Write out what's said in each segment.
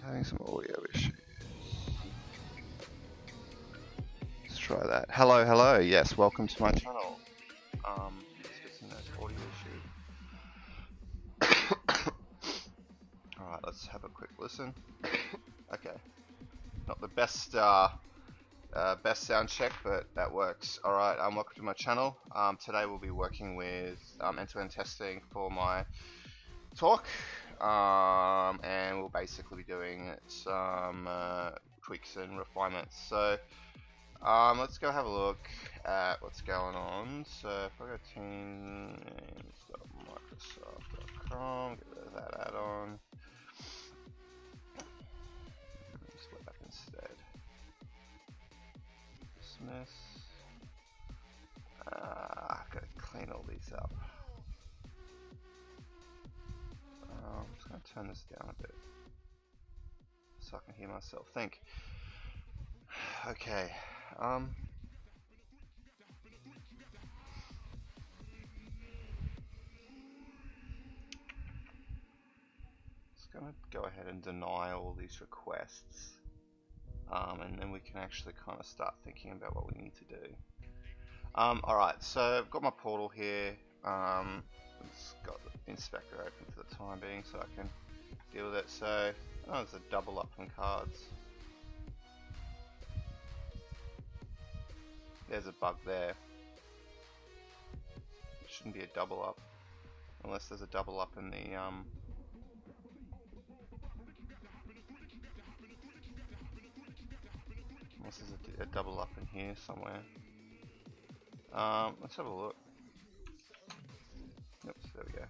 Having some audio issues. Let's try that. Hello, hello. Yes, welcome to my channel. Just fixing those audio issues. Alright, let's have a quick listen. Okay. Not the best best sound check, but that works. Alright, welcome to my channel. Today we'll be working with end-to-end testing for my talk. And we'll basically be doing some tweaks and refinements. So Let's go have a look at what's going on. So if I go teams.microsoft.com, get rid of that add-on. Split up instead. Dismiss. I've got to clean all these up. I'm just going to turn this down a bit so I can hear myself think. Okay. Just going to go ahead and deny all these requests. And then we can actually kind of start thinking about what we need to do. Alright, so I've got my portal here. It's got the inspector open for the time being so I can deal with it. So, there's a double up on cards. There's a bug there. It shouldn't be a double up unless there's a double up in the unless there's a double up in here somewhere. Let's have a look. Oops, there we go.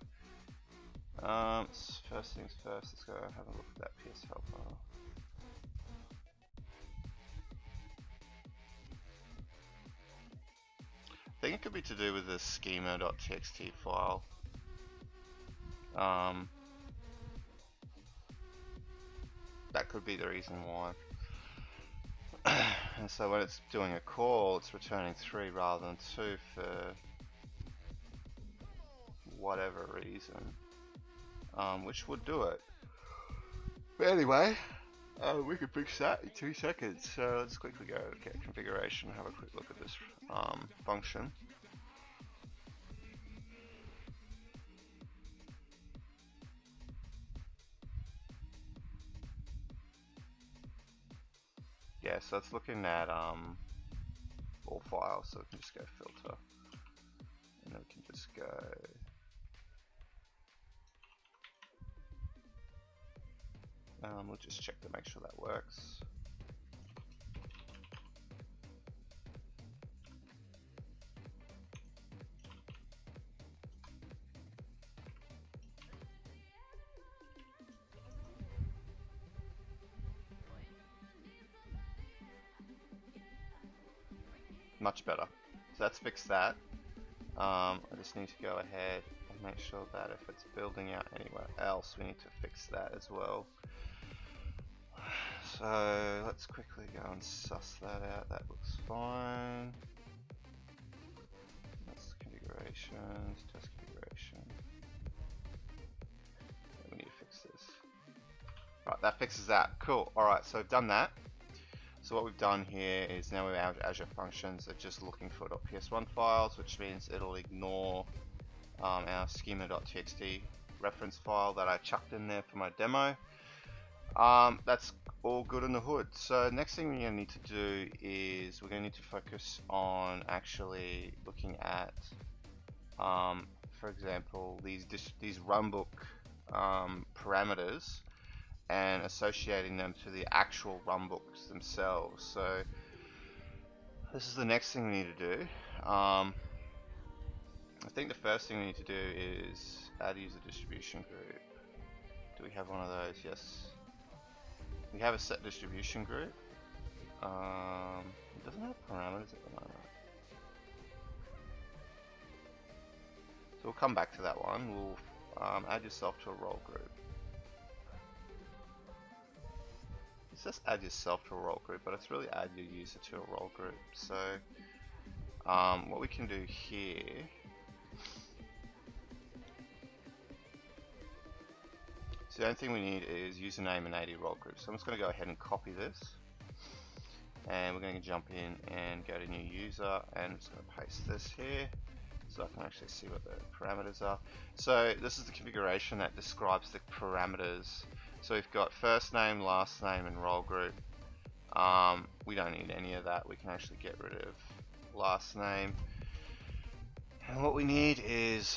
First things first, let's go have a look at that PSL file. I think it could be to do with the schema.txt file. That could be the reason why. And so when it's doing a call, it's returning 3 rather than 2 for whatever reason, which would do it. But anyway, we can fix that in 2 seconds. So let's quickly go to get configuration and have a quick look at this function. Yeah, so it's looking at all files, so we can just go filter, and then we can just go we'll just check to make sure that works. Much better. So let's fix that. I just need to go ahead and make sure that if it's building out anywhere else, we need to fix that as well. So let's quickly go and suss that out. That looks fine. That's configurations, test configuration. We need to fix this. Right, that fixes that. Cool. Alright, so I've done that. So what we've done here is now we have Azure functions that are just looking for .ps1 files, which means it'll ignore our schema.txt reference file that I chucked in there for my demo. That's all good in the hood. So next thing we're going to need to do is we're going to need to focus on actually looking at, for example, these runbook parameters and associating them to the actual runbooks themselves. So this is the next thing we need to do. I think the first thing we need to do is add user distribution group. Do we have one of those? Yes. We have a set distribution group. It doesn't have parameters at the moment. So we'll come back to that one. We'll add yourself to a role group. It says add yourself to a role group, but it's really add your user to a role group. So what we can do here so the only thing we need is username and AD role group. So I'm just going to go ahead and copy this, and we're going to jump in and go to new user, and I'm just going to paste this here so I can actually see what the parameters are. So this is the configuration that describes the parameters. So we've got first name, last name, and role group. We don't need any of that. We can actually get rid of last name. And what we need is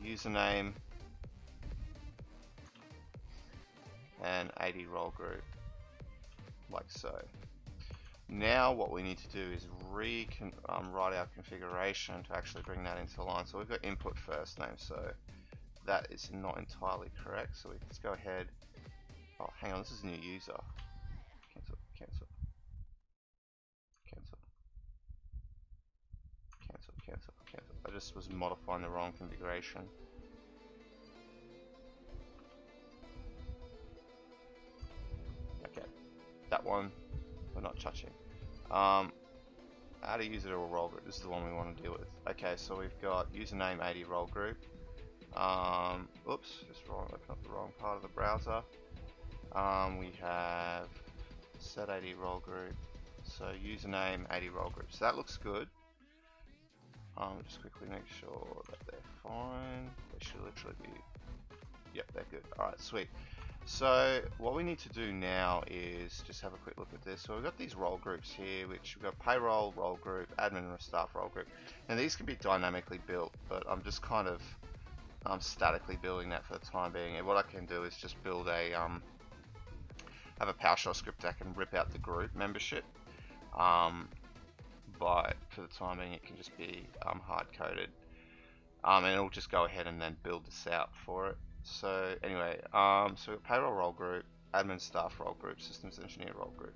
username and AD role group, like so. Now what we need to do is write our configuration to actually bring that into line. So we've got input first name, so that is not entirely correct. So let's go ahead. Oh, hang on, this is a new user. Cancel, cancel, cancel, cancel, cancel, cancel. I just was modifying the wrong configuration. Okay, that one we're not touching. Add a user to a role group. This is the one we want to deal with. Okay, so we've got username 80 role group. Oops, just open up the wrong part of the browser. We have set 80 role group. So username 80 role group. So that looks good. Just quickly make sure that they're fine. They should literally be. Yep, they're good. Alright, sweet. So what we need to do now is just have a quick look at this. So we've got these role groups here, which we've got payroll role group, admin and staff role group, and these can be dynamically built, but I'm just kind of statically building that for the time being. And what I can do is just build a have a PowerShell script that can rip out the group membership, but for the time being it can just be hard coded, and it'll just go ahead and then build this out for it. So anyway, so payroll role group, admin staff role group, systems engineer role group.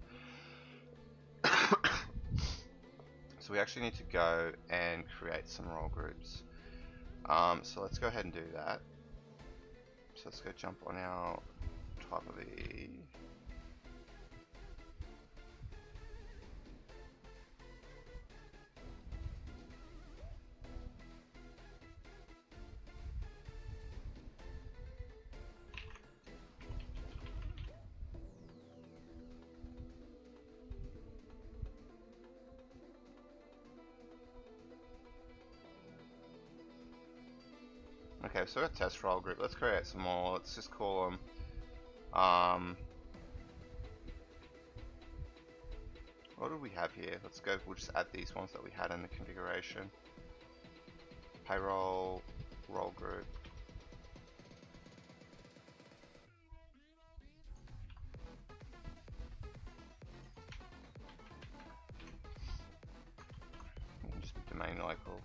So we actually need to go and create some role groups. So let's go ahead and do that. So let's go jump on our type of the Okay, so we've got test role group. Let's create some more. Let's just call them what do we have here? Let's go, we'll just add these ones that we had in the configuration. Payroll role group. Just domain local.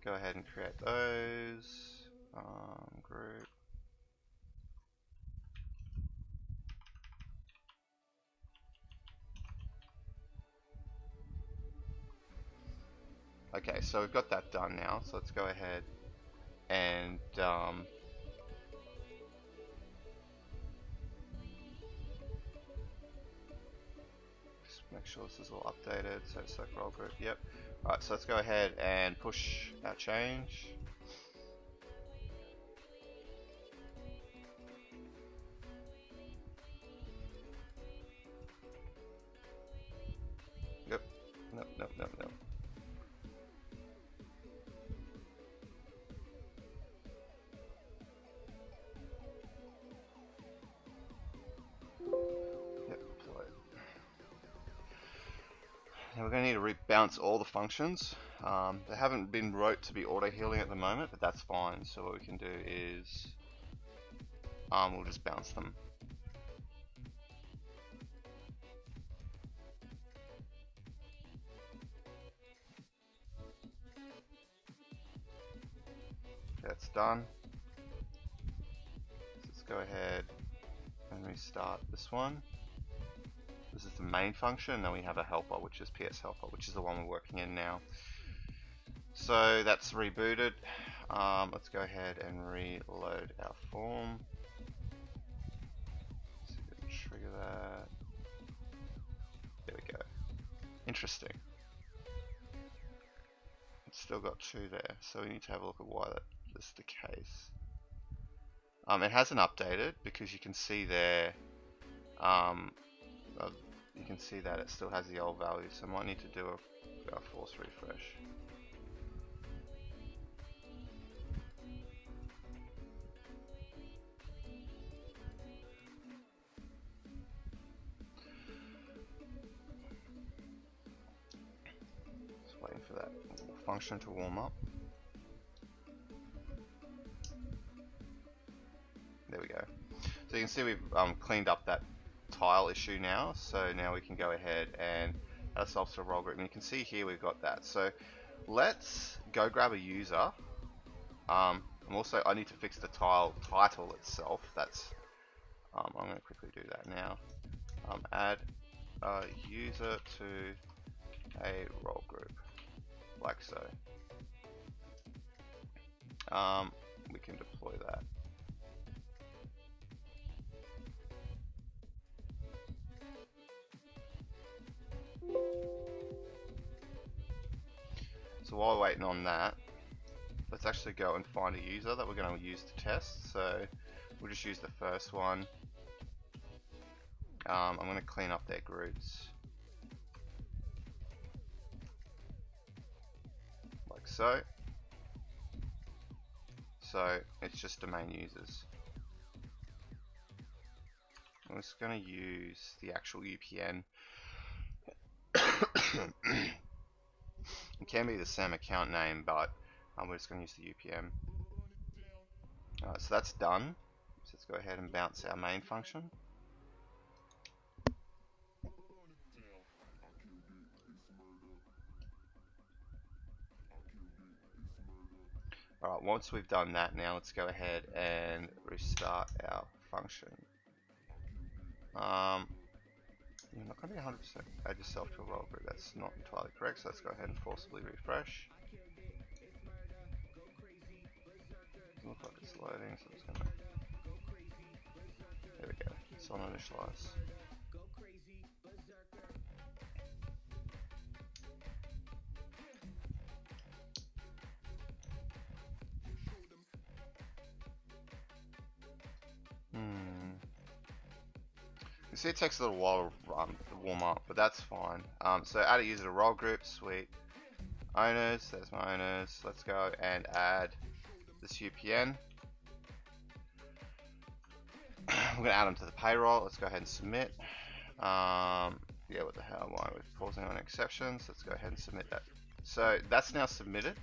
Go ahead and create those. Group. Okay, so we've got that done now. So let's go ahead and just make sure this is all updated. So select role group. Yep. Alright, so let's go ahead and push our change. Yep. Nope, nope, nope, nope. Now we're going to need to bounce all the functions. They haven't been wrote to be auto-healing at the moment, but that's fine. So what we can do is we'll just bounce them. Okay, that's done. So let's go ahead and restart this one. This is the main function, and then we have a helper, which is PS helper, which is the one we're working in now. So that's rebooted. Let's go ahead and reload our form. So we can trigger that. There we go. Interesting. It's still got 2 there, so we need to have a look at why that is the case. It hasn't updated because you can see there, uh, you can see that it still has the old value, so I might need to do a force refresh. Just waiting for that function to warm up. There we go. So you can see we've cleaned up that tile issue now, so now we can go ahead and add ourselves to a role group, and you can see here we've got that. So let's go grab a user. And also I need to fix the tile title itself. That's I'm going to quickly do that now. Add a user to a role group, like so. We can deploy that. So while we're waiting on that, let's actually go and find a user that we're going to use to test. So we'll just use the first one. I'm going to clean up their groups, like so. So it's just domain users. I'm just going to use the actual UPN. It can be the same account name, but we're just going to use the UPN. Alright, so that's done. So let's go ahead and bounce our main function. Alright, once we've done that, now let's go ahead and restart our function. You're not going to be 100% add yourself to a role group. That's not entirely correct, so let's go ahead and forcibly refresh. Doesn't look like it's loading, so it's going to... There we go. It's on initialize. You see it takes a little while to warm up, but that's fine. So add a user to role group, sweet. Owners, there's my owners. Let's go and add this UPN. We're going to add them to the payroll. Let's go ahead and submit. Yeah, what the hell, why are we pausing on exceptions? Let's go ahead and submit that. So that's now submitted.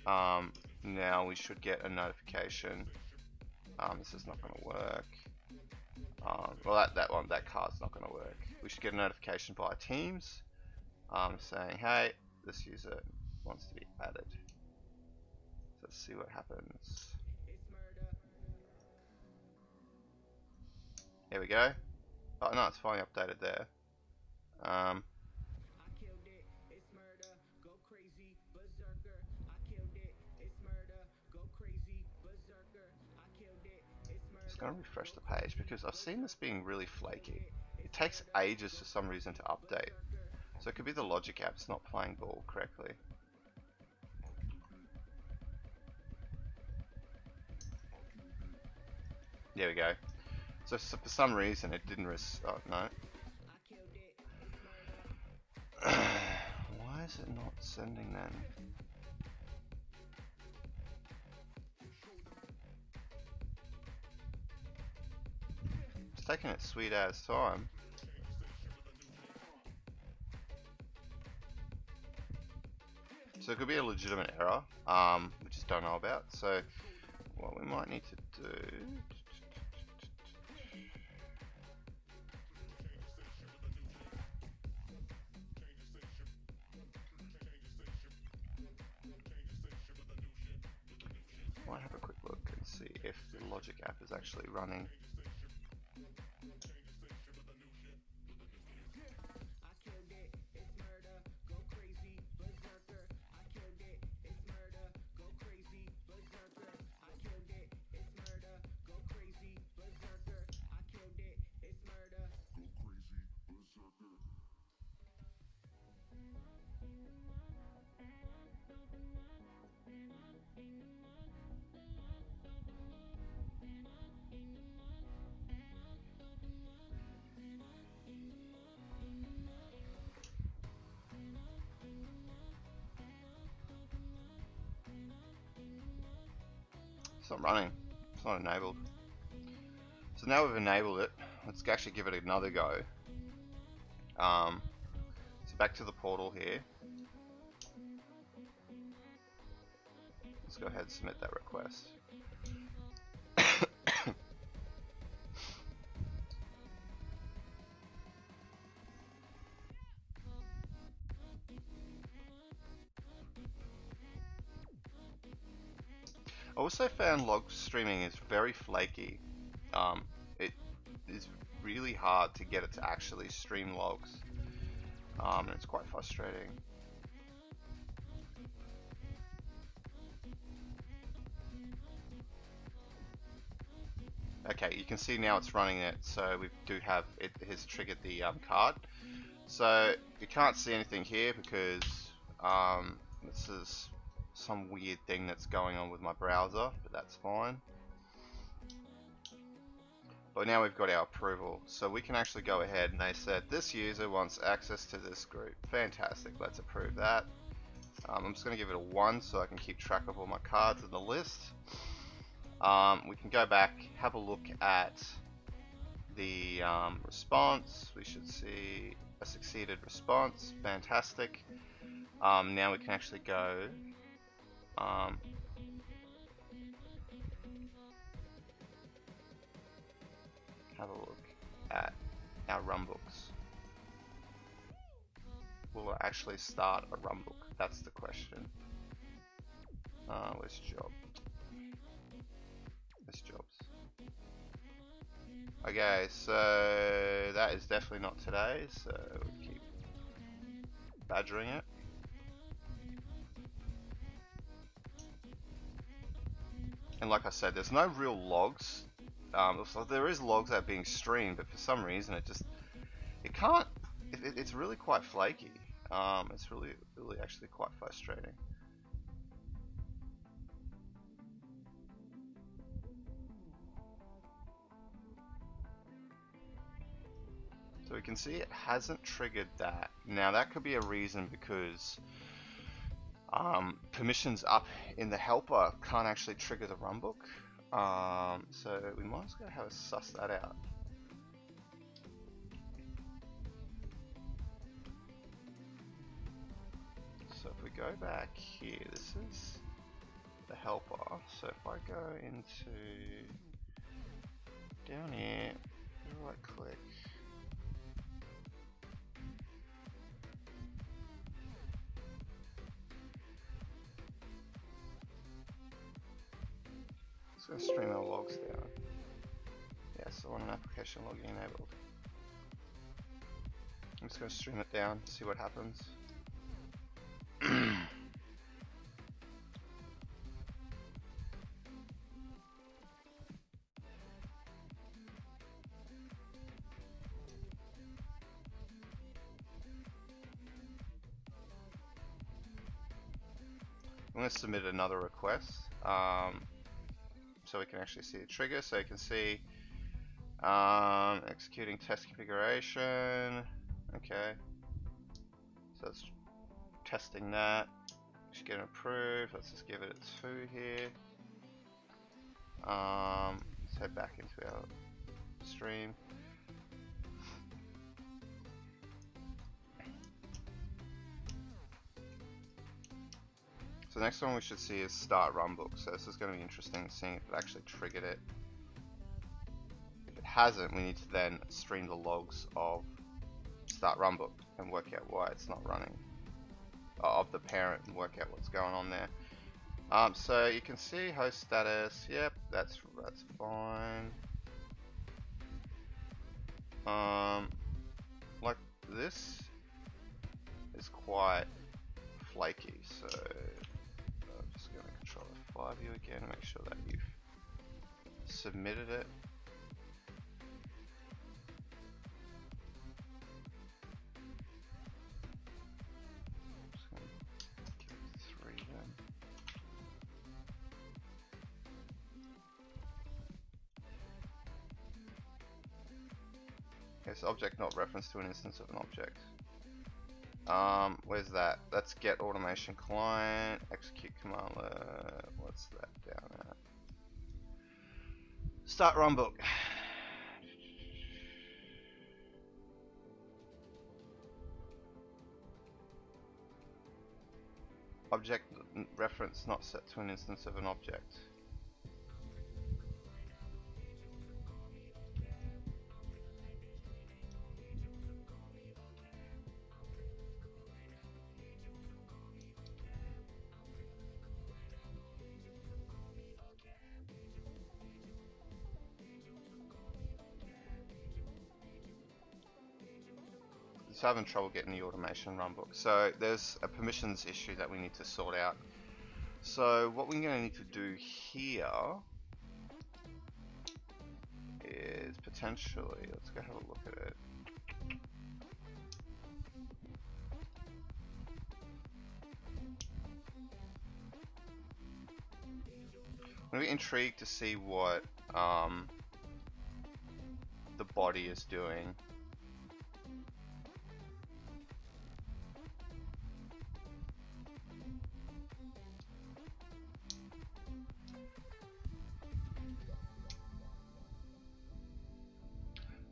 Now we should get a notification. This is not going to work. Well, that card's not going to work. We should get a notification via Teams saying, hey, this user wants to be added. So let's see what happens. Here we go. Oh no, it's finally updated there. Just gonna refresh the page because I've seen this being really flaky. It takes ages for some reason to update. So it could be the logic app's not playing ball correctly. There we go. So for some reason it didn't oh no. Why is it not sending then? It's taking its sweet ass time. So it could be a legitimate error, we just don't know about. So what we might need to do, might have a quick look and see if the logic app is actually running. not running. It's not enabled. So now we've enabled it. Let's actually give it another go. So back to the portal here. Let's go ahead and submit that request. I also found log streaming is very flaky. It is really hard to get it to actually stream logs. And it's quite frustrating. Okay, you can see now it's running it, so we do have, it has triggered the card. So you can't see anything here because this is some weird thing that's going on with my browser, but that's fine. But now we've got our approval, so we can actually go ahead, and they said this user wants access to this group. Fantastic, let's approve that. I'm just going to give it a 1 so I can keep track of all my cards in the list. We can go back, have a look at the response. We should see a succeeded response. Fantastic. Now we can actually go have a look at our runbooks. Will it actually start a runbook? That's the question. Where's job? Where's jobs? Okay, so that is definitely not today, so we'll keep badgering it. And like I said, there's no real logs. So there is logs that are being streamed, but for some reason it can't. It's really quite flaky. It's really actually quite frustrating. So we can see it hasn't triggered that. Now that could be a reason because permissions up in the helper can't actually trigger the runbook. So we might as well have a suss that out. So if we go back here, this is the helper. So if I go into down here, right click. It's going to stream our logs down. Yes, I want an application logging enabled. I'm just going to stream it down, see what happens. I'm going to submit another request so we can actually see the trigger. So you can see executing test configuration. Okay, so it's testing that. Should get it approved. Let's just give it a 2 here. Let's head back into our stream. So the next one we should see is start runbook. So this is going to be interesting seeing if it actually triggered it. If it hasn't, we need to then stream the logs of start runbook and work out why it's not running. Of the parent and work out what's going on there. So you can see host status. Yep, that's fine. Like this is quite flaky. So I'm just going to control F5 you again, make sure that you've submitted it. Okay, so object not referenced to an instance of an object. Where's that? That's get automation client, execute command. What's that down at? Start runbook. Object reference not set to an instance of an object. Just having trouble getting the automation runbook. So there's a permissions issue that we need to sort out. So what we're going to need to do here is potentially, let's go have a look at it. I'm really intrigued to see what the body is doing.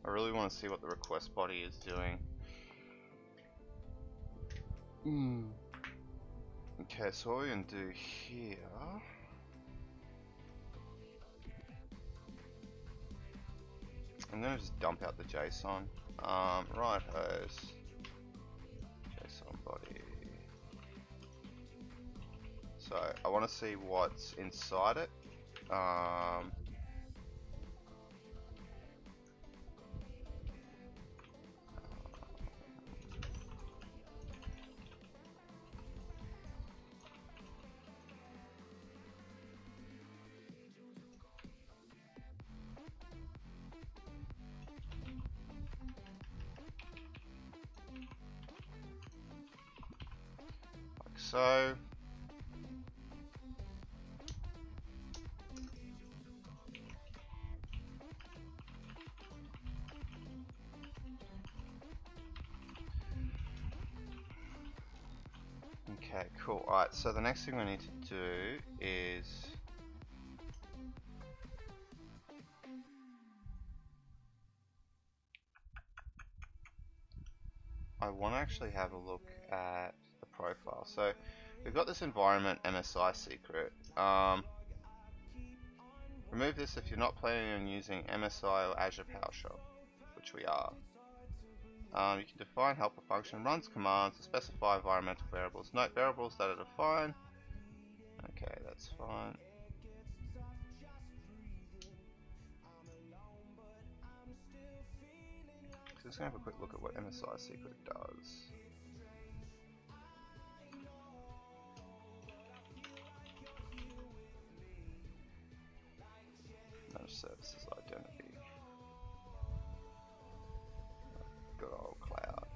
I really want to see what the request body is doing. Okay, so what we're going to do here, I'm going to just dump out the JSON. Right host, JSON body. So I want to see what's inside it. Like so. Okay, cool. Alright, so the next thing we need to do is I want to actually have a look at the profile. So we've got this environment MSI secret. Remove this if you're not planning on using MSI or Azure Powershell, which we are. You can define helper function, runs commands to specify environmental variables. Note variables that are defined. Okay, that's fine. So just gonna have a quick look at what MSI secret does. Managed services identity. Good old cloud.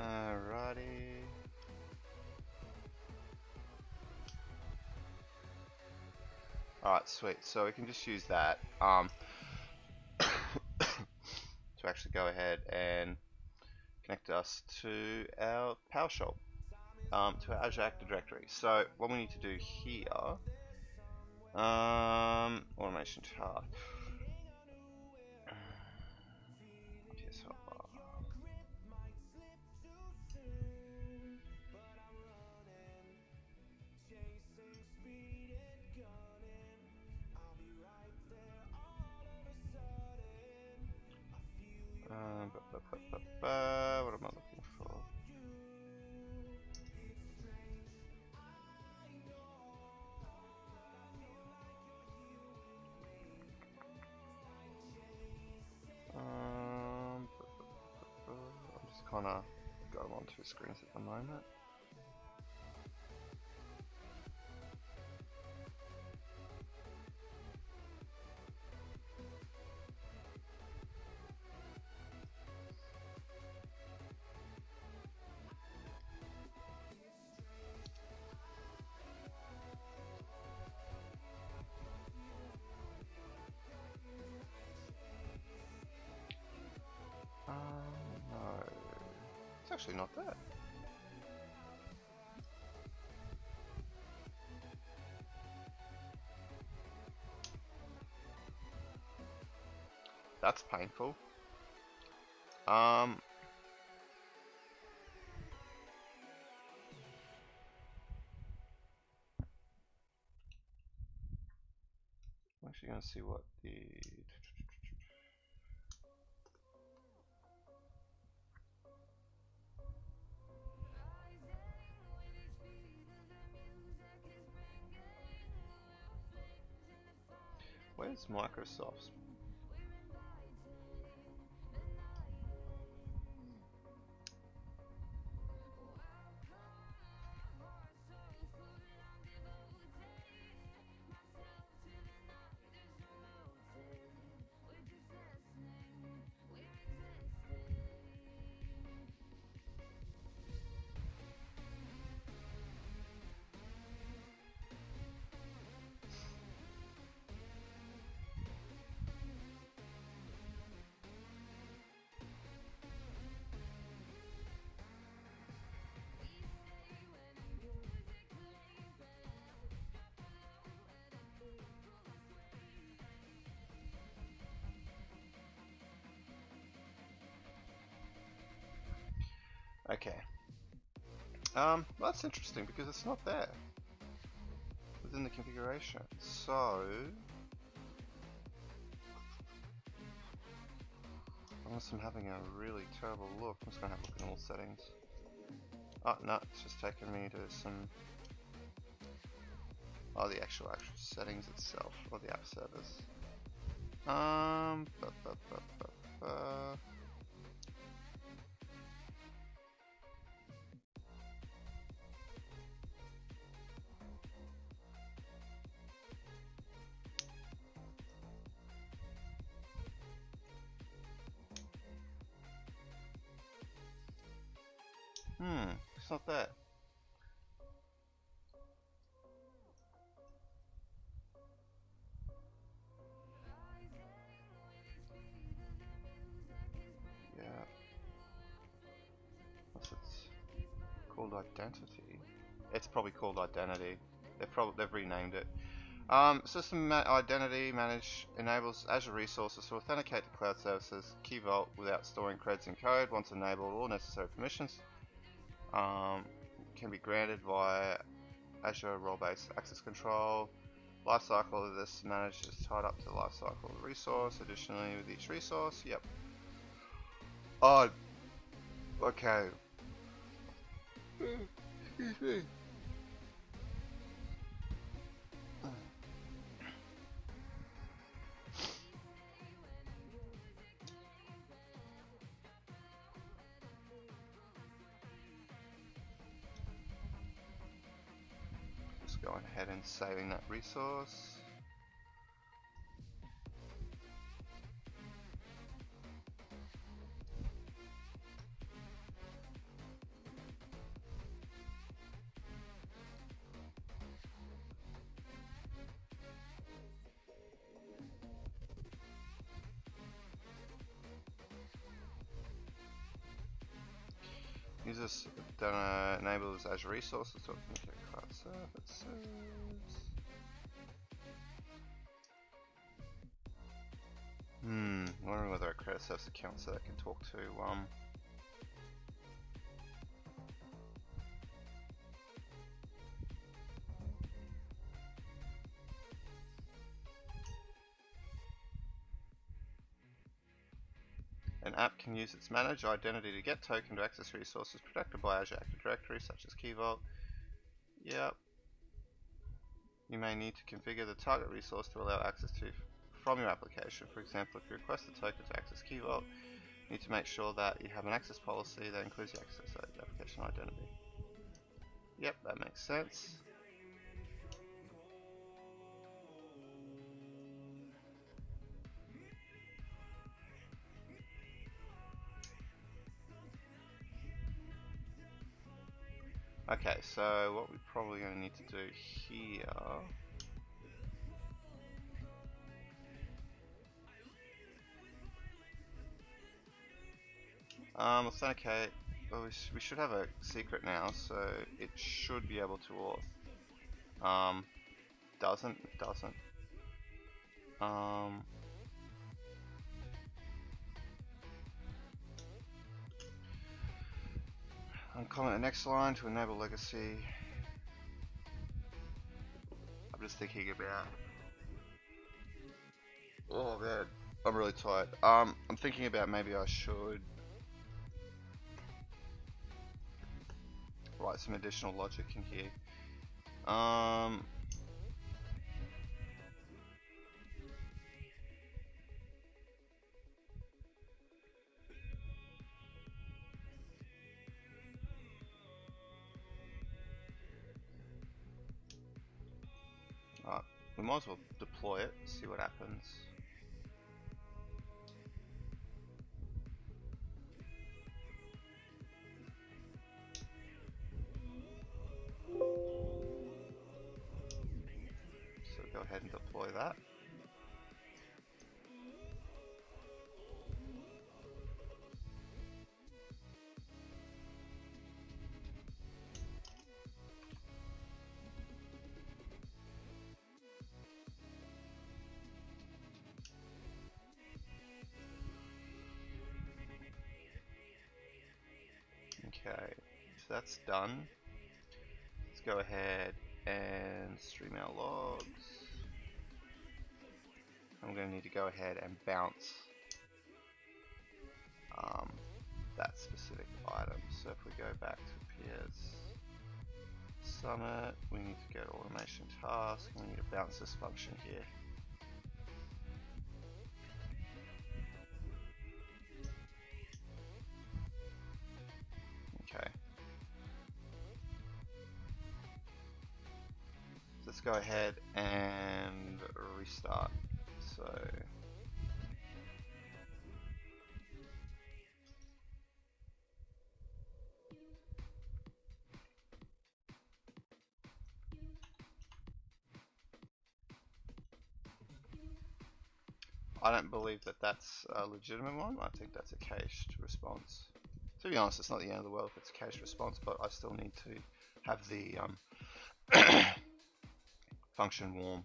Alrighty. Alright, sweet. So we can just use that to actually go ahead and connect us to our PowerShell, to our Azure Active Directory. So what we need to do here, automation task. What am I looking for? I'm just kind of going on two screens at the moment. actually not there. That's painful. I'm actually going to see what the where's Microsoft's? Okay. That's interesting because it's not there within the configuration. So unless I'm having a really terrible look, I'm just gonna have a look in all settings. Oh no, it's just taking me to some the actual settings itself, or the app service. It's not there. Yeah. What's it called? Identity. It's probably called identity. They've renamed it. System identity manage enables Azure resources to authenticate to cloud services. Key Vault without storing creds in code. Once enabled, all necessary permissions can be granted via Azure role-based access control. Lifecycle of this managed is tied up to the lifecycle of the resource. Additionally, with each resource, yep. Oh, okay. Excuse me. Just going ahead and saving that resource. Users enables Azure resources to authenticate cloud services. Wondering whether I create a service account so I can talk to an app can use its managed identity to get token to access resources protected by Azure Active Directory such as Key Vault. Yep. You may need to configure the target resource to allow access to from your application. For example, if you request a token to access Key Vault, you need to make sure that you have an access policy that includes the access application identity. Yep, that makes sense. Okay, so what we're probably going to need to do here authenticate well, we should have a secret now, so it should be able to auth. Doesn't. Uncomment the next line to enable legacy. I'm just thinking about. Oh man, I'm really tired. I'm thinking about maybe I should write some additional logic in here. Alright, we might as well deploy it, see what happens. So go ahead and deploy that. Okay, so that's done. Let's go ahead and stream our logs. I'm going to need to go ahead and bounce that specific item. So if we go back to peers summit, we need to go to automation task, and we need to bounce this function here. Okay. Let's go ahead and restart. So I don't believe that that's a legitimate one. I think that's a cached response. To be honest, it's not the end of the world if it's a cached response, but I still need to have the function warm.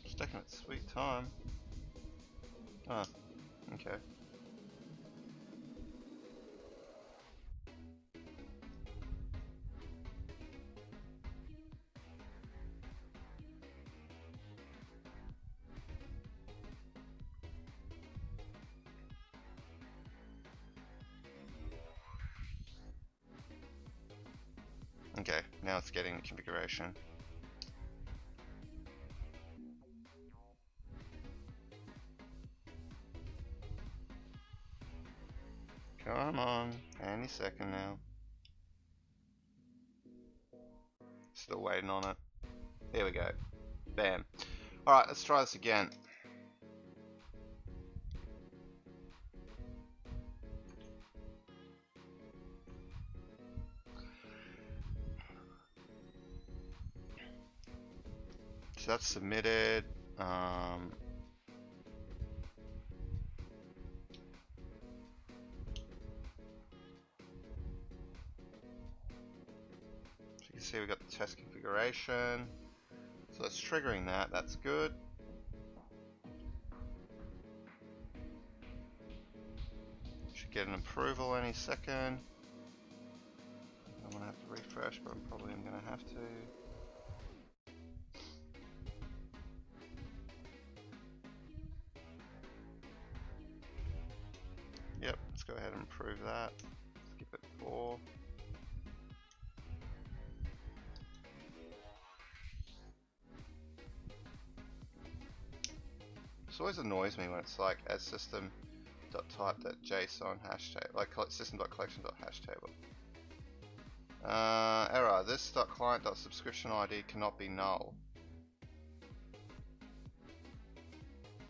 It's taking its sweet time. Ah, okay. Okay, now it's getting the configuration. Come on, any second now. Still waiting on it. There we go. Bam. Alright, let's try this again. So that's submitted. So you can see we got the test configuration. So that's triggering that. That's good. Should get an approval any second. I'm gonna have to refresh, but I'm probably gonna have to. Yep, let's go ahead and approve that. Skip it 4. This always annoys me when it's like as system.test type that JSON hash table, like system.collection.hash table. Error. This.client.subscription ID cannot be null.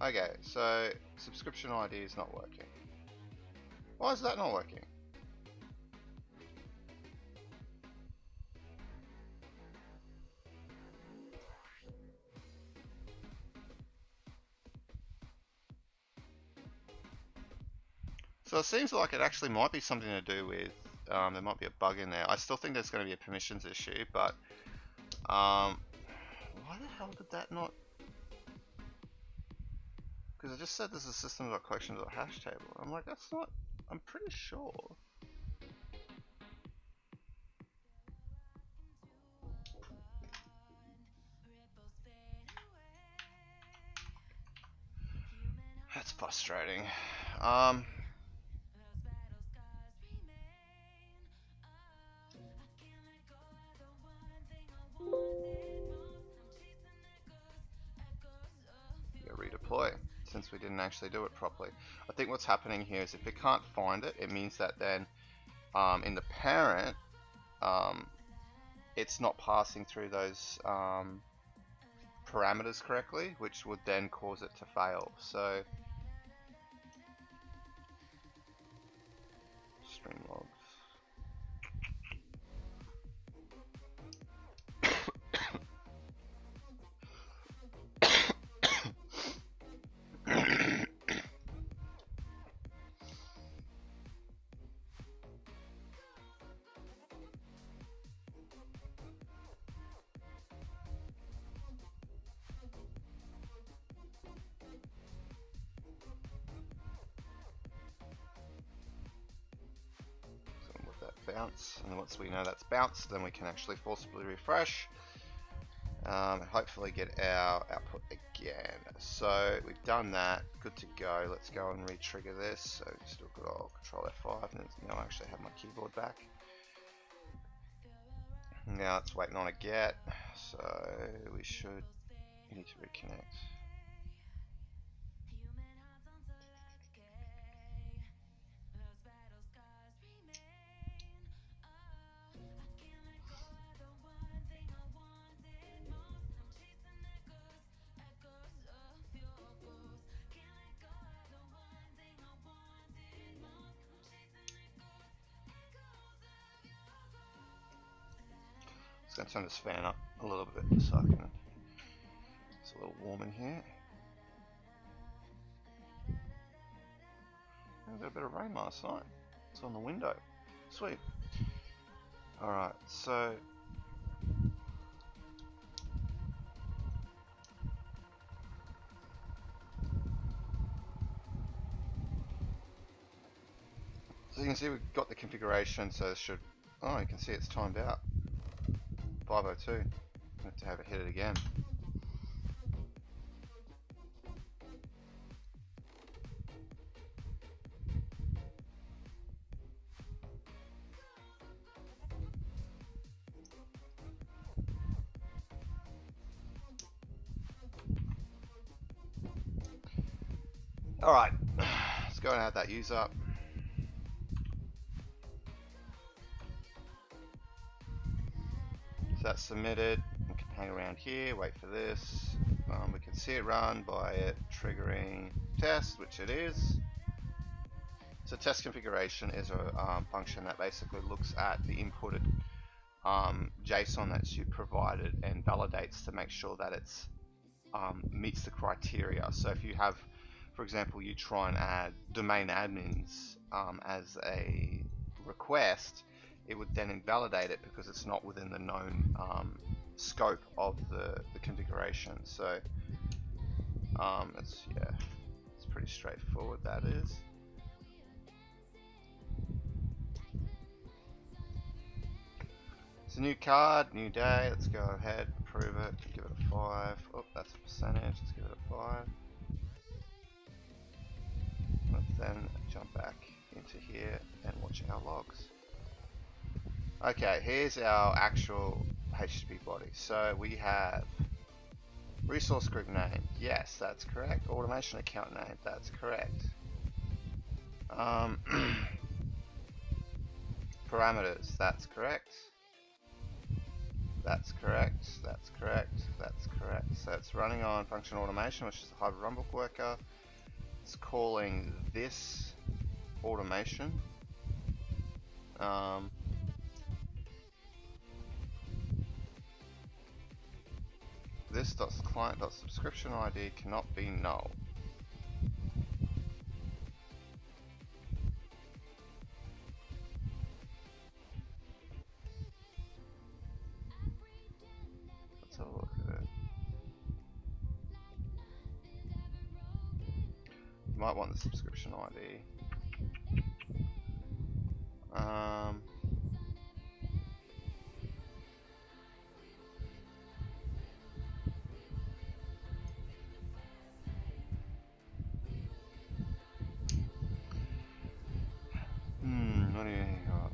Okay, so subscription ID is not working. Why is that not working? So it seems like it actually might be something to do with, there might be a bug in there. I still think there's going to be a permissions issue, but why the hell did that not? Because I just said this is system.collection.hash table. I'm like, that's not, I'm pretty sure. That's frustrating. Redeploy, since we didn't actually do it properly. I think what's happening here is if it can't find it, it means that then in the parent, it's not passing through those parameters correctly, which would then cause it to fail. So stream logs. Bounce, and once we know that's bounced, then we can actually forcibly refresh and hopefully get our output again. So we've done that, good to go. Let's go and re-trigger this. So still good old Control F5, and now I actually have my keyboard back. Now it's waiting on a get, so we need to reconnect. I'm going to turn this fan up a little bit so I can, it's a little warm in here. I got a bit of rain last night. It's on the window. Sweet. Alright, so you can see we've got the configuration, so it should, oh, you can see it's timed out. 502. I have to have it hit it again. Alright, let's go and add that user up. That's submitted. We can hang around here, wait for this. We can see it run by it triggering test, which it is. So test configuration is a function that basically looks at the inputted JSON that you provided and validates to make sure that it's meets the criteria. So if you have, for example, you try and add domain admins as a request, it would then invalidate it because it's not within the known scope of the configuration. So it's pretty straightforward, that is. It's a new card, new day. Let's go ahead, approve it, give it a 5. Oh, that's a percentage. Let's give it a 5. Let's then jump back into here and watch our logs. Okay, here's our actual HTTP body. So we have resource group name. Yes, that's correct. Automation account name. That's correct. Parameters, that's correct. That's correct, that's correct, that's correct. So it's running on function automation, which is the hybrid runbook worker. It's calling this automation. This client.subscription ID cannot be null. Let's have a look at it. You might want the subscription ID. What do you got?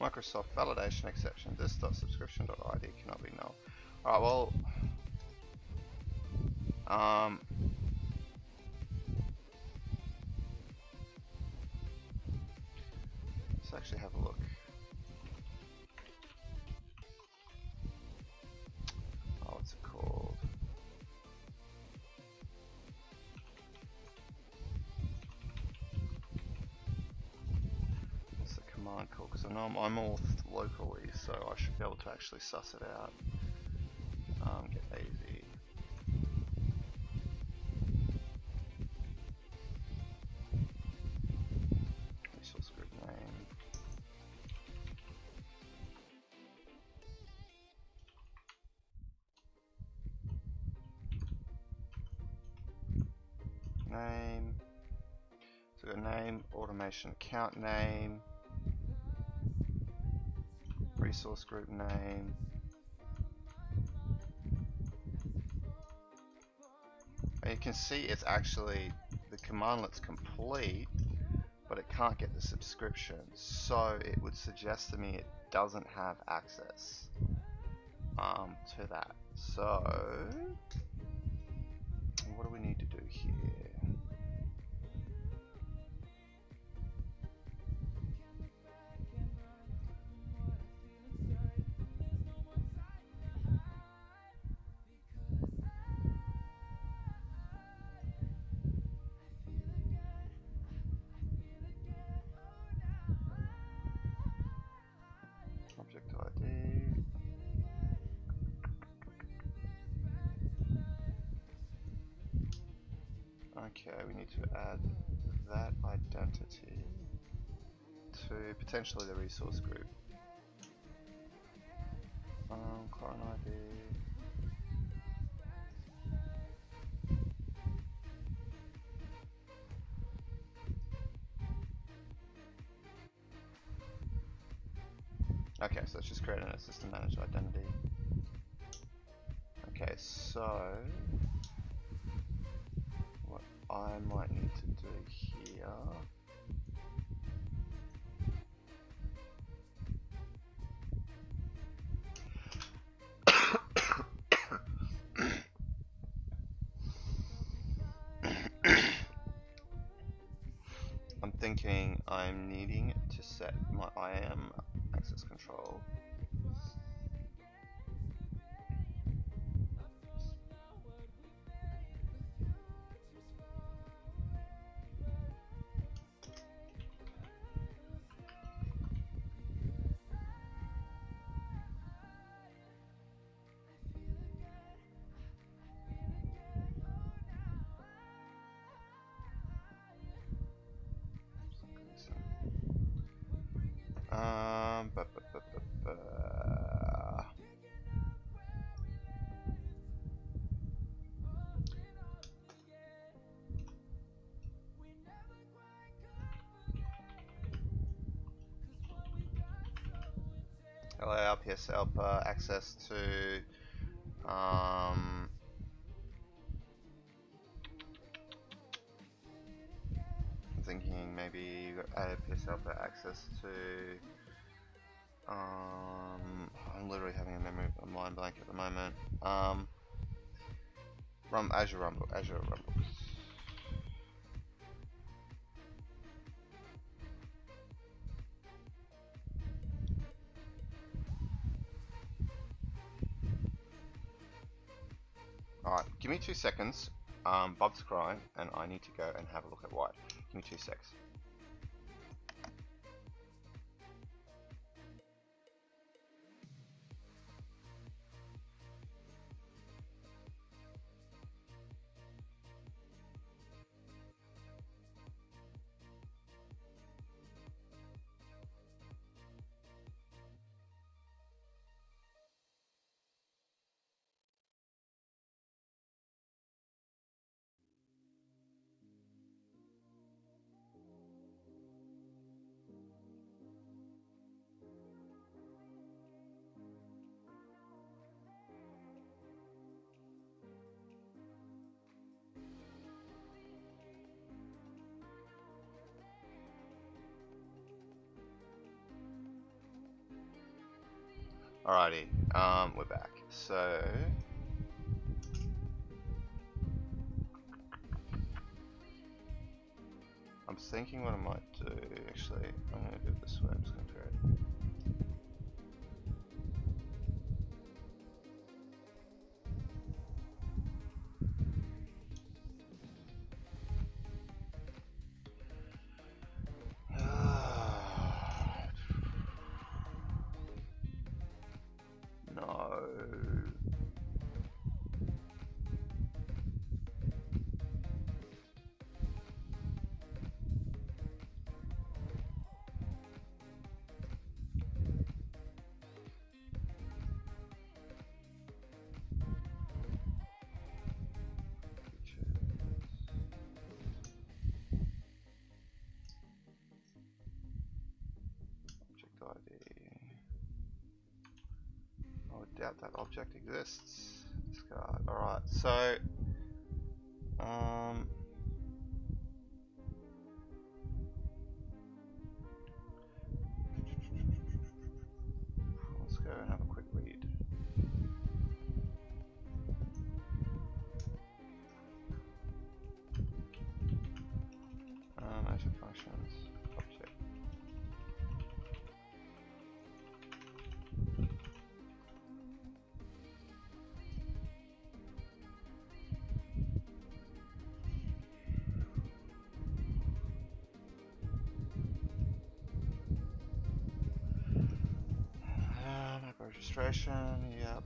Microsoft validation exception. This.subscription.id cannot be null. Alright, well, let's actually have a look. Oh, what's it called? What's the command called? Because I know I'm all locally, so I should be able to actually suss it out. Get AZ. Resource group name. Name. So we've got name, automation account name, resource group name. And you can see it's actually, the commandlet's complete, but it can't get the subscription. So it would suggest to me it doesn't have access to that. So what do we need to do here? Object ID. Okay, we need to add that identity to potentially the resource group. Client ID. Okay, so it's just creating a system managed identity. Okay, so what I might need to do here . I'm thinking I'm needing to set my IAM access control . Allow PS helper access to thinking maybe you got add PSL for access to. I'm literally having a mind blank at the moment. Azure Rumble. Alright, give me 2 seconds. Bob's crying, and I need to go and have a look at why. Give me 2 secs. Alrighty, we're back. So I'm thinking what I might do. Actually, I'm going to do it this way. I'm just going to create. No. Object ID. I would doubt that object exists. Alright, so let's go and have a quick read. Azure functions, object. Map registration, yep.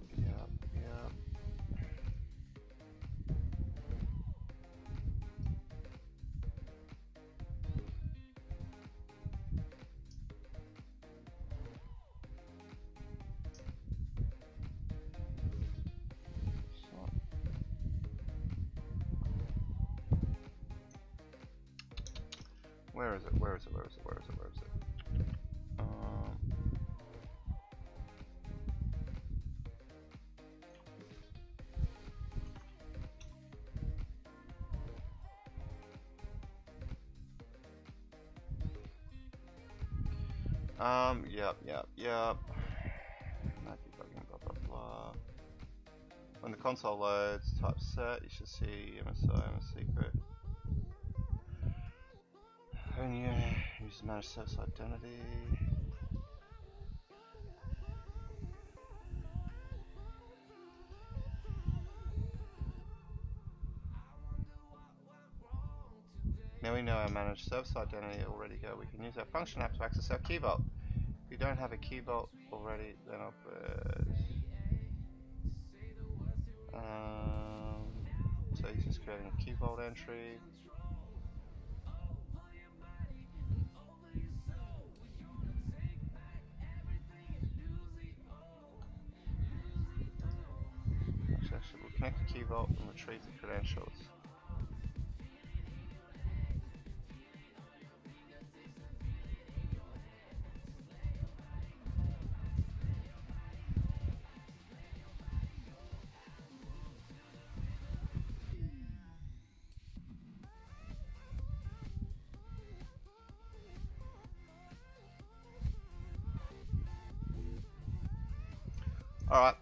Where is it? Yep. Not debugging, blah, blah, blah. When the console loads, type set, you should see MSI, secret. When you use managed service identity. Now we know our managed service identity already go. We can use our function app to access our key vault. If you don't have a key vault already, then I'll so he's just creating a key vault entry. Actually, we'll connect the key vault and retrieve the credentials. Alright,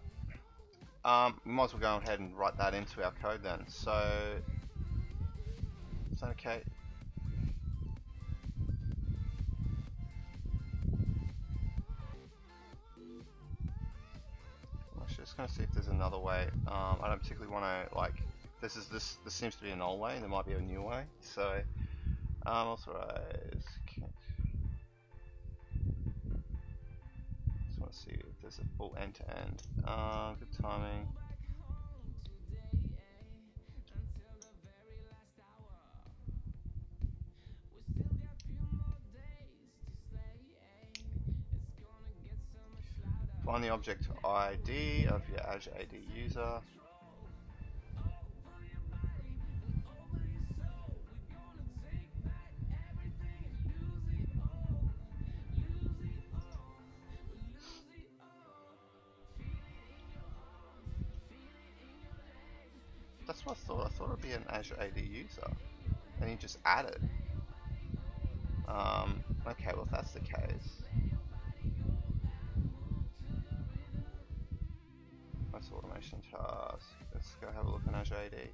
we might as well go ahead and write that into our code then. So, is that okay? I'm just going to see if there's another way. I don't particularly want to, like, this seems to be an old way, and there might be a new way. So, authorize. Just want to see if there's a full end-to-end. Good timing. Find the object ID of your Azure AD user. That's what I thought. I thought it'd be an Azure AD user, and you just add it. Okay, well if that's the case, that's automation task. Let's go have a look in Azure AD.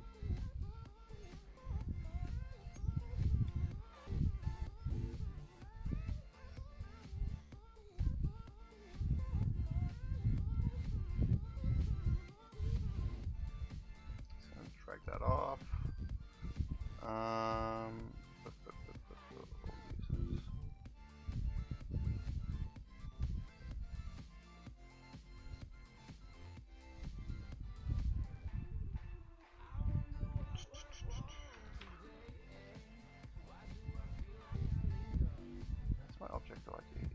So drag that off. That's my object ID.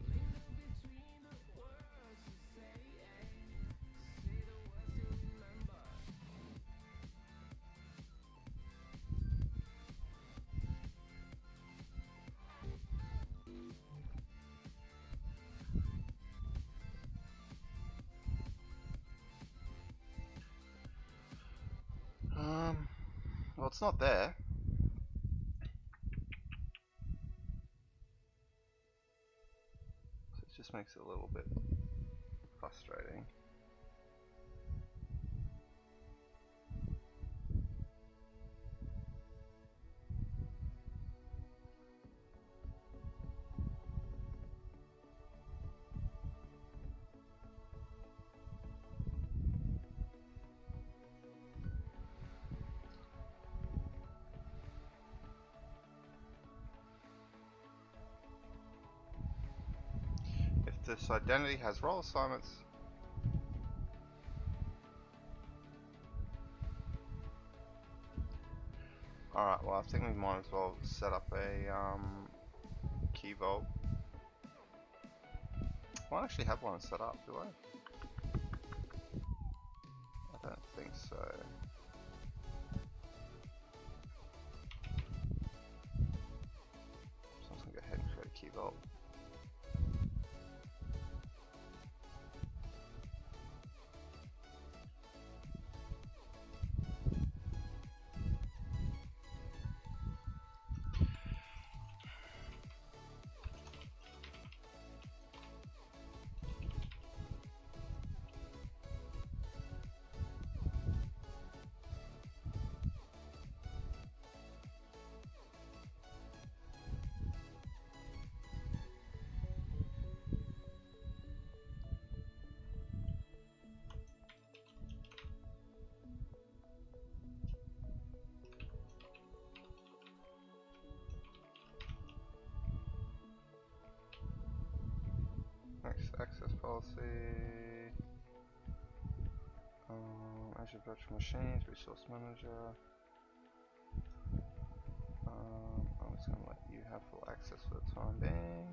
Well, it's not there. So it just makes it a little bit frustrating. This identity has role assignments. Alright, well I think we might as well set up a key vault. I don't actually have one set up, do I? I don't think so. So I'm just going to go ahead and create a key vault. Access policy, Azure Virtual Machines, Resource Manager. I'm just going to let you have full access for the time being.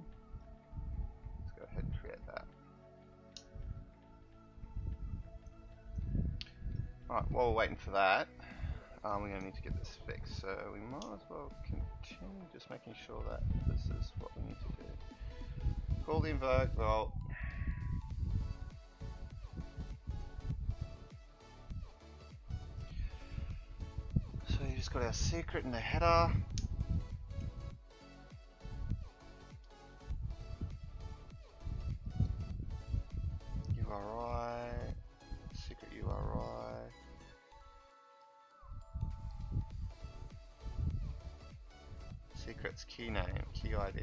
Let's go ahead and create that. Alright, while we're waiting for that, we're going to need to get this fixed. So we might as well continue just making sure that this is what we need to do. Call the invoke vault. So you just got our secret in the header. URI. its key name, key ID.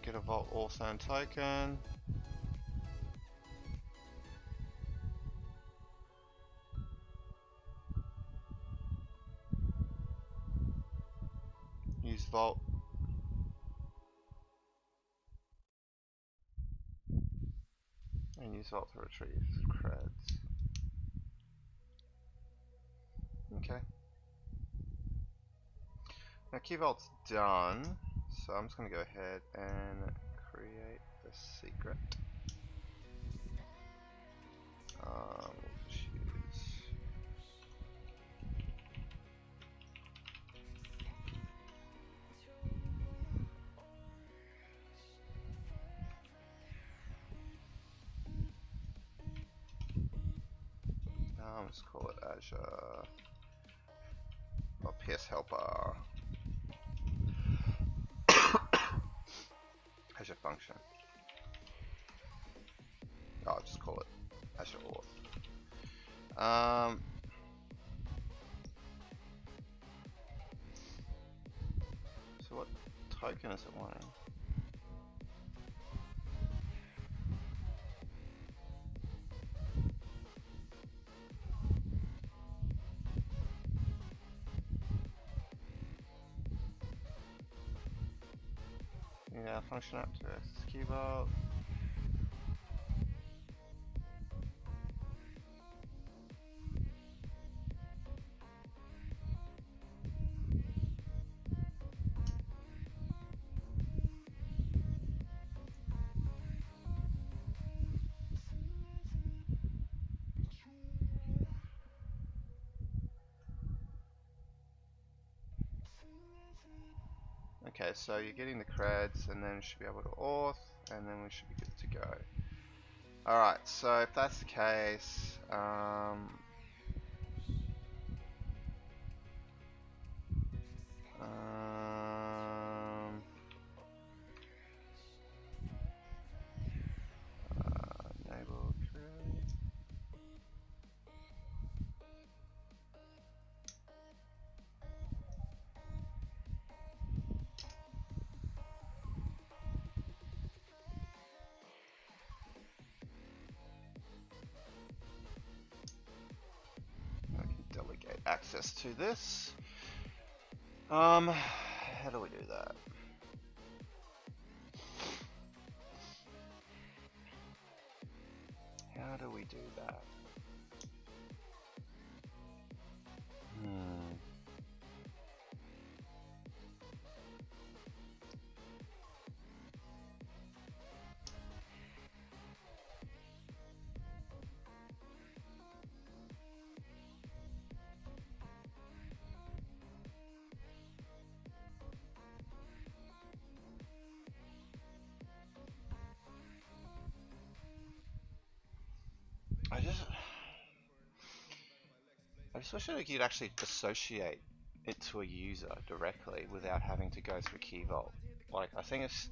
Get a Vault Authn token. Use Vault. And use Vault to retrieve creds. Okay. Now Key Vault's done, so I'm just going to go ahead and create the secret. We'll choose let's call it Azure or PS Helper. Azure function. I'll just call it Azure Auth. So what token is it wanting? Yeah, function up to key vault. Okay, so you're getting the creds, and then you should be able to auth, and then we should be good to go. Alright, so if that's the case, enable cred. I can delegate access to this. How do we do that? How do we do that? I just wish that you could actually associate it to a user directly without having to go through Key Vault. Like, I think it's...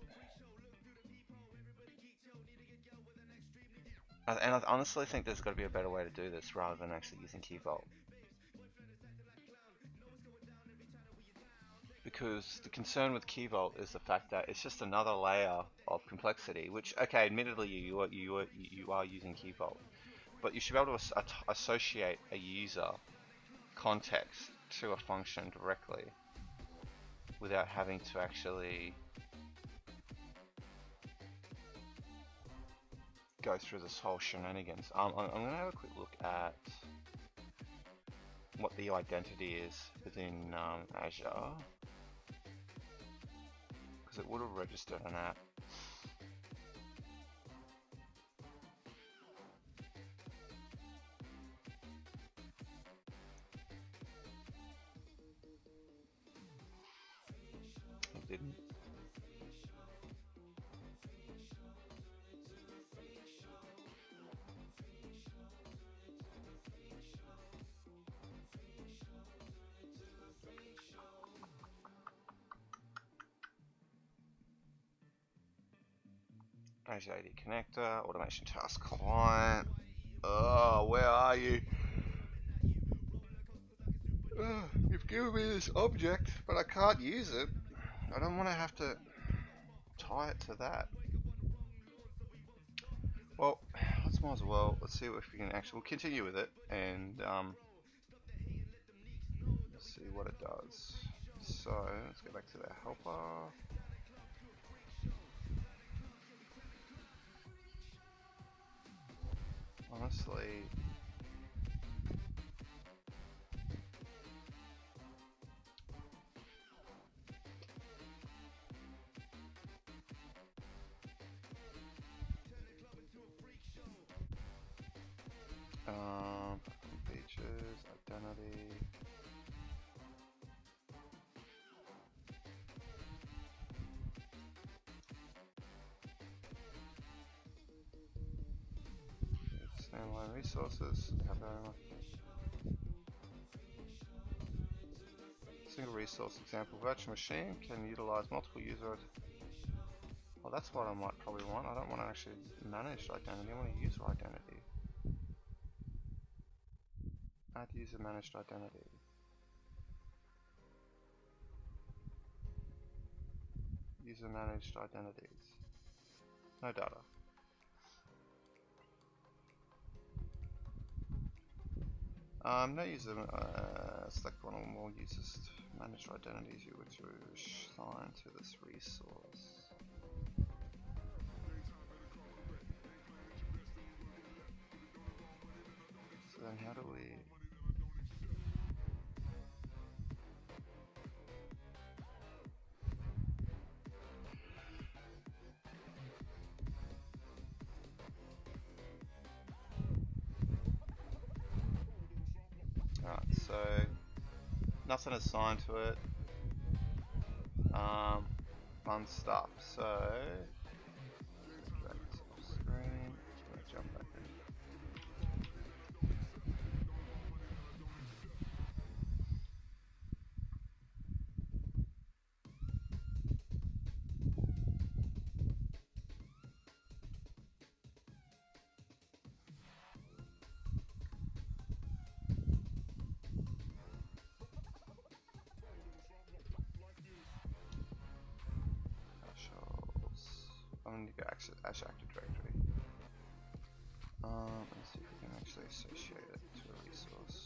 And I honestly think there's got to be a better way to do this rather than actually using Key Vault. Because the concern with Key Vault is the fact that it's just another layer of complexity, which, okay, admittedly you are using Key Vault, but you should be able to associate a user context to a function directly without having to actually go through this whole shenanigans. I'm going to have a quick look at what the identity is within Azure, because it would have registered an app. It didn't. Azure AD connector, automation task client. Oh, where are you? You've given me this object, but I can't use it. I don't want to have to tie it to that. Well, let's see if we can actually, we'll continue with it, and let's see what it does. So, let's go back to the helper. Honestly, features, identity. Standalone resources. Single resource example. Virtual machine can utilize multiple users. Well, that's what I might probably want. I don't want to actually manage identity. I want to use identity. Add user managed identity. User managed identities. No data. No user select one or more users managed identities you wish to assign to this resource. So then how do we... Alright, so nothing assigned to it. Fun stuff. So back to screen. Jump back in. I'm going to go Azure Active Directory. Let's see if we can actually associate it to a resource.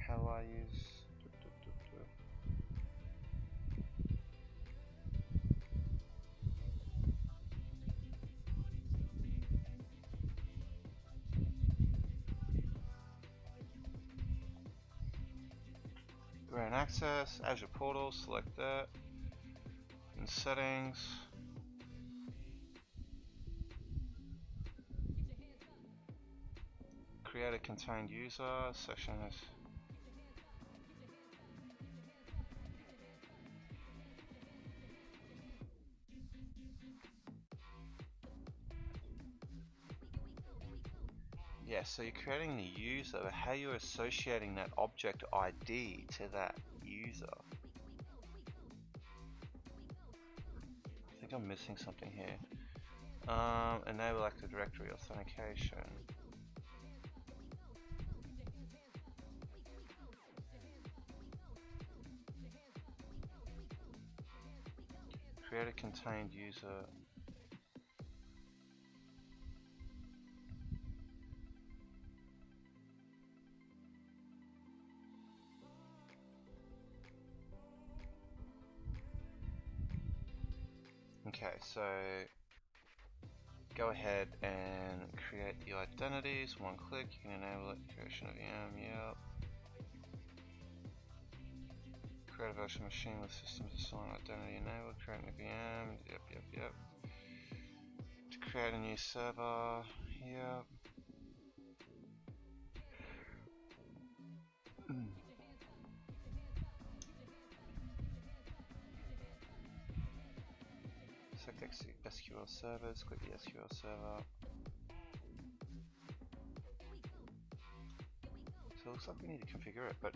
How I use grant access, Azure portal, select that. In settings, create a contained user, section is yeah, so you're creating the user, but how you're associating that object ID to that user. I think I'm missing something here. Enable Active Directory authentication. Create a contained user. Okay, so go ahead and create the identities. One click, you can enable it. Creation of VM, yep. Create a virtual machine with systems assigned identity enabled. Create a VM, yep. To create a new server, yep. Select SQL servers, click the SQL server. So it looks like we need to configure it, but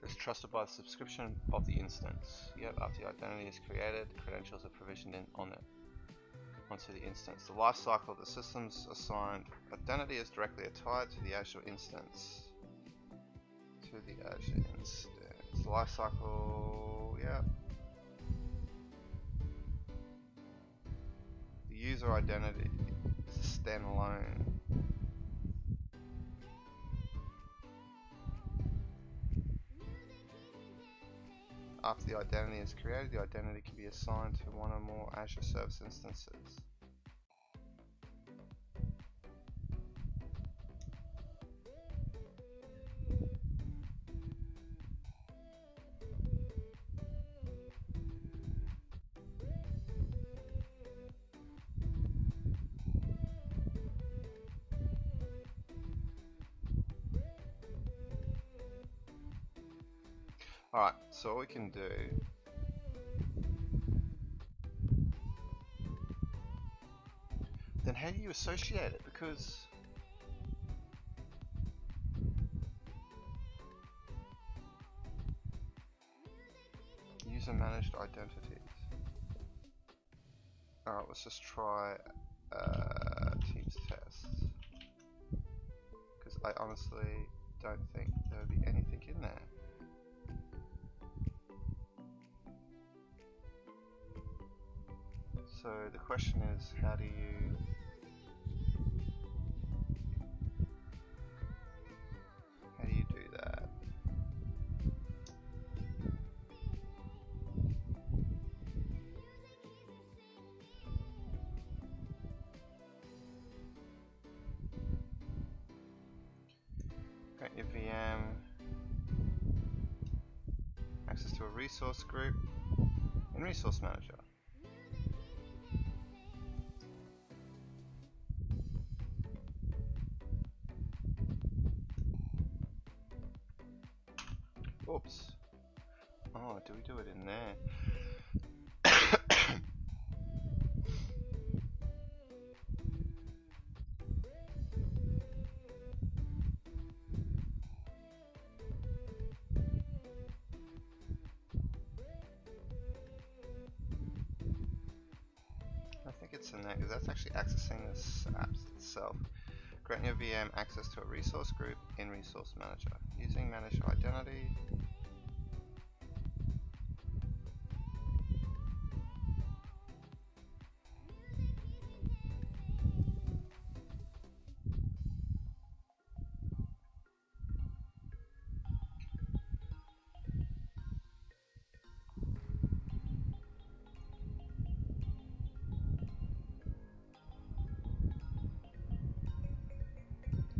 it's trusted by the subscription of the instance. Yep, after the identity is created, credentials are provisioned on it onto the instance. The lifecycle of the system's assigned identity is directly tied to the Azure instance. The lifecycle, yeah. The user identity is a standalone. After the identity is created, the identity can be assigned to one or more Azure Service instances. Alright, so what we can do then how do you associate it? Because user managed identities. Alright, let's just try Teams test. Because I honestly don't think there would be anything in there. So the question is, how do you do that? Got your VM, access to a resource group in Resource Manager. Oops. Oh, do we do it in there? I think it's in there because that's actually accessing this app itself. Grant your VM access to a resource group in Resource Manager using Manager Identity.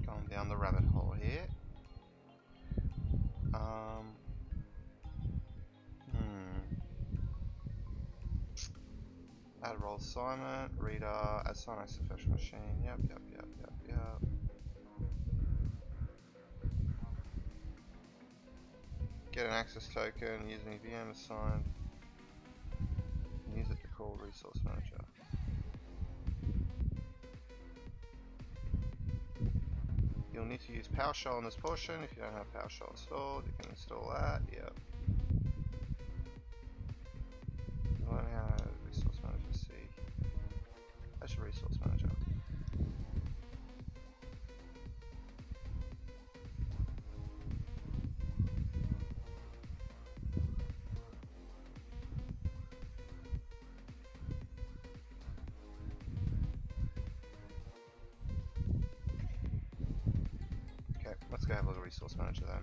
Going down the rabbit hole here. Add role assignment, reader, assign access to virtual machine. Yep. Get an access token using VM assigned. And use it to call Resource Manager. You'll need to use PowerShell in this portion. If you don't have PowerShell installed, you can install that. Yep. Learn how Resource Manager C. Azure Resource Manager. Okay, let's go have a look at Resource Manager then.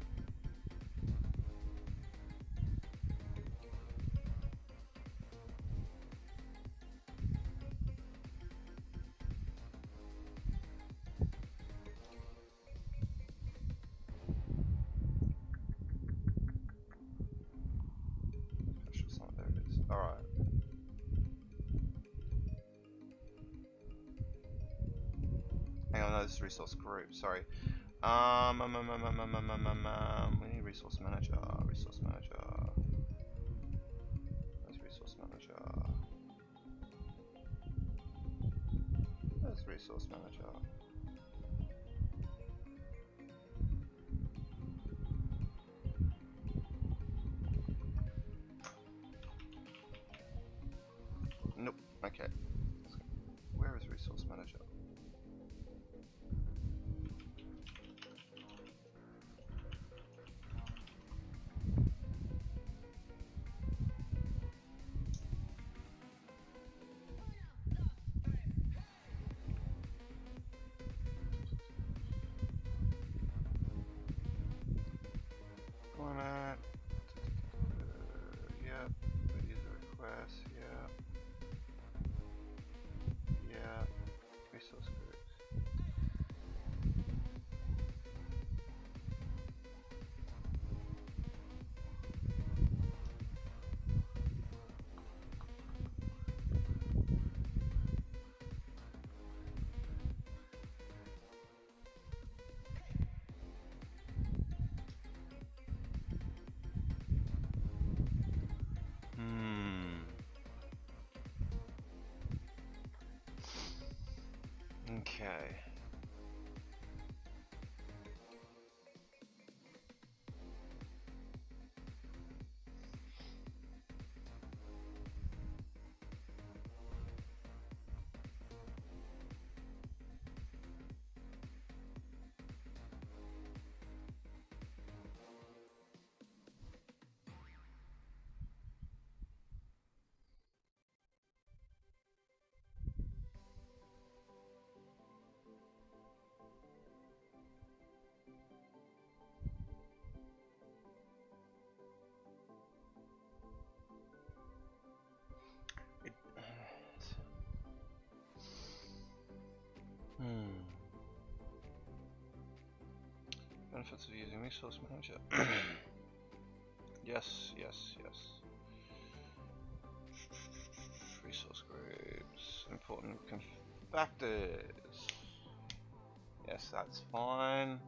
There it is. Alright. Hang on, no, this is resource group, sorry. We need resource manager, resource manager. There's resource manager. There's resource manager. Nope, okay. Where is resource manager? Format. Yep. User request. Yep. Yeah. Resource groups. Okay. Benefits of using Resource Manager. Yes, yes, yes. Resource groups. Important factors. Yes, that's fine.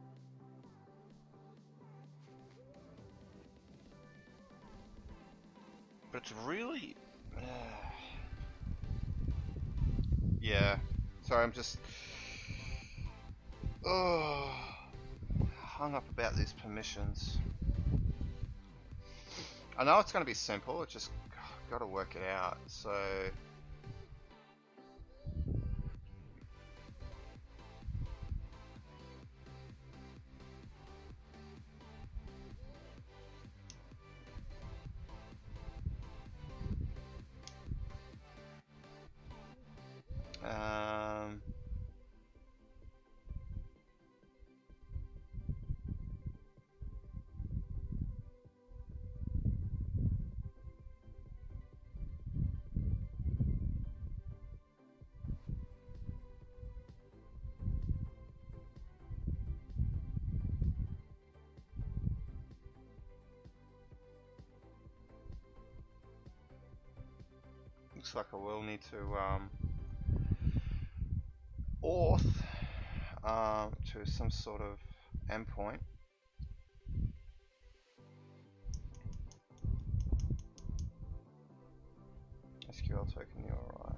But it's really... yeah. Sorry, I'm just... hung up about these permissions. I know it's going to be simple, it's just got to work it out. So looks like I will need to auth to some sort of endpoint. SQL token URI.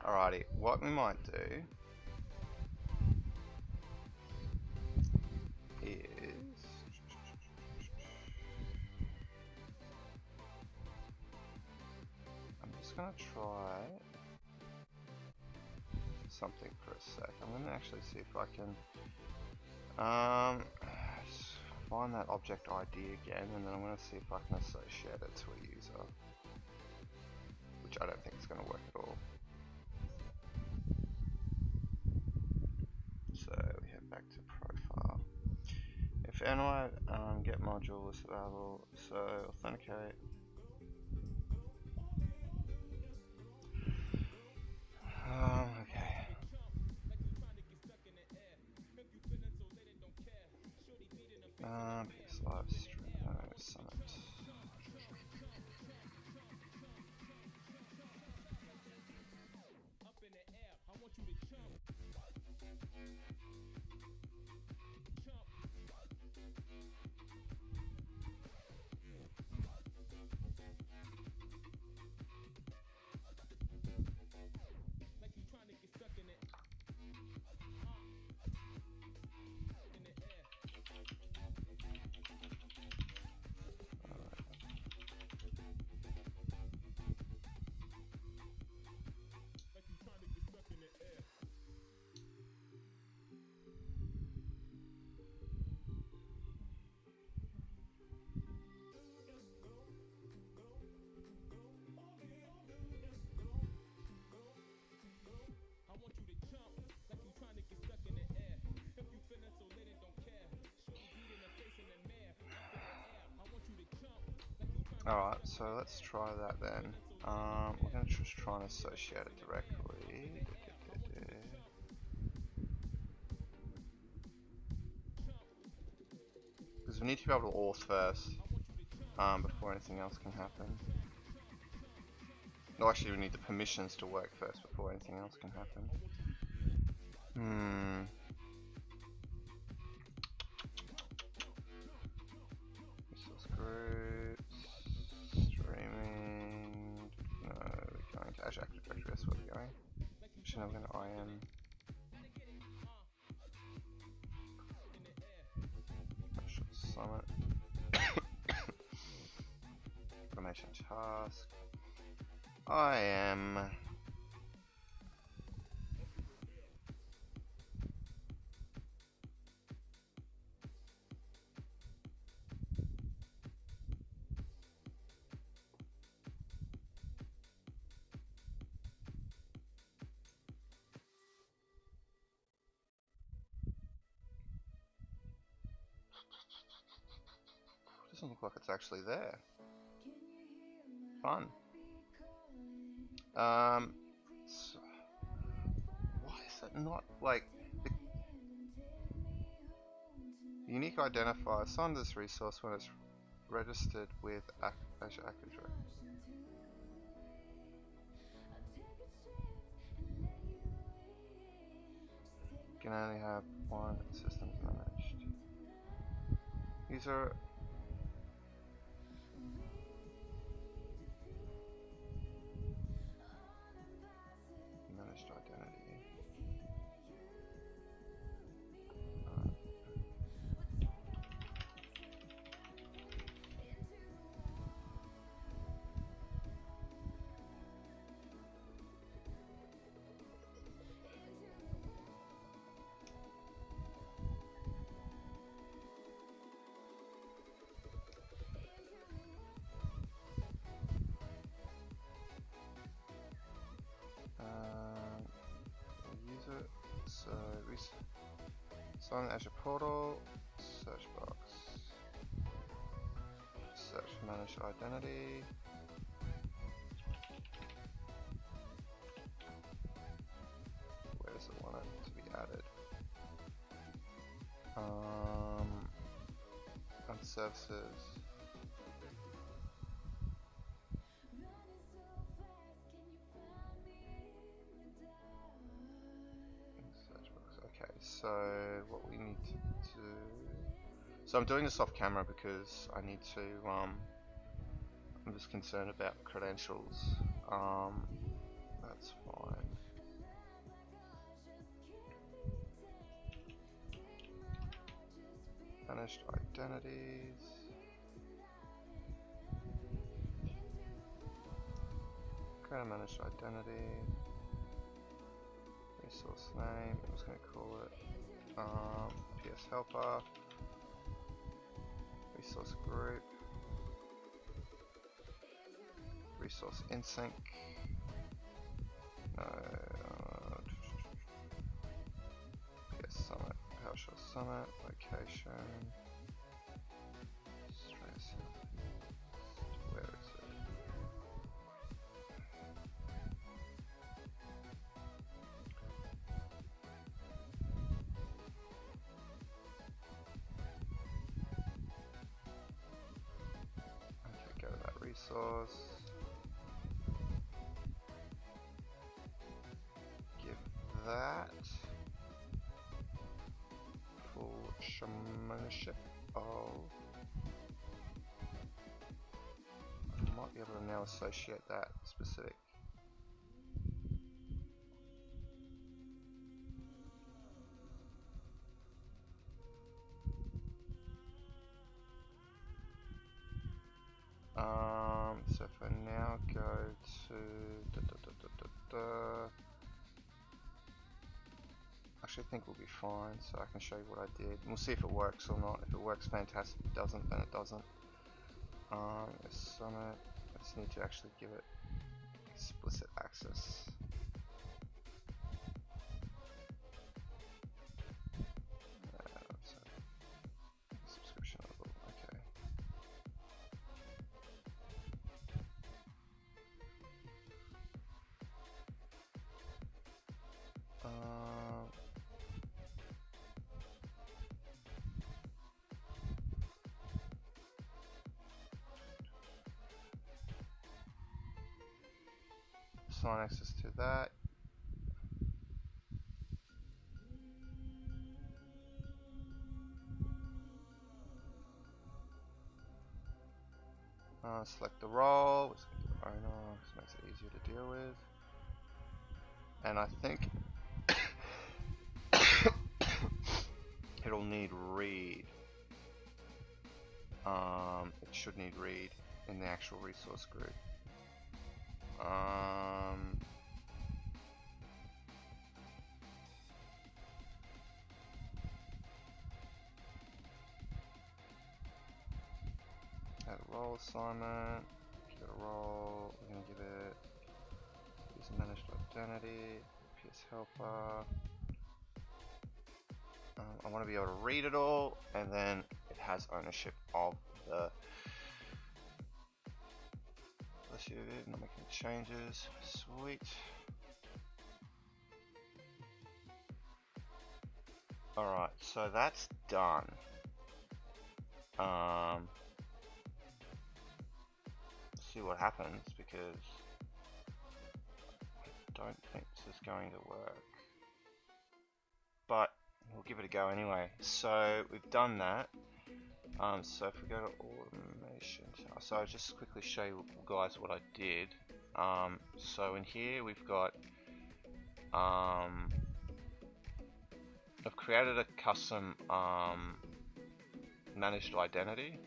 Alrighty, what we might do is I'm just gonna try something for a sec. I'm gonna actually see if I can find that object ID again, and then I'm gonna see if I can associate it to a user, which I don't think is gonna work at all. So we head back to profile. If NY get module is available, so authenticate. Okay. PS live stream, no, summit. Alright, so let's try that then. We're going to just try and associate it directly. Because we need to be able to auth first, before anything else can happen. No, actually we need the permissions to work first before anything else can happen. Resource groups, streaming, no, we're going to Azure Active Directory, that's where we're going. Actually, now we're going to IM. Summit. Information task. IM. Doesn't look like it's actually there. Fun. So why is it not like the unique identifier assigned this resource when it's registered with Azure Active Directory? Can only have one system managed. User managed identity. User, so sign the Azure portal, search box, search for managed identity. Where does it want it to be added? And services. So what we need to do, so I'm doing this off camera because I need to, I'm just concerned about credentials, that's fine. managed identities. Create a managed identity. Resource name. I was going to call it PS helper. Resource group. Resource in sync. No. PS summit. Powershell summit. Location. Where is it? Okay, go to that resource. Give that full showmanship. I might be able to now associate that specific. So if I now go to actually I think we'll be fine, so I can show you what I did. We'll see if it works or not. If it works, fantastic. If it doesn't, then it doesn't. Summit. I just need to actually give it explicit access. Subscription level. Okay. Assign access to that. Select the role. Let's go to owner. This makes it easier to deal with. And I think it'll need read. It should need read in the actual resource group. Add a role assignment. Give it a role. We're going to give it user managed identity. PS helper. I want to be able to read it all, and then it has ownership of the. Let's see it. Not making changes. Sweet. Alright, so that's done. See what happens, because I don't think this is going to work. But we'll give it a go anyway. So we've done that. So if we go to automation, so I'll just quickly show you guys what I did. So in here we've got I've created a custom managed identity.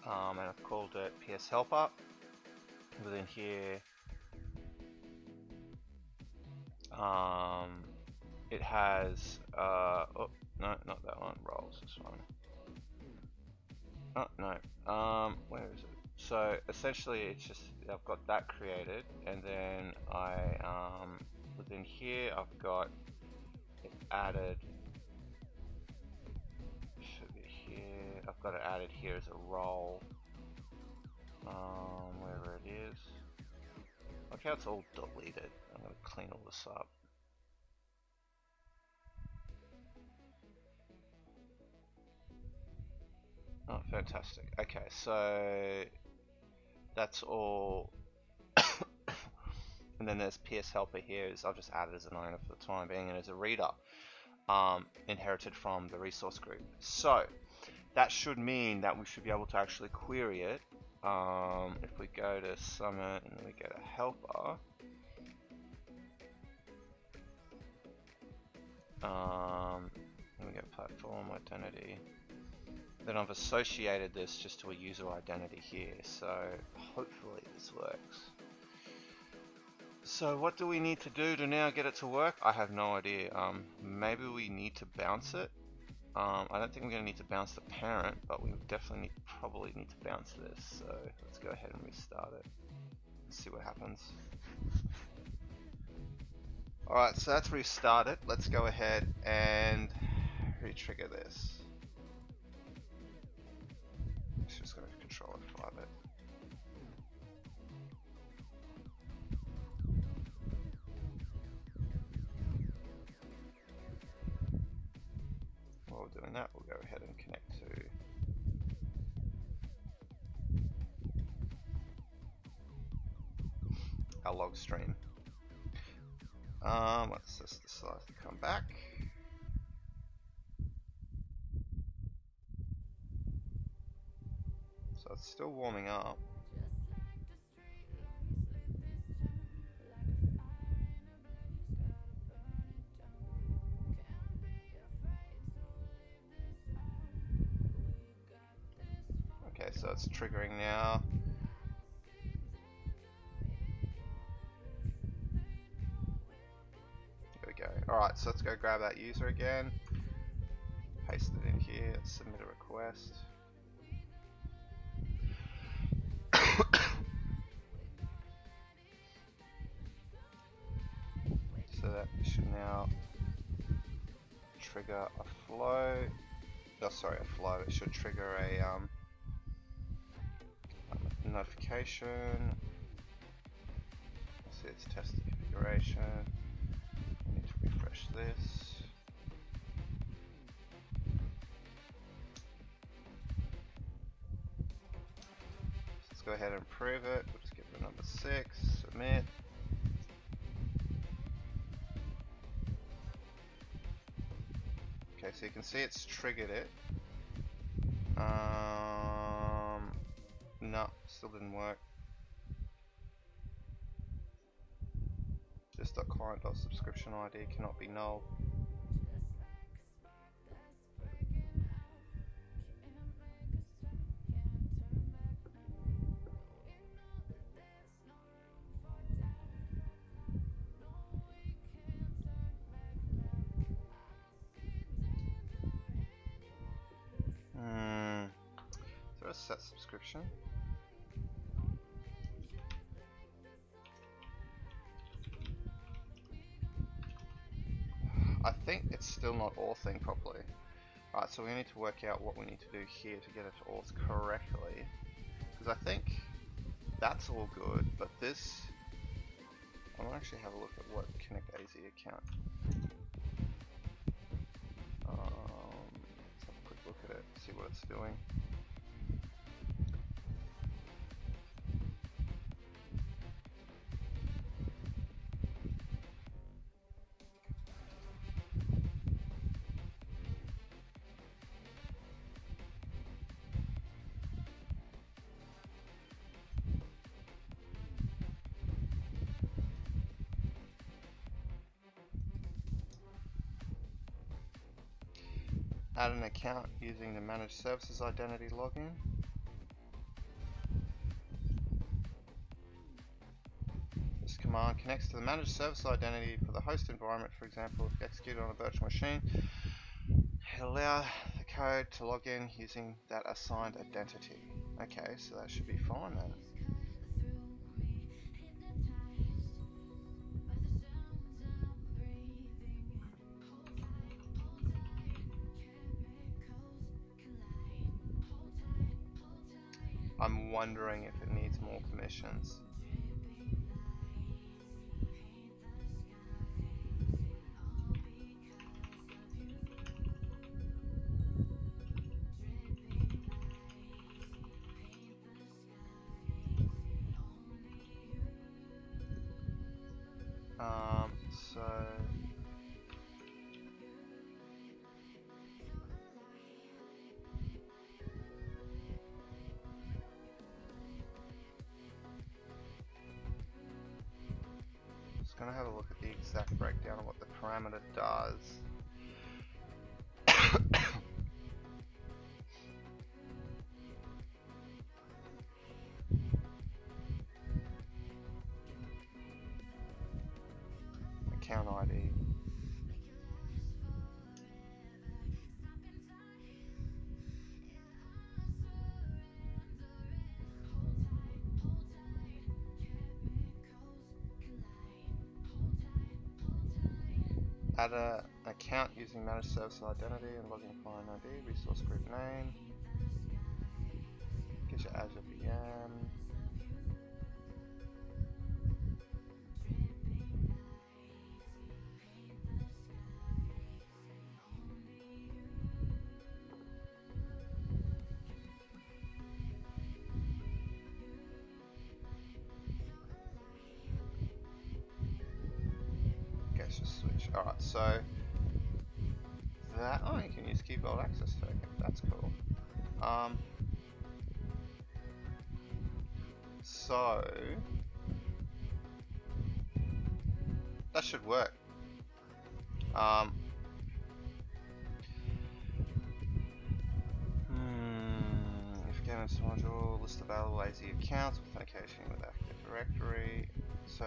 And I've called it PS helper. Within here it has oh no, not that one, roles, this one. Oh no, where is it? So essentially it's just, I've got that created, and then I within here I've got it added, should be here, I've got it added here as a role, wherever it is. Look how it's all deleted. I'm going to clean all this up. Oh, fantastic. Okay, so that's all. And then there's PS helper here, is I've just added as an owner for the time being, and as a reader, inherited from the resource group. So that should mean that we should be able to actually query it. If we go to Summit and then we go to Helper, Let me get platform identity. Then I've associated this just to a user identity here, so hopefully this works. So what do we need to do to now get it to work? I have no idea. Maybe we need to bounce it. I don't think we're going to need to bounce the parent, but we definitely probably need to bounce this. So let's go ahead and restart it. Let's see what happens. Alright, so that's restarted. Let's go ahead and re-trigger this. It's just going to control F5 it. While we're doing that, we'll go ahead and connect to our log stream. Let's just decide to come back. So it's still warming up. Okay, so it's triggering now. Alright, so let's go grab that user again, paste it in here, submit a request. So that should now trigger a flow. Oh, sorry, a flow. It should trigger a notification. See, it's tested configuration. Refresh this. Let's go ahead and prove it. We'll just give it a number 6, submit. Okay, so you can see it's triggered it. No, still didn't work. This.client.subscription ID cannot be null. Is there a set subscription? I think it's still not authing properly. Alright, so we need to work out what we need to do here to get it to auth correctly. Because I think that's all good, but this... I want to actually have a look at what Connect AZ account. Let's have a quick look at it, see what it's doing. Add an account using the managed services identity login. This command connects to the managed service identity for the host environment, for example, if executed on a virtual machine. It'll allow the code to log in using that assigned identity. Okay, so that should be fine then. I'm wondering if it needs more permissions. So just gonna have a look at the exact breakdown of what the parameter does. Add an account using managed service identity and login client ID, resource group name. Get your Azure VM. Let's just switch. Alright, so that, oh, you can use key vault access token. That's cool. So that should work. If game into module, list available AZ accounts, authentication with Active Directory. So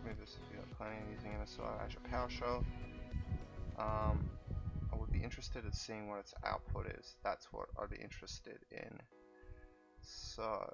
move this if you're not planning on using MSI Azure Powershell. I would be interested in seeing what its output is. That's what I'd be interested in. So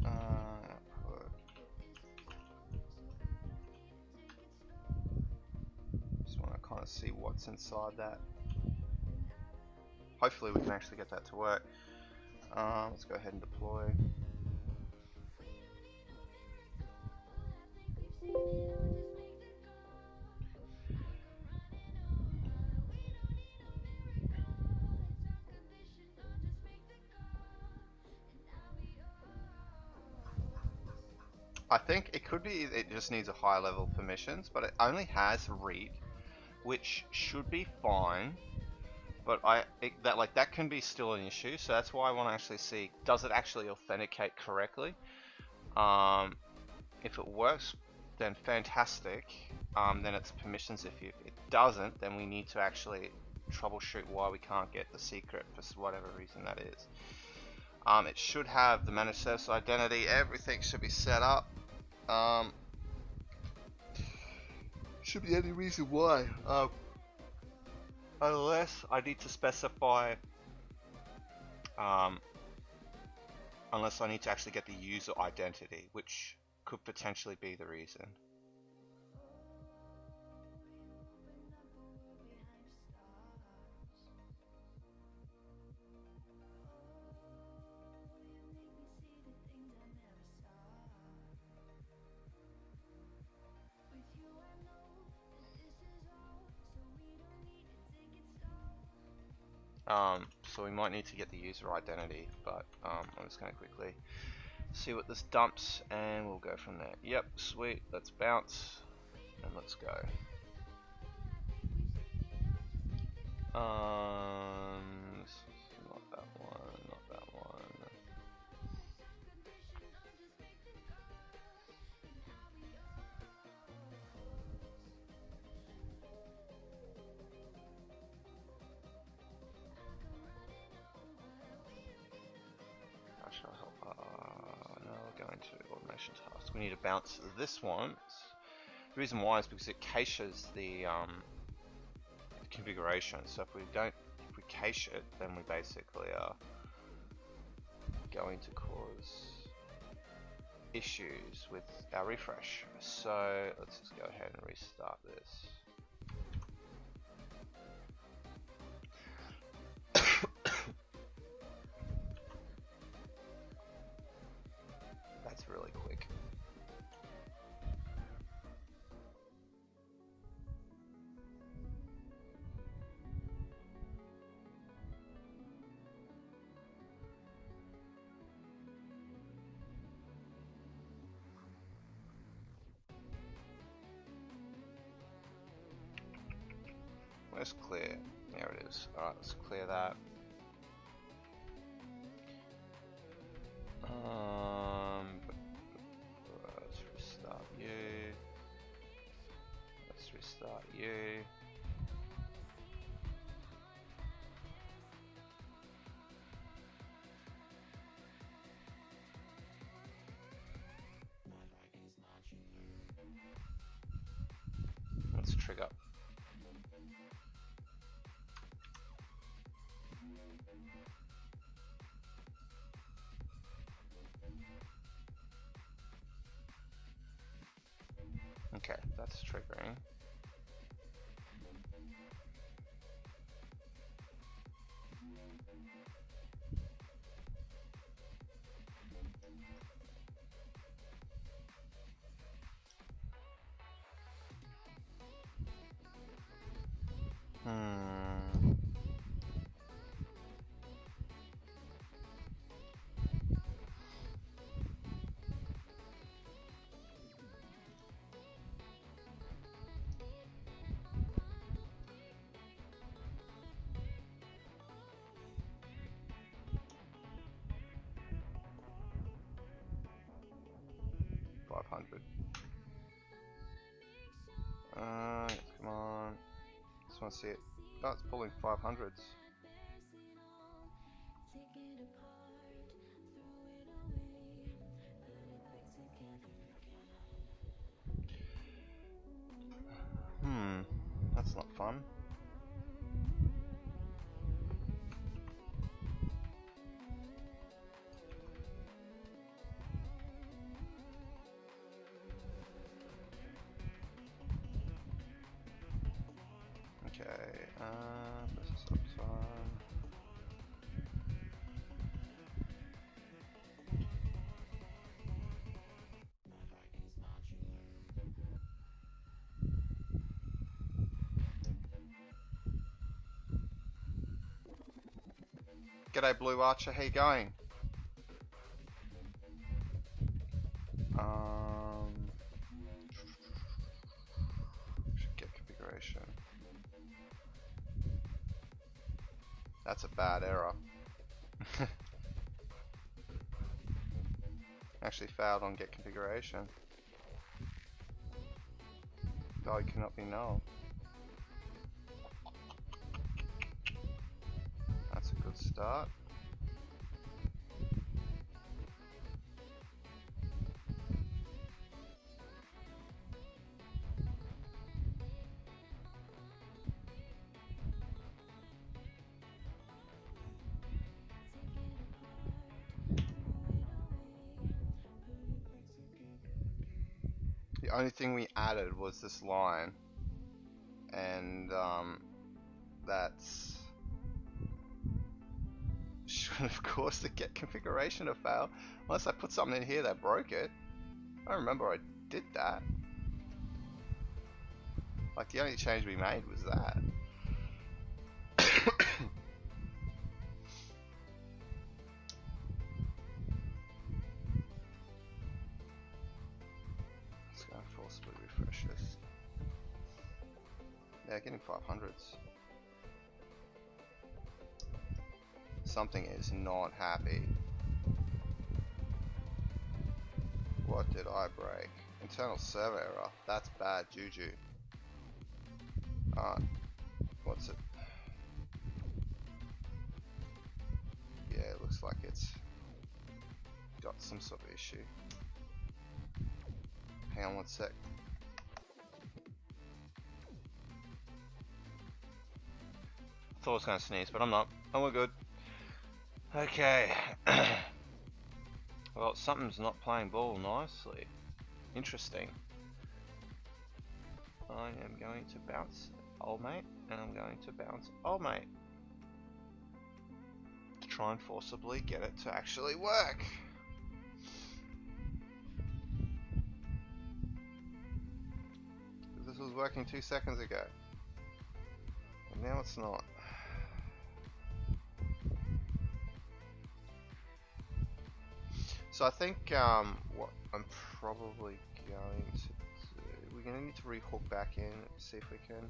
output. Just want to kind of see what's inside that. Hopefully we can actually get that to work. Let's go ahead and deploy. I think it could be it just needs a higher level of permissions, but it only has read, which should be fine. But that can be still an issue, so that's why I want to actually see, does it actually authenticate correctly? If it works, then fantastic. Then it's permissions. If it doesn't, then we need to actually troubleshoot why we can't get the secret for whatever reason that is. It should have the managed service identity. Everything should be set up. Should be any reason why. Unless I need to specify, unless I need to actually get the user identity, which could potentially be the reason. So we might need to get the user identity, but I'm just going to quickly see what this dumps and we'll go from there. Yep, sweet, let's bounce and let's go. Not that one, not that one. No, we're going to automation task. We need to bounce this one. The reason why is because it caches the configuration. So if we cache it, then we basically are going to cause issues with our refresh. So let's just go ahead and restart this. That's really quick. Let's clear. There it is. Alright, let's clear that. Let's restart you. Let's restart you. Let's trigger. Okay, that's triggering. Hmm. Come on. Just want to see it. Oh, it's pulling 500s. That's not fun. Okay, business uptime. G'day Blue Archer, how you going? Should get configuration. That's a bad error. Actually failed on get configuration. Value cannot be null. That's a good start. The only thing we added was this line, and that's should of course the get configuration to fail, unless I put something in here that broke it. I don't remember I did that. Like the only change we made was that. Let's go forcibly refresh this. Yeah, getting 500s. Something is not happy. What did I break? Internal server error. That's bad juju. What's it? Yeah, it looks like it's got some sort of issue. Hang on one sec. Thought I was going to sneeze, but I'm not. Oh, we're good. Okay. Well, something's not playing ball nicely. Interesting. I am going to bounce old mate, and I'm going to bounce old mate to try and forcibly get it to actually work. This was working 2 seconds ago, and now it's not. So I think what I'm probably going to do, we're going to need to rehook back in, see if we can.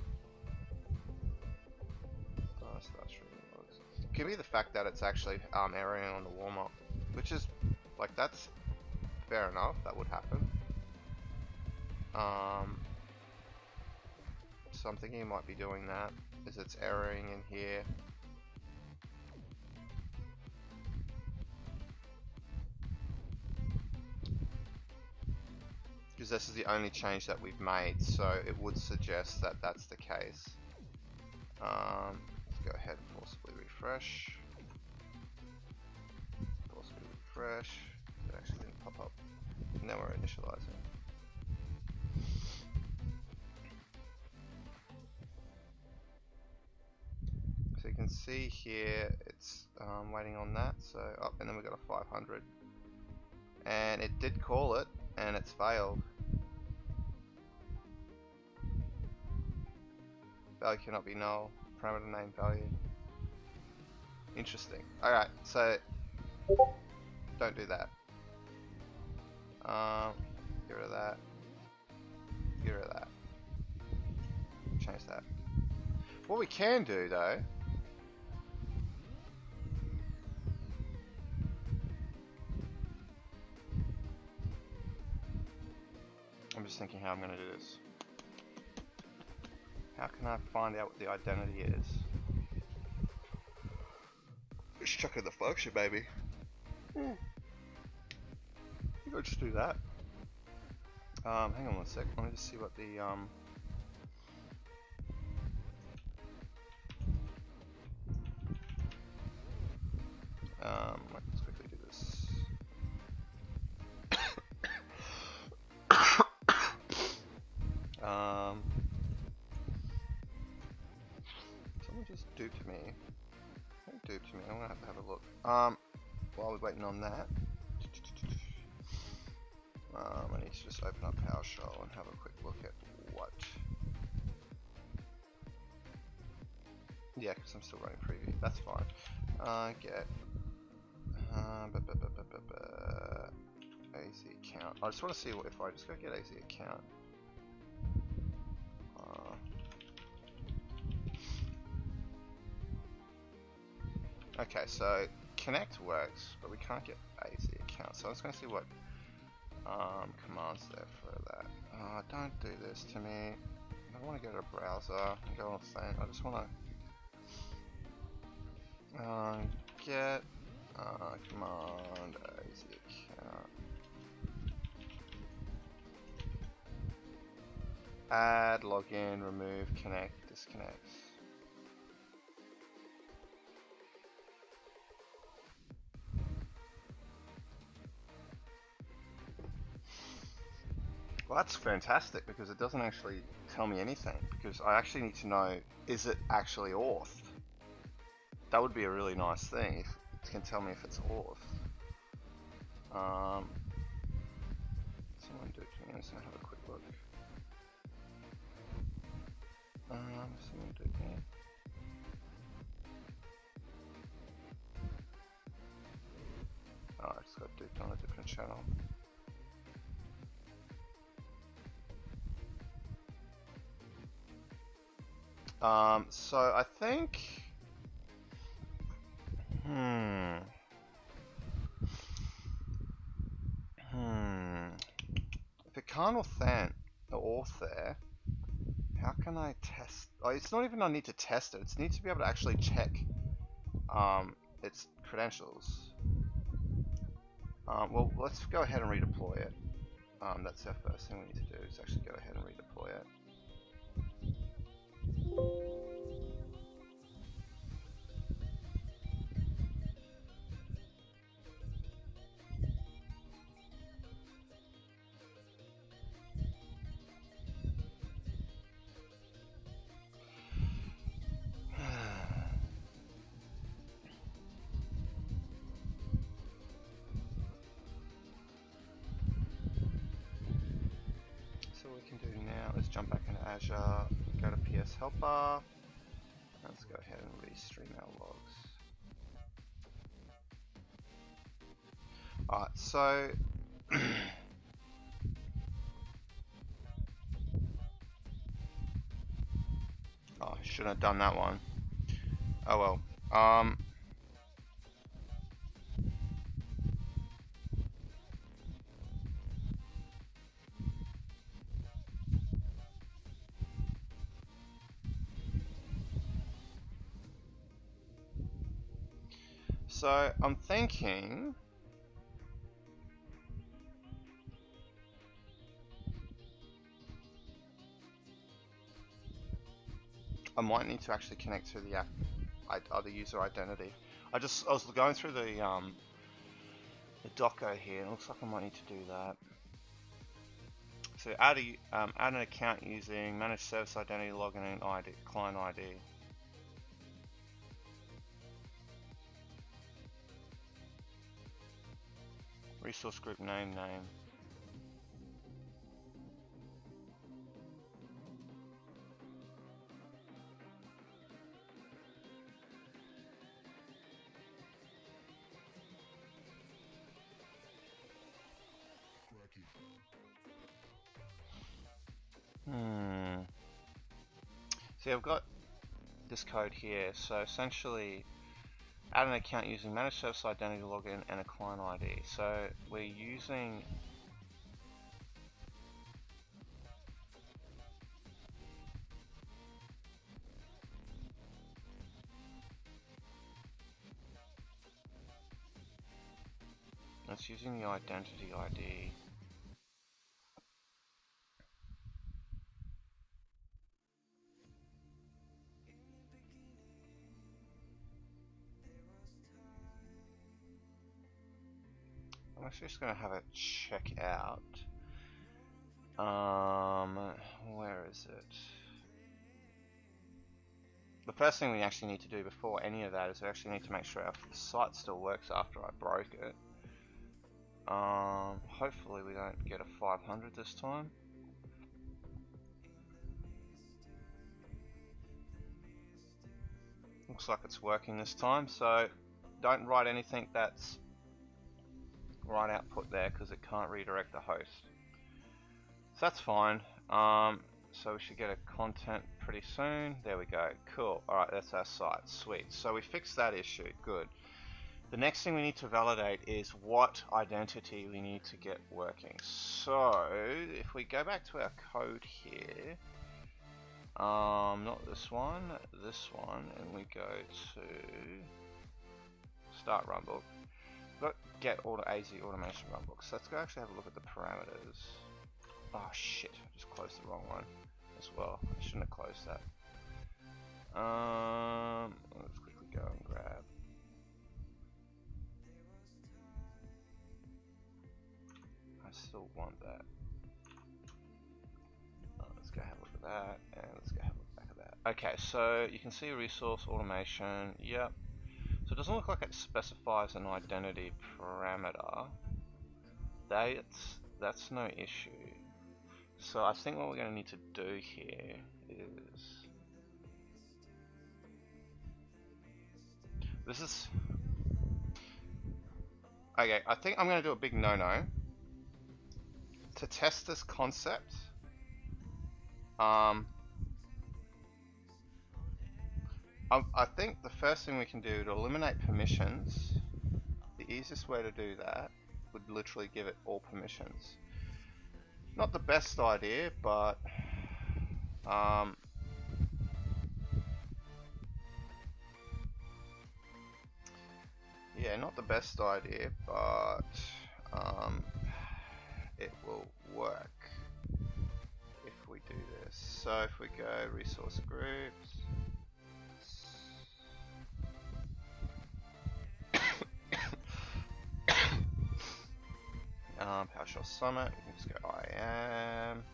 Start streaming logs. Could be the fact that it's actually erroring on the warm-up, which is Like, that's fair enough, that would happen. So I'm thinking it might be doing that, is it's erroring in here. Because this is the only change that we've made, so it would suggest that that's the case. Let's go ahead and forcibly refresh. Forcibly refresh. It actually didn't pop up. Now we're initializing. So you can see here it's waiting on that. So up, and then we got a 500, and it did call it, and it's failed. Value cannot be null. Parameter name value. Interesting. Alright, so don't do that. Get rid of that. Get rid of that. Change that. What we can do though, I'm just thinking how I'm going to do this. How can I find out what the identity is? Let's chuck in the function, baby. I think I'll just do that. Hang on one sec. Let me just see what the let's quickly do this. Someone just duped me. Who duped me? I'm gonna have to have a look. While we're waiting on that, I need to just open up Powershell and have a quick look at what. Yeah, because I'm still running preview. That's fine. Get AZ account. I just want to see what if I just go get AZ account. Okay, so connect works, but we can't get AZ account. So I'm just going to see what commands there for that. Don't do this to me. I want to go to a browser and go on thing. I just want to get command AZ account. Add, login, remove, connect, disconnect. Well, that's fantastic because it doesn't actually tell me anything, because I actually need to know, is it actually authed? That would be a really nice thing if it can tell me if it's authed. Someone do it to me. I'm just gonna have a quick look. Someone do it to me. Oh, I just got duped on a different channel. So I think, if it can't auth there, how can I test? Oh, it's not even I need to test it. It's need to be able to actually check its credentials. Well, let's go ahead and redeploy it. That's our first thing we need to do, is actually go ahead and redeploy it. So what we can do now is jump back into Azure, go to PS Helper. Let's go ahead and restream our logs. Alright, so oh, I shouldn't have done that one. Oh well. So I'm thinking I might need to actually connect to the other user identity. I was going through the docker here, and it looks like I might need to do that. So add an account using managed service identity, login and ID, client ID. Resource group name. See, I've got this code here. So essentially, add an account using managed service identity, login, and a client ID. So we're using the identity ID. I'm actually just going to have it check out. Where is it? The first thing we actually need to do before any of that is we actually need to make sure our site still works after I broke it. Hopefully we don't get a 500 this time. Looks like it's working this time, so don't write anything that's right output there because it can't redirect the host. So that's fine. So we should get a content pretty soon. There we go. Cool. Alright, that's our site. Sweet. So we fixed that issue. Good. The next thing we need to validate is what identity we need to get working. So if we go back to our code here, not this one, and we go to start runbook. Got get AZ automation runbook. So let's go actually have a look at the parameters. Oh shit, I just closed the wrong one as well. I shouldn't have closed that. Let's quickly go and grab. I still want that. Let's go have a look at that, and let's go have a look back at that. Okay, so you can see resource automation. Yep. So it doesn't look like it specifies an identity parameter. That's no issue. So I think what we're going to need to do here is okay, I think I'm going to do a big no-no to test this concept. I think the first thing we can do to eliminate permissions, the easiest way to do that would literally give it all permissions. Not the best idea, but yeah, not the best idea, but it will work if we do this. So if we go resource groups, Powershell Summit, we can just go IAM,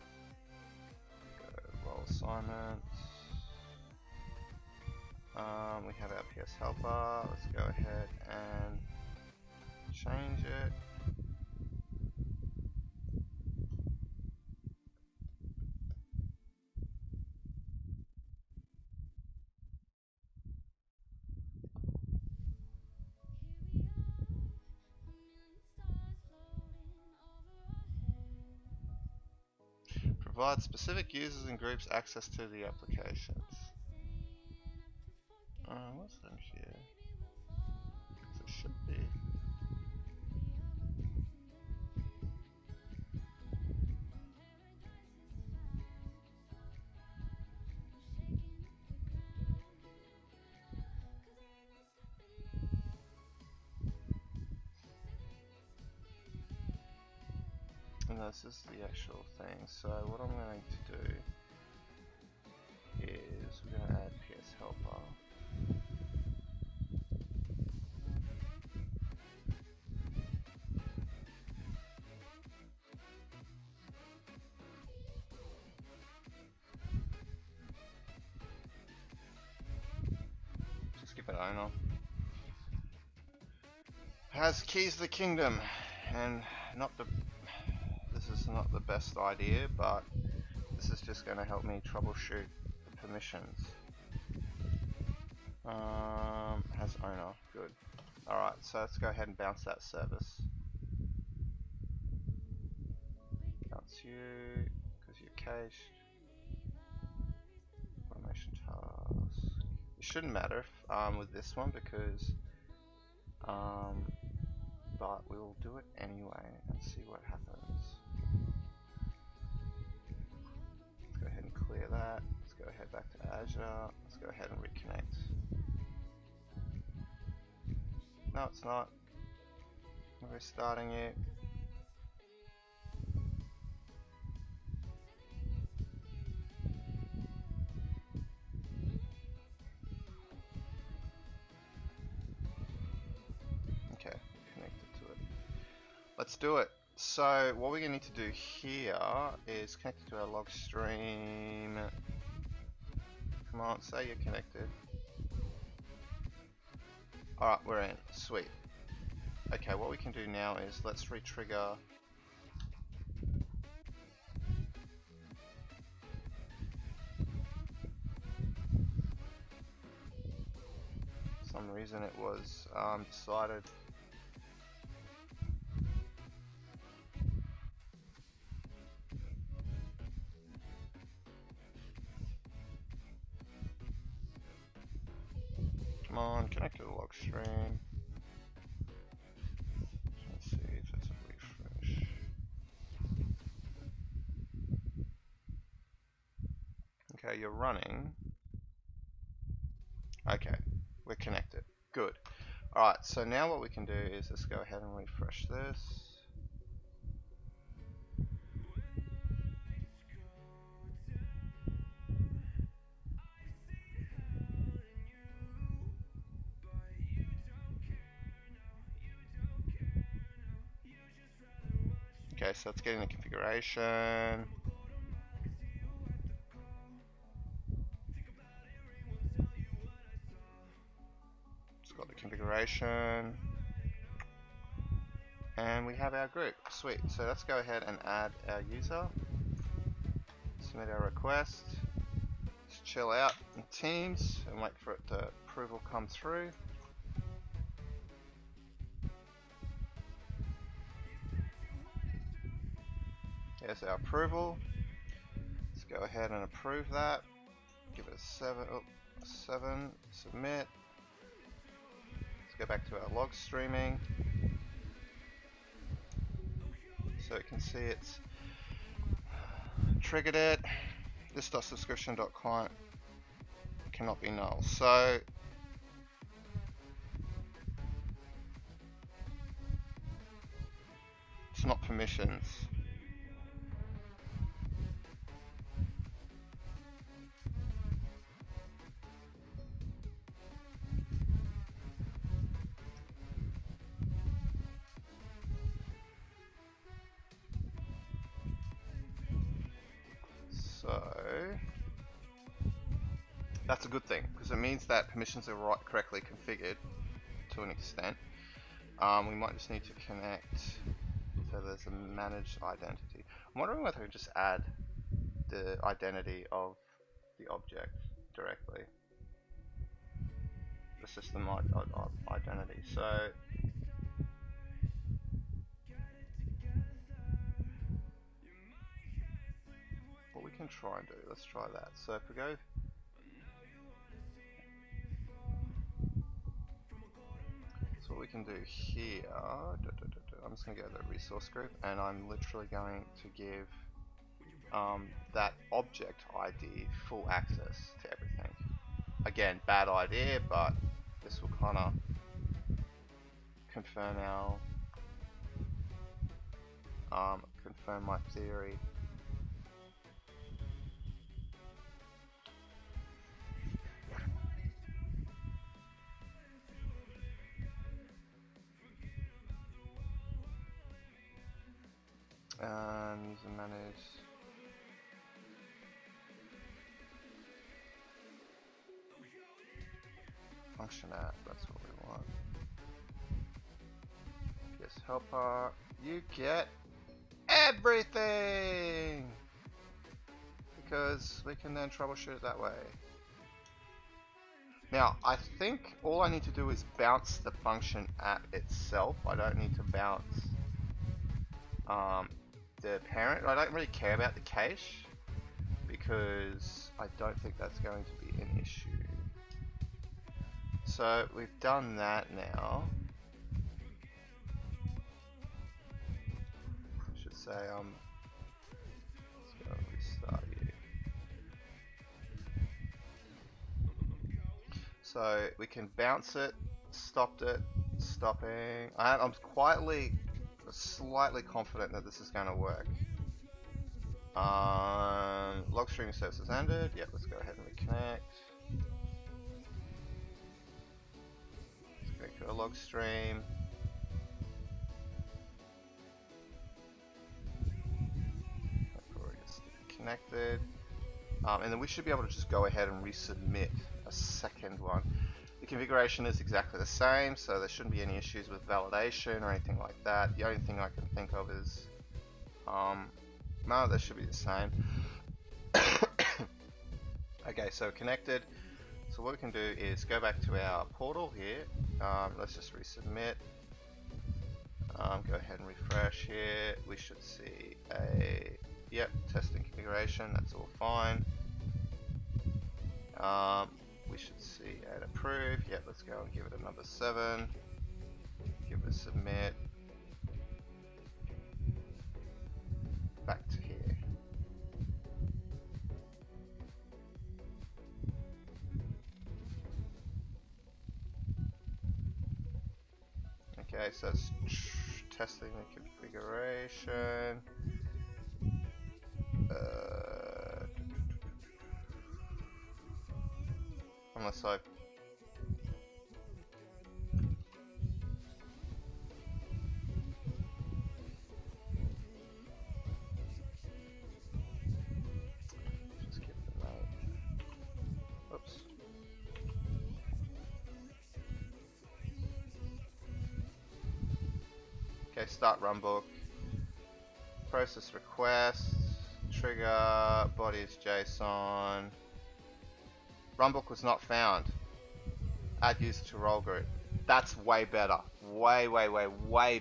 go role assignments, we have our PS helper, let's go ahead and change it. Provide specific users and groups access to the applications. What's that here? Because it should be. this is the actual thing. So what I'm going to do is we're going to add PS helper. Just give it owner. Has keys to the kingdom, and this is not the best idea, but this is just going to help me troubleshoot the permissions. Has owner, good. Alright, so let's go ahead and bounce that service. Bounce you, because you're cached. Automation task. It shouldn't matter if, with this one because but we'll do it anyway and see what happens. Let's go ahead and clear that. Let's go ahead back to Azure. Let's go ahead and reconnect. No, it's not. We're restarting it. Okay, connected to it. Let's do it. So what we're going to need to do here is connect it to our log stream. Come on, say you're connected. Alright, we're in. Sweet. Okay, what we can do now is let's re-trigger. For some reason it was decided. Come on, connect to the log stream. Let's see if that's a refresh. Okay, you're running. Okay, we're connected. Good. Alright, so now what we can do is let's go ahead and refresh this. Okay, so let's get into configuration. It's got the configuration. And we have our group. Sweet. So let's go ahead and add our user. Submit our request. Just chill out in Teams and wait for it to approval come through. Here's our approval. Let's go ahead and approve that. Give it a 7. Oh, 7. Submit. Let's go back to our log streaming. So you can see it's triggered it. This.subscription.client cannot be null. So it's not permissions. So that's a good thing because it means that permissions are correctly configured to an extent. We might just need to connect. So there's a managed identity. I'm wondering whether I could just add the identity of the object directly. The system identity. So what we can try and do, let's try that. So if we go, so what we can do here, I'm just going to go to the resource group and I'm literally going to give that object ID full access to everything. Again, bad idea, but this will kind of confirm our confirm my theory. User manage. Function app, that's what we want. Yes, helper. You get everything! Because we can then troubleshoot it that way. Now, I think all I need to do is bounce the function app itself. I don't need to bounce the parent. I don't really care about the cache because I don't think that's going to be an issue. So we've done that now. I should say let's go and restart you. So we can bounce it, stopped it, stopping. I'm slightly confident that this is going to work. Log streaming services ended. Yep, let's go ahead and reconnect. Let's connect to a log stream. Connected. And then we should be able to just go ahead and resubmit a second one. The configuration is exactly the same, so there shouldn't be any issues with validation or anything like that. The only thing I can think of is no, that should be the same. Okay, so connected. So what we can do is go back to our portal here. Let's just resubmit. Go ahead and refresh here. We should see a testing configuration. That's all fine. We should see an approve. Yep, let's go and give it a number 7. Give it a submit. Back to here. Okay, so it's testing the configuration. Unless I just give the name. Oops. Okay, start runbook. Process requests. Trigger. Bodies JSON. Runbook was not found. Add user to role group. That's way better. Way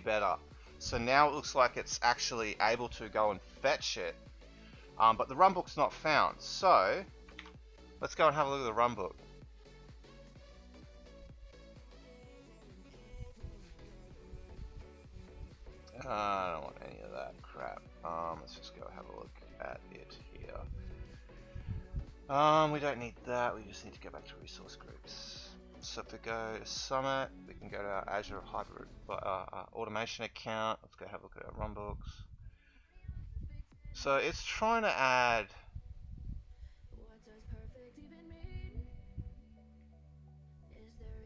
better. So now it looks like it's actually able to go and fetch it. But the runbook's not found. So let's go and have a look at the runbook. I don't want any of that crap. Let's just go have a look at it here. We don't need that, we just need to go back to resource groups. So if we go to Summit, we can go to our Azure Hybrid automation account. Let's go have a look at our runbooks. So it's trying to add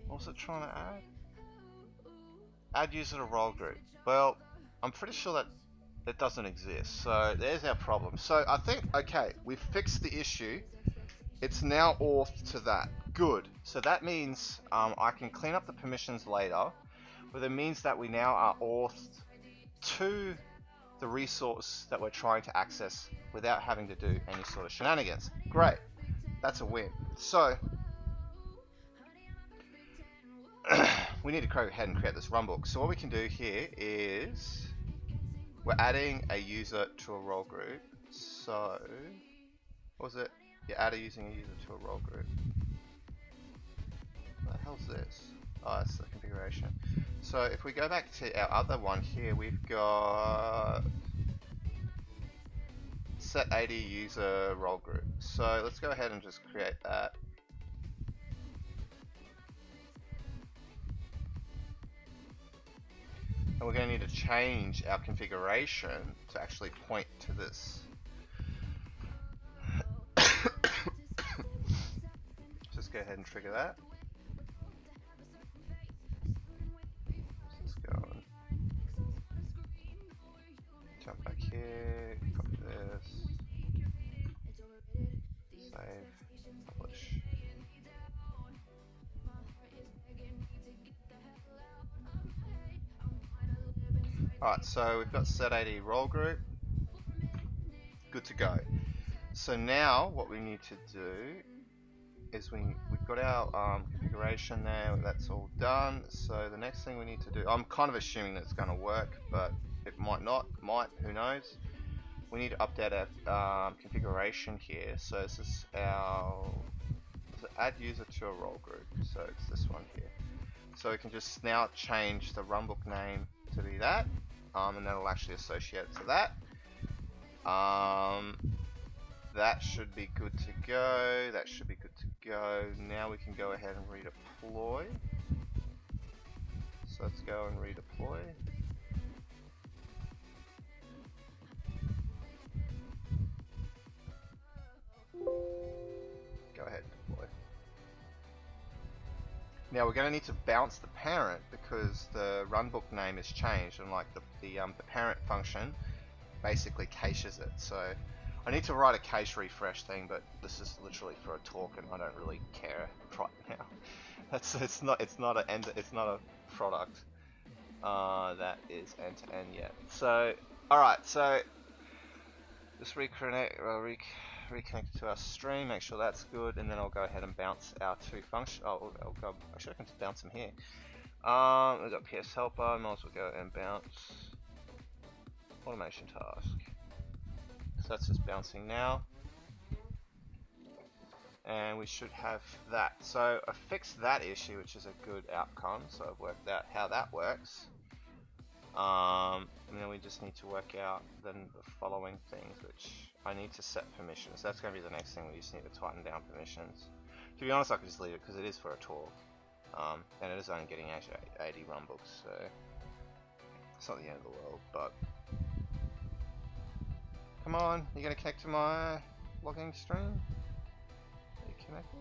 what's it trying to add? Add user to role group. Well, I'm pretty sure that it doesn't exist. So there's our problem. So I think, okay, we've fixed the issue. It's now authed to that. Good. So that means I can clean up the permissions later, but it means that we now are authed to the resource that we're trying to access without having to do any sort of shenanigans. Great. That's a win. So we need to go ahead and create this runbook. So what we can do here is we're adding a user to a role group. So what was it? You add using a user to a role group. What the hell's this? Oh, it's the configuration. So if we go back to our other one here, we've got set 80 user role group. So let's go ahead and just create that. And And we're going to need to change our configuration to actually point to this. Just go ahead and trigger that. Just go and jump back here, copy this, save, publish. Alright, so we've got set80 role group. Good to go. So now what we need to do is we've got our configuration there, that's all done. So the next thing we need to do, I'm kind of assuming that it's going to work, but it might not, might, who knows. We need to update our configuration here. So this is our add user to a role group. So it's this one here. So we can just now change the runbook name to be that, and that'll actually associate it to that. That should be good to go. That should be good to go. Now we can go ahead and redeploy. So let's go and redeploy. Go ahead and deploy. Now we're going to need to bounce the parent because the runbook name has changed, and like the parent function basically caches it. So I need to write a cache refresh thing, but this is literally for a talk, and I don't really care right now. It's not a product that is end to end yet. So all right, so just reconnect to our stream, make sure that's good, and then I'll go ahead and bounce our two functions. I'll go. Actually, I can just bounce them here. We've got PS helper. Might as well go and bounce automation task. So that's just bouncing now, and we should have that. So I fixed that issue, which is a good outcome. So I've worked out how that works. And then we just need to work out then the following things, which I need to set permissions. That's going to be the next thing. We just need to tighten down permissions. To be honest, I could just leave it because it is for a talk, and it is only getting 80 runbooks, so it's not the end of the world. But come on, you're going to connect to my logging stream? Are you connected?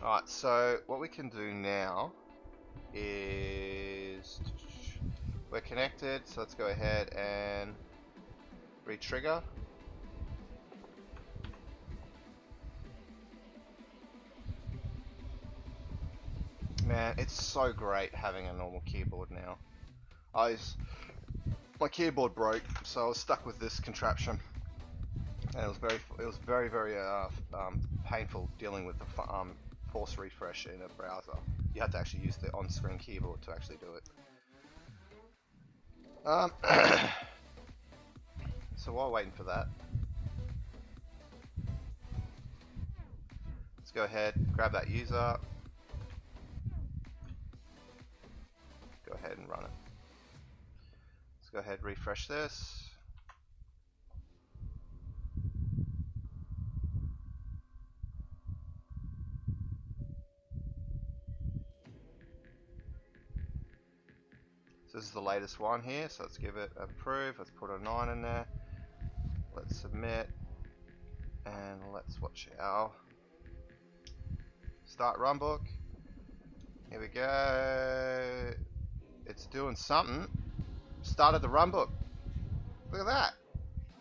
Alright, so what we can do now is we're connected, so let's go ahead and re-trigger. Man, it's so great having a normal keyboard now. My keyboard broke, so I was stuck with this contraption, and it was very painful dealing with the force refresh in a browser. You have to actually use the on-screen keyboard to actually do it. So while waiting for that, let's go ahead, grab that user, go ahead and run it. Let's go ahead and refresh this. So this is the latest one here, so let's give it approve, let's put a 9 in there, let's submit, and let's watch our start runbook. Here we go, it's doing something, started the runbook, look at that,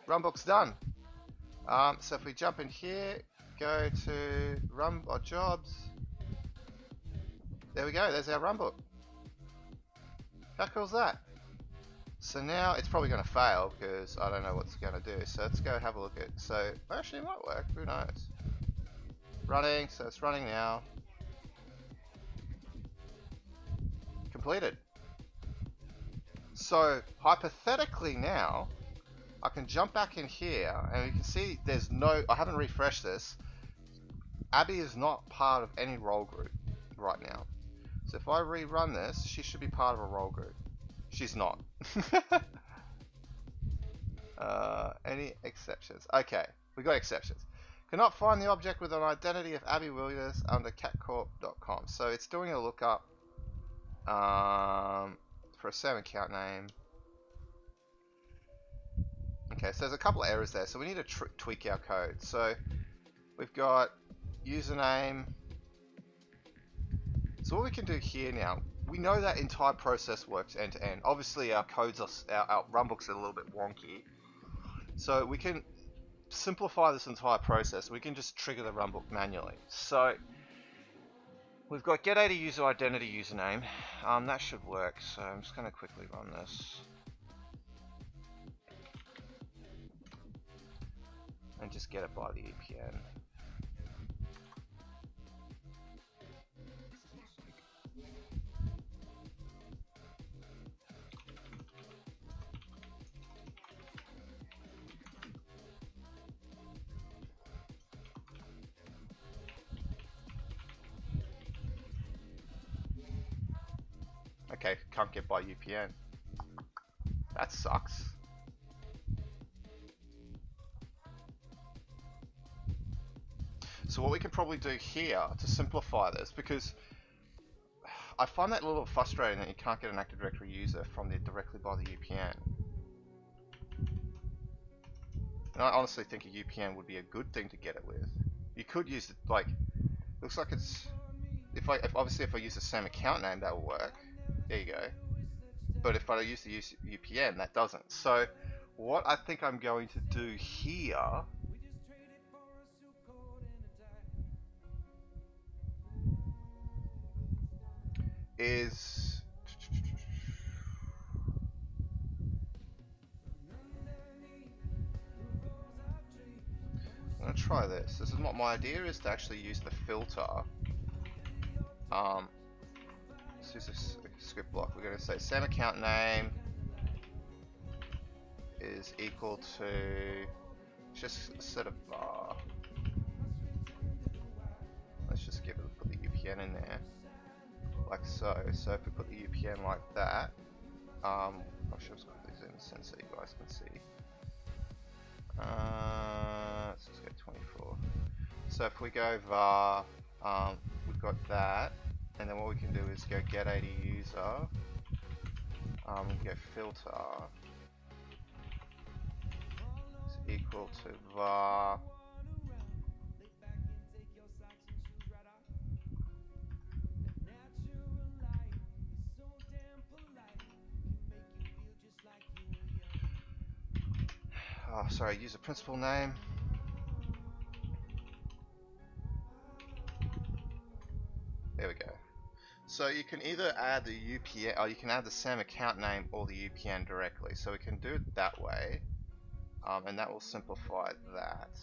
runbook's done. So if we jump in here, go to run or jobs, there we go, there's our runbook. How cool is that? So now it's probably going to fail because I don't know what's going to do. So let's go have a look at. So actually it might work. Who knows? Running. So it's running now. Completed. So hypothetically now, I can jump back in here and you can see there's no. I haven't refreshed this. Abby is not part of any role group right now. So if I rerun this, she should be part of a role group. She's not. Any exceptions? Okay, we got exceptions. Cannot find the object with an identity of Abby Williams under catcorp.com. So it's doing a lookup for a SAM account name. Okay, so there's a couple of errors there, so we need to tweak our code. So we've got username. So what we can do here now, we know that entire process works end to end. Obviously our codes are, our runbooks are a little bit wonky. So we can simplify this entire process. We can just trigger the runbook manually. So we've got get AD user identity username. That should work. So I'm just going to quickly run this. And just get it by the EPN. Okay, can't get by UPN. That sucks. So what we can probably do here to simplify this, because I find that a little frustrating that you can't get an Active Directory user from directly by the UPN. And I honestly think a UPN would be a good thing to get it with. You could use it, like, looks like it's, obviously if I use the same account name, that will work. There you go. But if I use the UPN, that doesn't. So what I think I'm going to do here is I'm going to try this. This is what my idea is, to actually use the filter. Let's use a script block. We're going to say SAM account name is equal to just a set of let's just put the UPN in there, like so. So if we put the UPN like that, I should have put these in so you guys can see. Let's just go 24. So if we go var, we've got that, and then what we can do is go get AD user, go filter, is equal to var user principal name. There we go. So you can either add the UPN, or you can add the SAM account name or the UPN directly. So we can do it that way, and that will simplify that.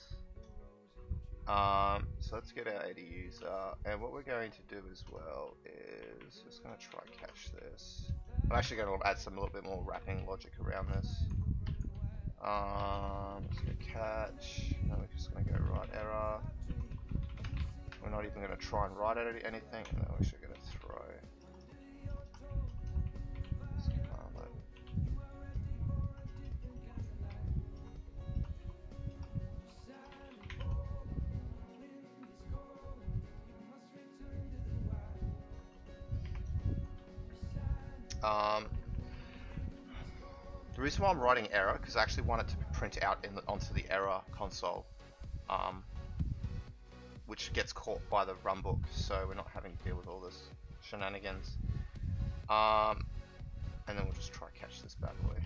So let's get our AD user, and what we're going to do as well is just going to try catch this. I'm actually going to add a little bit more wrapping logic around this. Let's go catch, and we're just going to go write error. We're not even going to try and write anything, and then we're actually going to throw. The reason why I'm writing error, because I actually want it to print out onto the error console, which gets caught by the runbook, so we're not having to deal with all this shenanigans. And then we'll just try to catch this bad boy.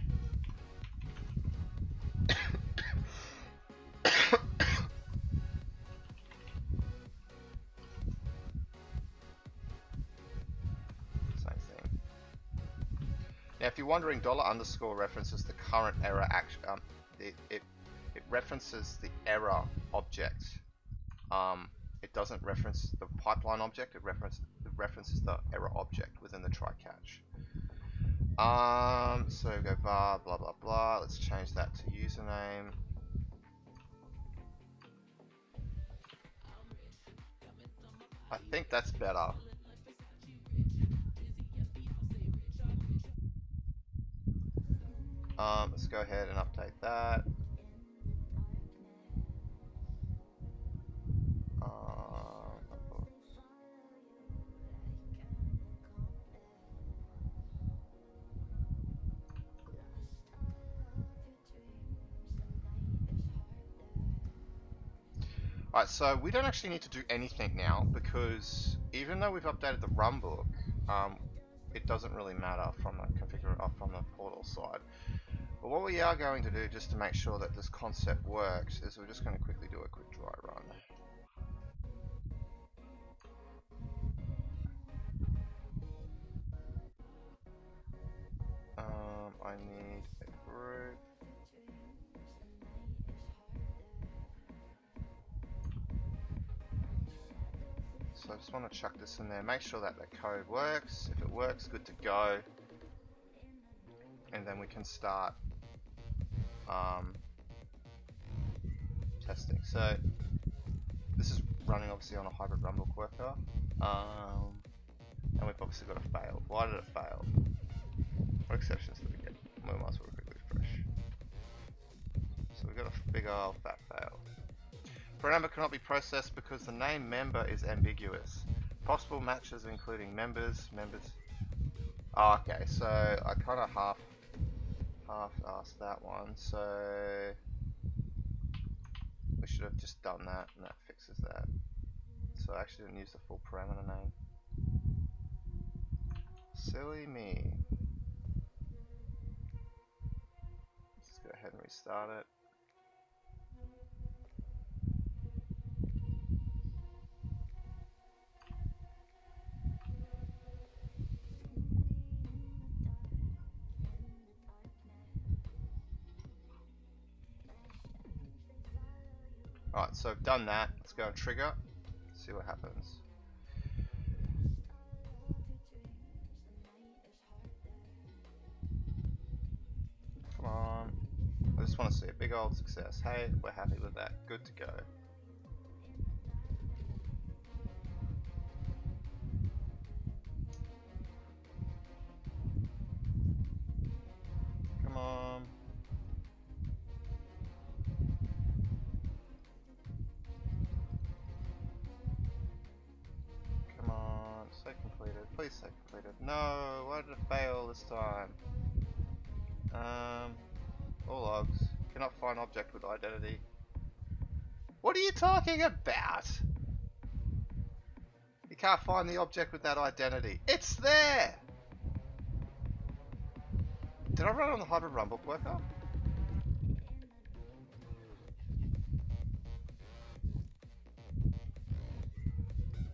Now, if you're wondering, $_ references the current error action. It references the error object. It doesn't reference the pipeline object. It references the error object within the try catch. So go var blah blah blah. Let's change that to username. I think that's better. go ahead and update that. Alright, so we don't actually need to do anything now because even though we've updated the runbook, it doesn't really matter from the portal side. But what we are going to do just to make sure that this concept works is we're just going to quickly do a quick dry run. I need a group. So I just want to chuck this in there, make sure that the code works. If it works, good to go. And then we can start testing. So this is running obviously on a hybrid runbook worker. And we've obviously got a fail. Why did it fail? What exceptions did we get? We might as well quickly refresh. So we've got a big old fat fail. For a member cannot be processed because the name member is ambiguous. Possible matches including members. Oh, okay, so I kind of half asked that one. So we should have just done that, and that fixes that. So I actually didn't use the full parameter name. Silly me. Let's go ahead and restart it. Alright, so I've done that. Let's go and trigger. See what happens. Come on. I just want to see a big old success. Hey, we're happy with that. Good to go. Come on. Come on. Say completed. Please say completed. No, why did it fail this time? All logs. Cannot find object with identity. What are you talking about? You can't find the object with that identity. It's there! Did I run on the hybrid runbook worker?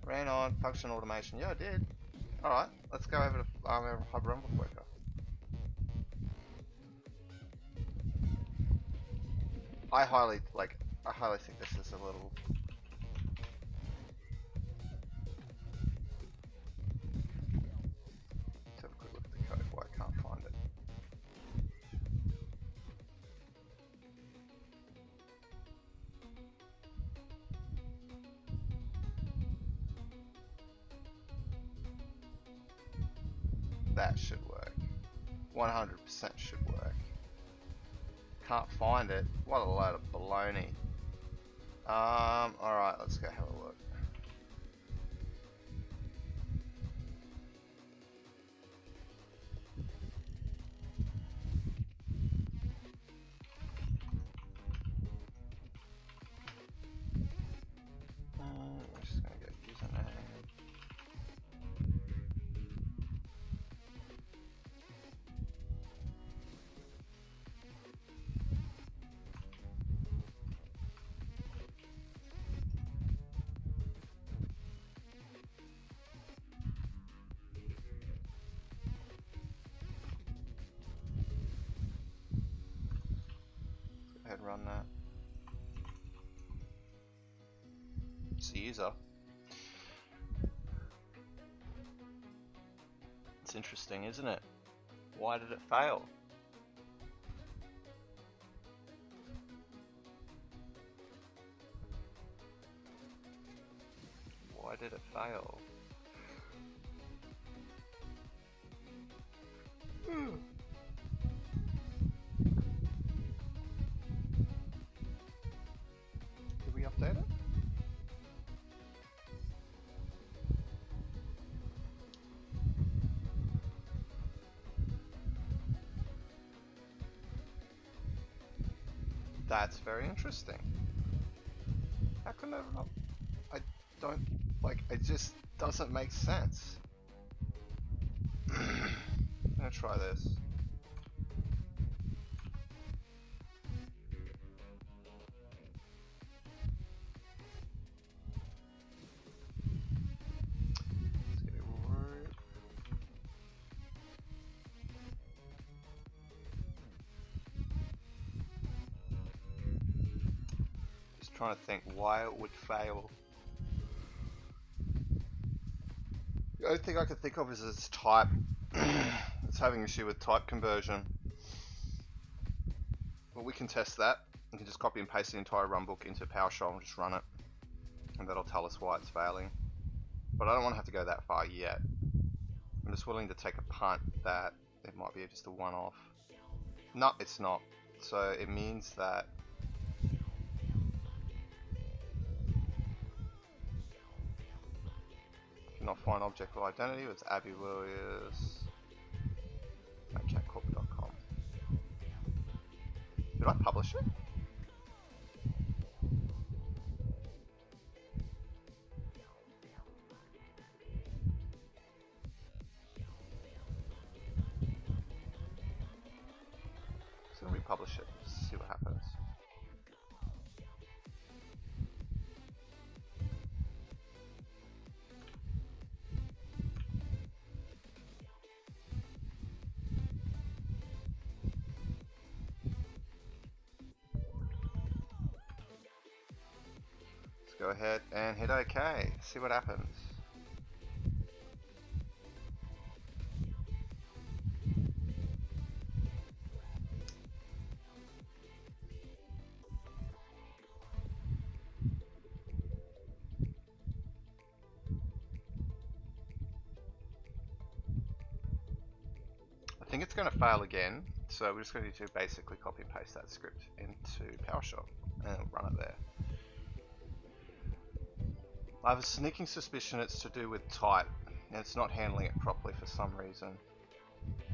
Ran on function automation. Yeah, I did. Alright, let's go over to hybrid runbook worker. I highly think this is a little. Let's have a quick look at the code. Why I can't find it. That should work. 100% should work. Can't find it. What a load of baloney. Alright, let's go have a look. We're just gonna go username. Go ahead and run that. It's the user. It's interesting, isn't it? Why did it fail? Why did it fail? That's very interesting. How can I not? I don't, like, it just doesn't make sense. I'm gonna try this. Trying to think why it would fail. The only thing I can think of is its type. It's having an issue with type conversion. Well, we can test that. We can just copy and paste the entire runbook into Powershell and just run it, and that'll tell us why it's failing. But I don't want to have to go that far yet. I'm just willing to take a punt that it might be just a one-off. No, it's not. So it means that not find object with identity. It's Abby Williams at catcorp.com. Did I publish it? So we publish it. Just see what happens. Go ahead and hit OK. See what happens. I think it's going to fail again, so we're just going to basically copy and paste that script into PowerShell and run it there. I have a sneaking suspicion it's to do with type, and it's not handling it properly for some reason.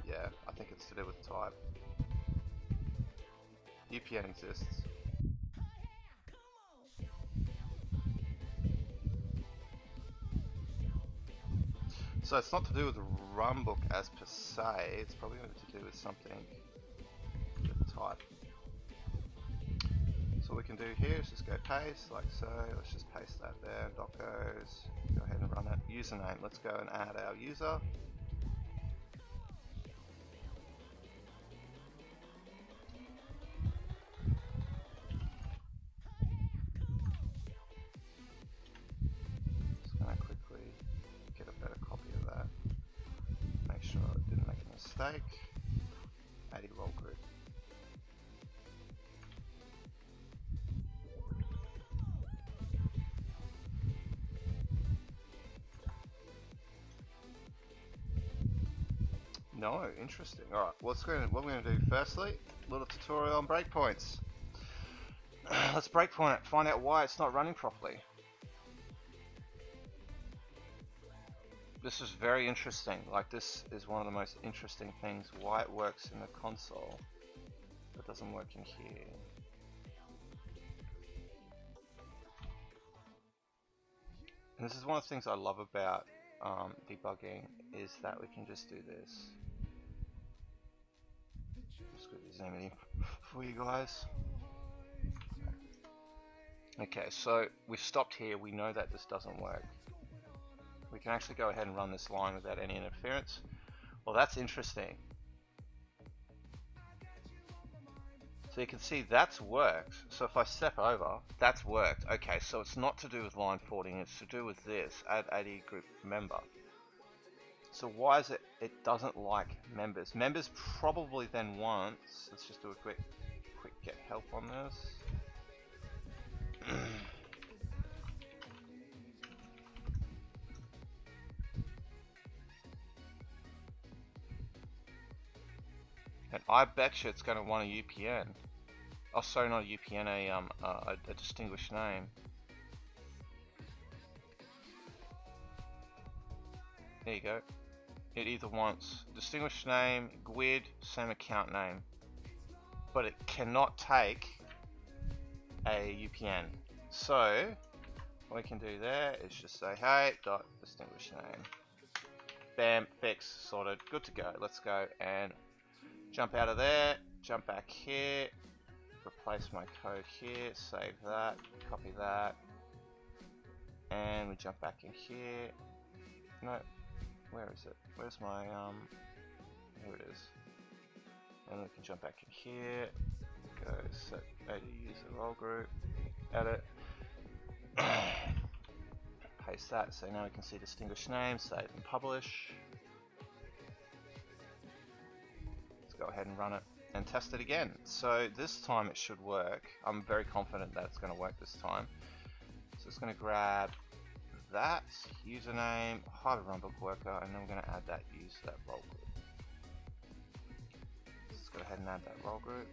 Yeah, I think it's to do with type. UPN exists. So it's not to do with the runbook as per se, it's probably going to do with something with type. So what we can do here is just go paste, like so. Let's just paste that there. Dockers. Go ahead and run it. Username. Let's go and add our user. Just gonna quickly get a better copy of that. Make sure I didn't make a mistake. Adding role group. No, interesting. Alright, what we're going to do firstly, a little tutorial on breakpoints. Let's breakpoint it, find out why it's not running properly. This is very interesting. Like, this is one of the most interesting things, why it works in the console but doesn't work in here. And this is one of the things I love about debugging, is that we can just do this. Just quickly zoom it in for you guys. Okay, so we've stopped here. We know that this doesn't work. We can actually go ahead and run this line without any interference. Well, that's interesting. So you can see that's worked. So if I step over, that's worked. Okay, so it's not to do with line 14, it's to do with this, add AD group member. So why is it doesn't like members? Members probably then wants, let's just do a quick get help on this. And I bet you it's going to want a UPN. Oh, sorry, not a UPN, a distinguished name. There you go. It either wants distinguished name, GUID, same account name, but it cannot take a UPN. So what we can do there is just say hey dot distinguish name. Bam, fix, sorted, good to go. Let's go and jump out of there, jump back here, replace my code here, save that, copy that, and we jump back in here. No, where is it? Where's my here it is. And we can jump back in here, go set AD user role group, edit, paste that, so now we can see distinguished name, save and publish. Let's go ahead and run it and test it again. So this time it should work. I'm very confident that it's going to work this time. So it's going to grab that username, hide a runbook worker, and then we're going to add that that role group. Let's go ahead and add that role group.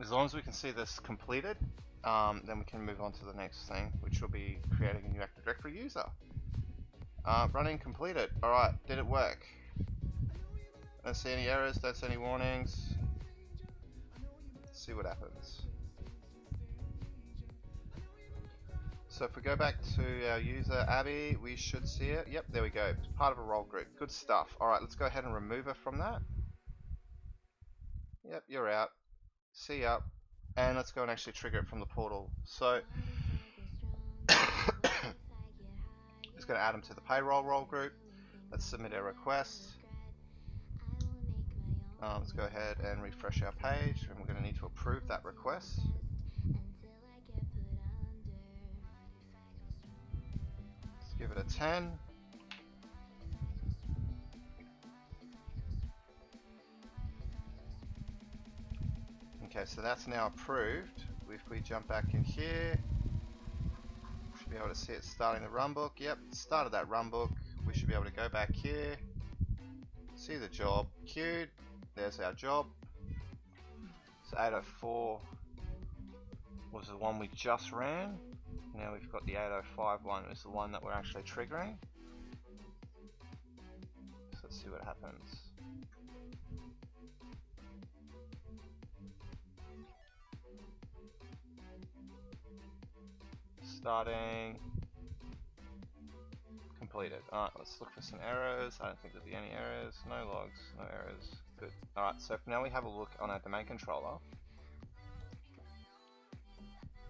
As long as we can see this completed, then we can move on to the next thing, which will be creating a new Active Directory user. Running completed. Alright, did it work? Don't see any errors, don't see any warnings. Let's see what happens. So if we go back to our user, Abby, we should see it. Yep, there we go. It's part of a role group. Good stuff. Alright, let's go ahead and remove her from that. Yep, you're out. See ya. And let's go and actually trigger it from the portal. So just going to add them to the payroll role group. Let's submit our request. Let's go ahead and refresh our page, and we're going to need to approve that request. Let's give it a 10. Okay, so that's now approved. If we jump back in here, we should be able to see it starting the runbook. Yep, started that runbook. We should be able to go back here, see the job queued. There's our job. So 804 was the one we just ran. Now we've got the 805 one, is the one that we're actually triggering. So let's see what happens. Starting, completed. Alright, let's look for some errors. I don't think there'll be any errors. No logs, no errors. Good. Alright, so now we have a look on our domain controller.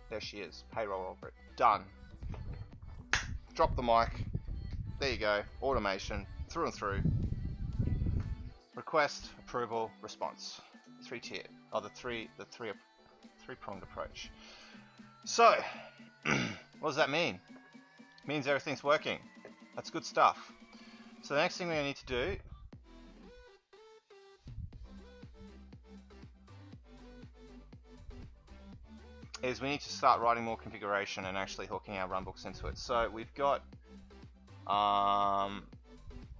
There she is, payroll role group. Done. Drop the mic. There you go. Automation, through and through. Request, approval, response. Three-tiered. Oh, the three-pronged approach. So, what does that mean? It means everything's working. That's good stuff. So the next thing we need to do is we need to start writing more configuration and actually hooking our runbooks into it. So we've got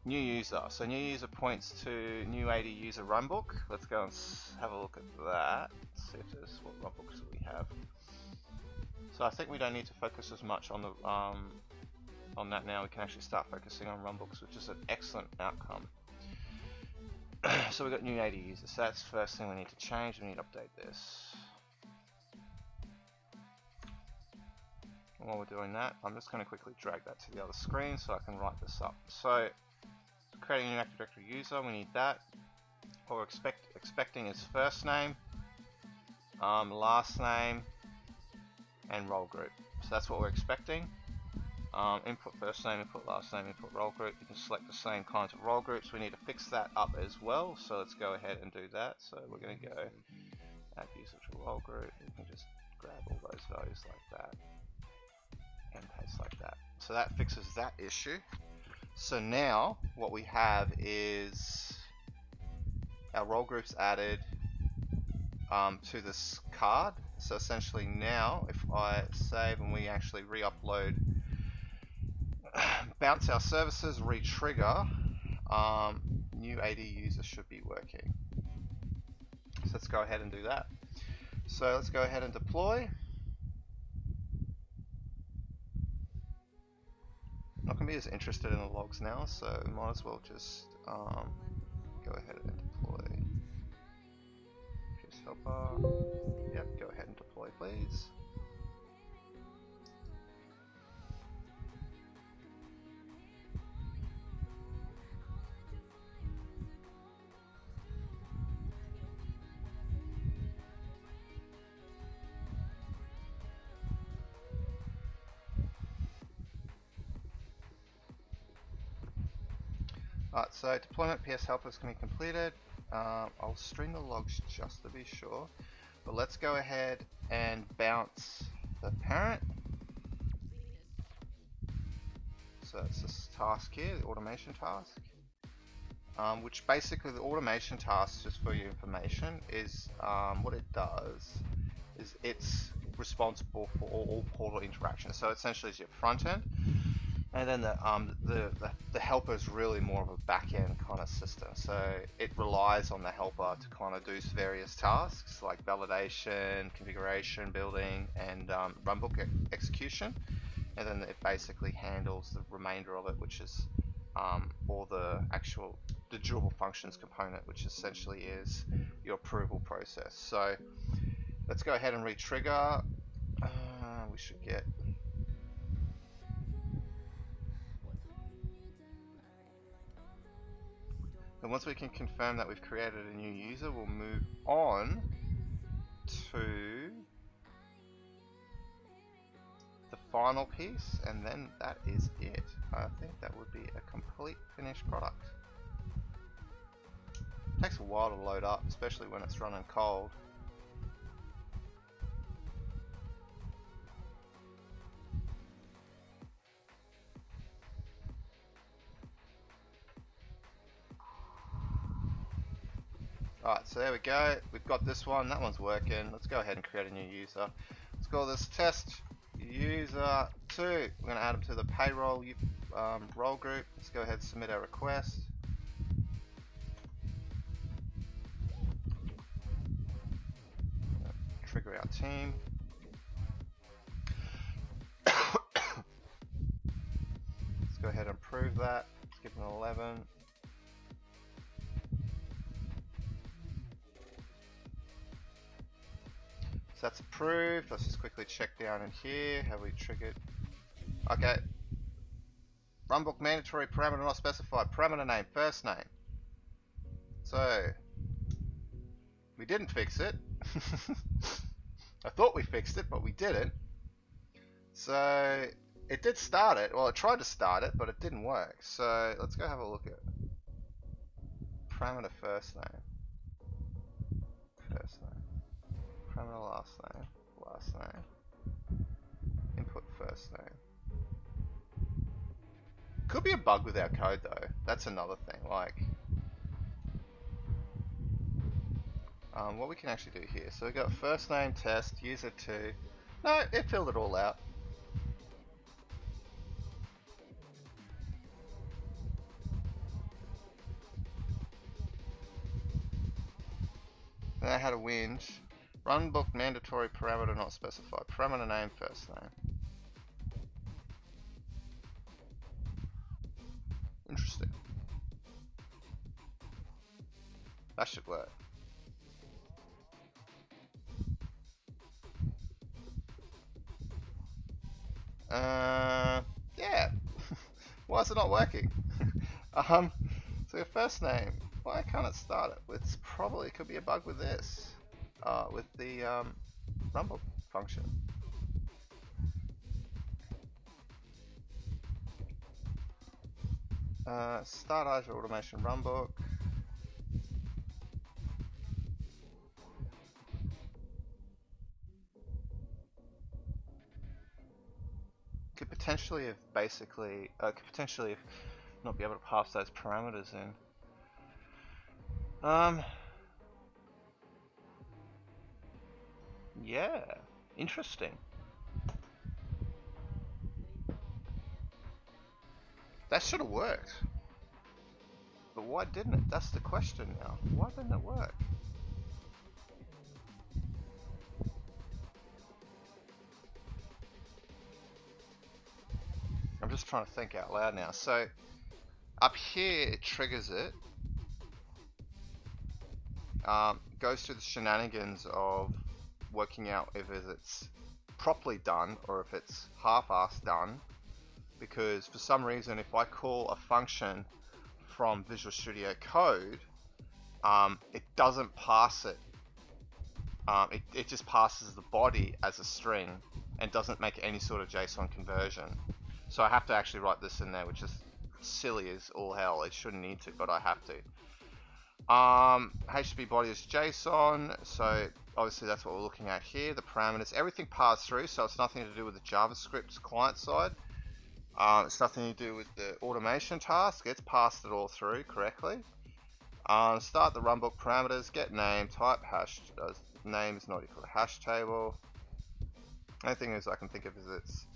new user. So new user points to new AD user runbook. Let's go and have a look at that. See if there's what runbooks we have. So I think we don't need to focus as much on the on that now. We can actually start focusing on runbooks, which is an excellent outcome. So we've got new AD users. So that's the first thing we need to change. We need to update this. And while we're doing that, I'm just going to quickly drag that to the other screen so I can write this up. So creating a new Active Directory user, we need that. What we're expecting is first name, last name, and role group. So that's what we're expecting. Input first name, input last name, input role group. You can select the same kinds of role groups. We need to fix that up as well. So let's go ahead and do that. So we're going to go add user to role group. You can just grab all those values like that and paste like that. So that fixes that issue. So now what we have is our role groups added to this card. So essentially now if I save and we actually re-upload, bounce our services, re-trigger, new AD user should be working. So let's go ahead and do that. So let's go ahead and deploy. Not going to be as interested in the logs now, so we might as well just go ahead and deploy. PS helper. Yep, go ahead and deploy, please. Alright, so deployment PS helper is going to be completed. I'll stream the logs just to be sure, but let's go ahead and bounce the parent. So it's this task here, the automation task, which basically the automation task, just for your information, is what it does is it's responsible for all portal interactions. So essentially it's your front end. And then the helper is really more of a back-end kind of system. So it relies on the helper to kind of do various tasks like validation, configuration, building, and runbook execution. And then it basically handles the remainder of it, which is all the durable functions component, which essentially is your approval process. So let's go ahead and re-trigger. We should get. And once we can confirm that we've created a new user, we'll move on to the final piece, and then that is it. I think that would be a complete finished product. It takes a while to load up, especially when it's running cold. Alright, so there we go. We've got this one. That one's working. Let's go ahead and create a new user. Let's call this test user 2. We're going to add them to the payroll role group. Let's go ahead and submit our request. Trigger our team. Let's go ahead and approve that. Let's give them an 11. So that's approved. Let's just quickly check down in here. Have we triggered? Okay. Runbook mandatory parameter not specified. Parameter name, first name. So we didn't fix it. I thought we fixed it, but we didn't. So it did start it. Well, it tried to start it, but it didn't work. So let's go have a look at parameter first name. First name. Parameter last name, input first name. Could be a bug with our code though. That's another thing. Like, what we can actually do here. So we got first name test user 2. No, it filled it all out. Then I had a whinge. Runbook mandatory parameter not specified. Parameter name, first name. Interesting. That should work. Yeah. Why is it not working? So your first name. Why can't it start it? It's probably could be a bug with this. With the runbook function. Start Azure automation runbook. Could potentially have not be able to pass those parameters in. Yeah, interesting. That should have worked. But why didn't it? That's the question now. Why didn't it work? I'm just trying to think out loud now. So up here it triggers it. Goes through the shenanigans of working out if it's properly done or if it's half-assed done, because for some reason if I call a function from Visual Studio Code, it doesn't pass it. It just passes the body as a string and doesn't make any sort of JSON conversion. So I have to actually write this in there, which is silly as all hell. It shouldn't need to, but I have to. HTTP body is JSON, so obviously that's what we're looking at here. The parameters, everything passed through, so it's nothing to do with the JavaScript client side. It's nothing to do with the automation task. It's passed it all through correctly. Start the runbook parameters, get name, type hash. Name is not equal to hash table. Only thing is I can think of is it's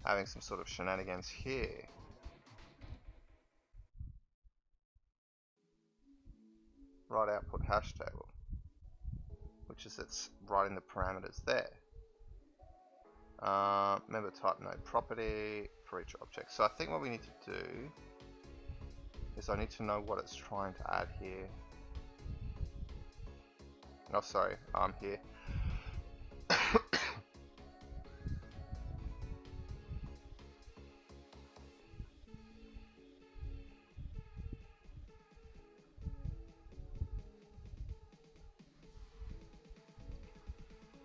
having some sort of shenanigans here. Write output hash table, which is it's writing the parameters there. Member type node property for each object. So I think what we need to do is I need to know what it's trying to add here. Oh, sorry, here.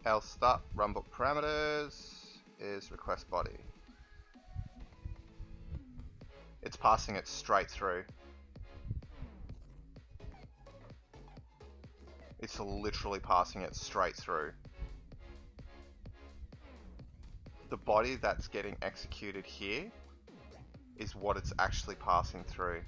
Else start runbook parameters is request body. It's passing it straight through. It's literally passing it straight through. The body that's getting executed here is what it's actually passing through.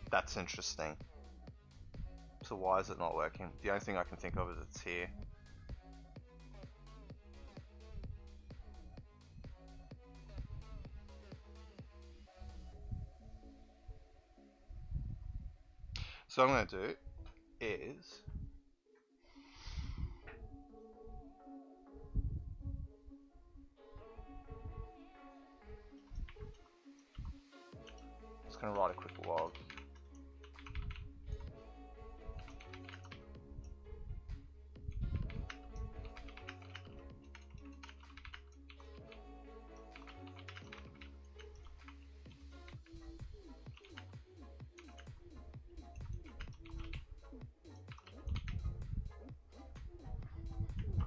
That's interesting. So why is it not working? The only thing I can think of is it's here. So what I'm going to do is just going to write a quick log.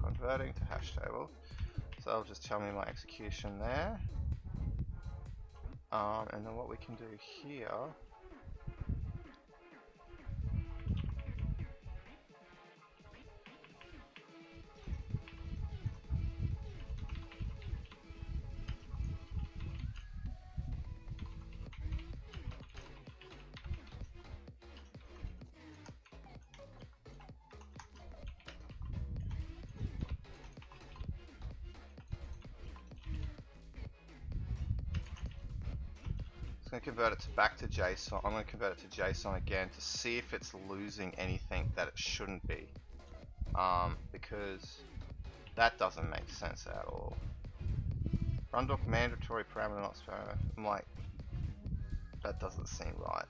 Converting to hash table. So it'll just tell me my execution there. And then what we can do here I'm going to convert it back to JSON. I'm going to convert it to JSON again to see if it's losing anything that it shouldn't be. Because that doesn't make sense at all. Rundoc mandatory parameter not parameter. I'm like, that doesn't seem right.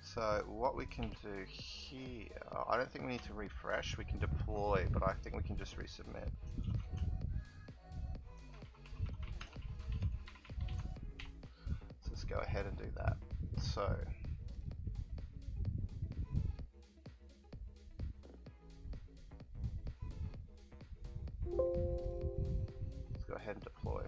So what we can do here, I don't think we need to refresh. We can deploy, but I think we can just resubmit. Go ahead and do that. So let's go ahead and deploy.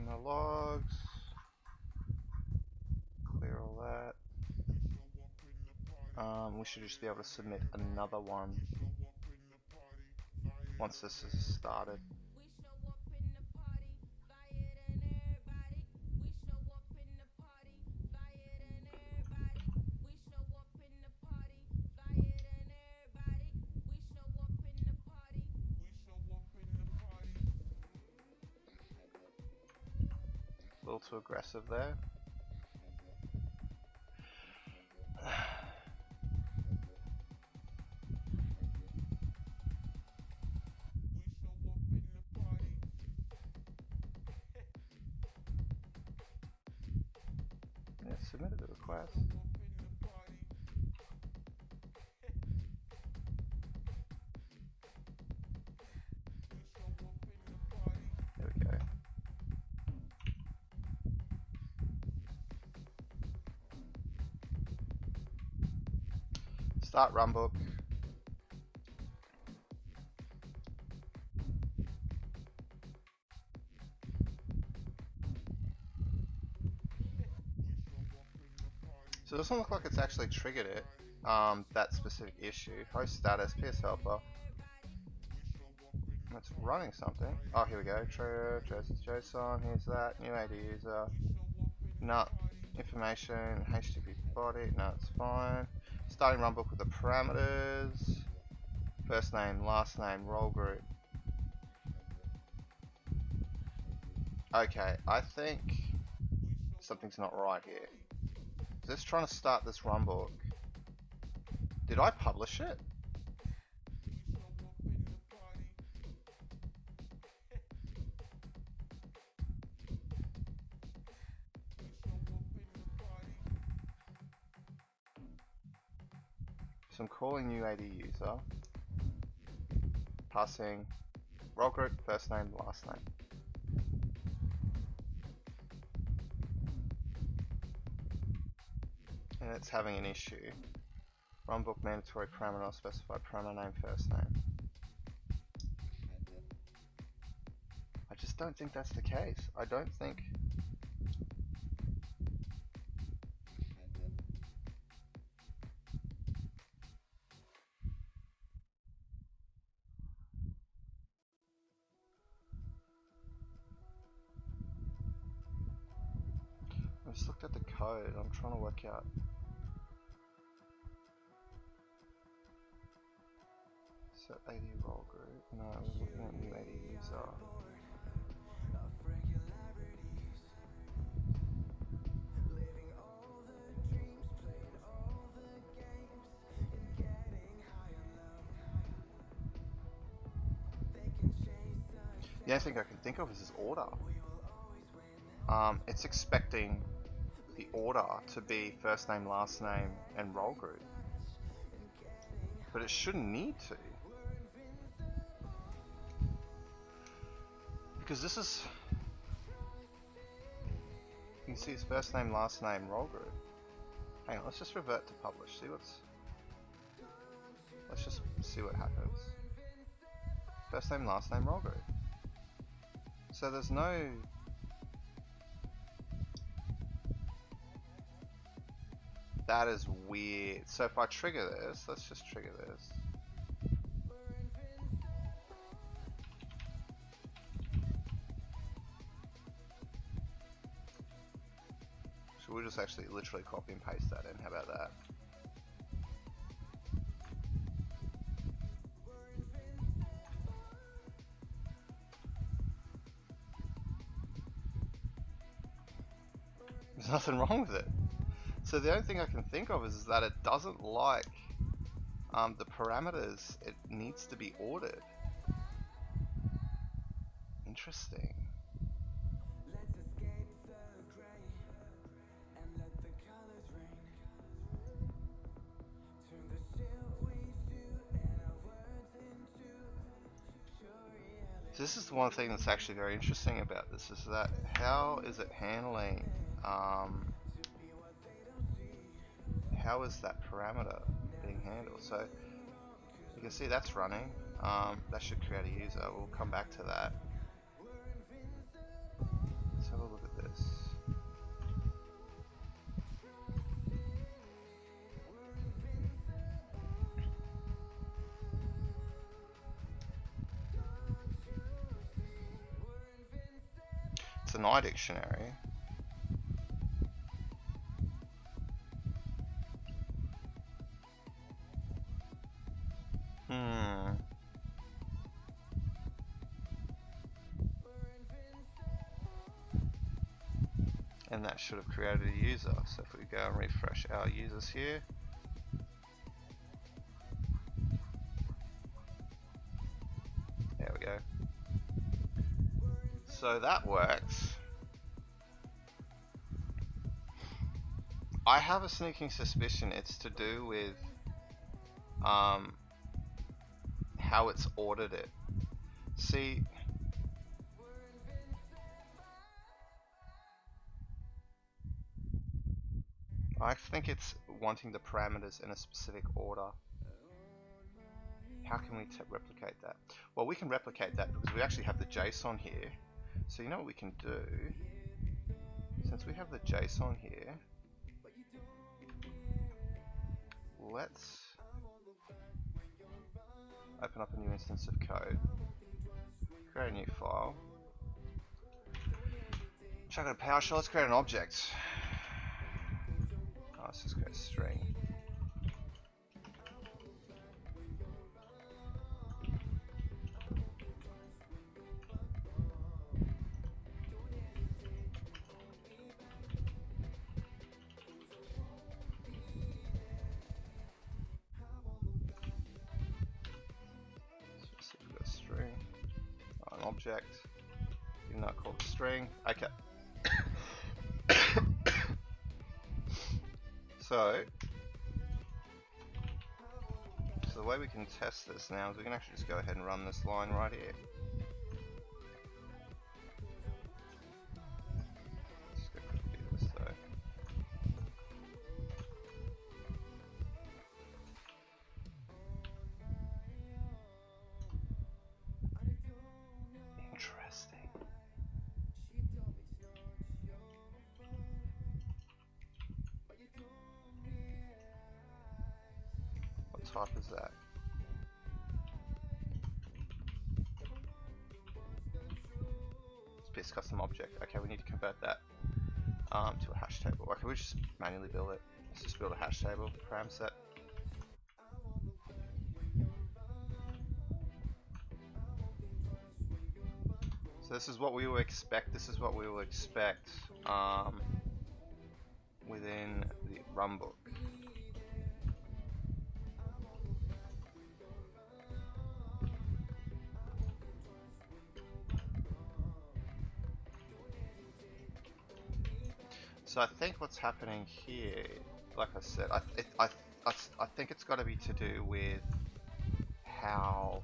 Clean the logs. Clear all that. We should just be able to submit another one once this is started. A little too aggressive there. Yeah, submitted the request. There we go. Start runbook. So it doesn't look like it's actually triggered it, that specific issue. Host status, PS helper. It's running something. Oh, here we go. Trigger, JSON, here's that. New AD user. No. Information, HTTP body. No, it's fine. Starting runbook with the parameters. First name, last name, role group. Okay, I think something's not right here. Is this trying to start this runbook? Did I publish it? So I'm calling new AD user, passing role group, first name, last name. And it's having an issue. Runbook mandatory parameter not specified parameter name, first name. I just don't think that's the case. I don't think. I just looked at the code. I'm trying to work out. Set AD role group. No, we're looking at new AD user. The only thing I can think of is this order. It's expecting the order to be first name, last name, and role group. But it shouldn't need to. Because this is... You can see it's first name, last name, role group. Hang on, let's just revert to publish. See what's... Let's just see what happens. First name, last name, role group. So there's no... That is weird. So if I trigger this, let's just trigger this. So we'll just actually literally copy and paste that in. How about that? There's nothing wrong with it. So the only thing I can think of is that it doesn't like the parameters. It needs to be ordered. Interesting. So this is the one thing that's actually very interesting about this, is that how is it handling, how is that parameter being handled? So you can see that's running, that should create a user, we'll come back to that. Let's have a deny dictionary. And that should have created a user. So if we go and refresh our users here, there we go. So that works. I have a sneaking suspicion it's to do with how it's ordered it. See, I think it's wanting the parameters in a specific order. How can we replicate that? Well, we can replicate that because we actually have the JSON here. So you know what we can do? Since we have the JSON here, let's open up a new instance of code, create a new file, chuck it a Powershell, let's create an object. Oh, let's just create a string. So we've got a string, an object, even though I call it string. Okay. So the way we can test this now is we can actually just go ahead and run this line right here. Just go quickly do this though. Interesting. What type is that? It's custom object. Okay, we need to convert that to a hash table. Okay, we just manually build it. Let's just build a hash table param set. So this is what we will expect. This is what we will expect within the runbook. So I think what's happening here, like I said, I think it's got to be to do with how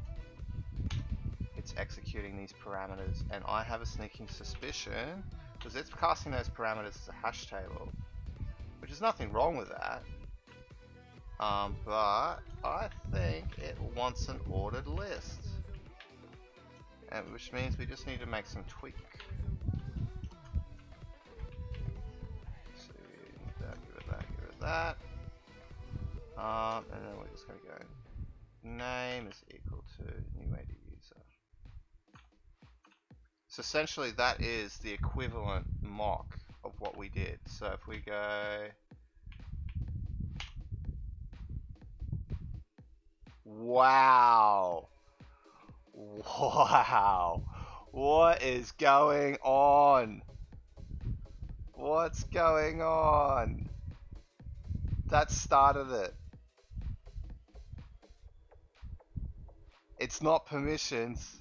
it's executing these parameters, and I have a sneaking suspicion because it's casting those parameters as a hash table, which is nothing wrong with that. But I think it wants an ordered list, and which means we just need to make some tweak. That, and then we're just going to go name is equal to new AD user. So essentially that is the equivalent mock of what we did. So if we go wow, what is going on? What's going on? That started it. It's not permissions.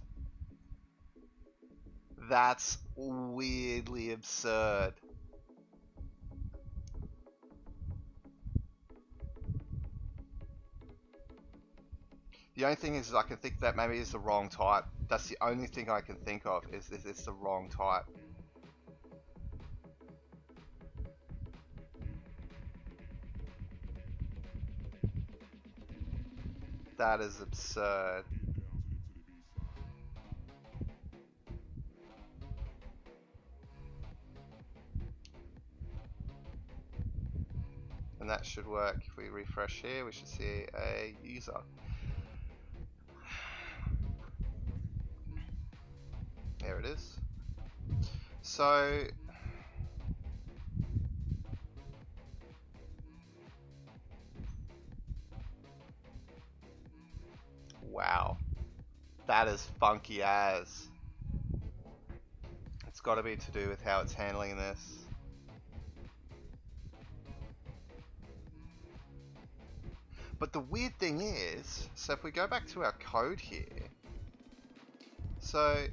That's weirdly absurd. The only thing is I can think that maybe it's the wrong type. That's the only thing I can think of is it's the wrong type. That is absurd. And that should work. If we refresh here, we should see a user. There it is. So wow, that is funky as. It's got to be to do with how it's handling this. But the weird thing is, so if we go back to our code here, so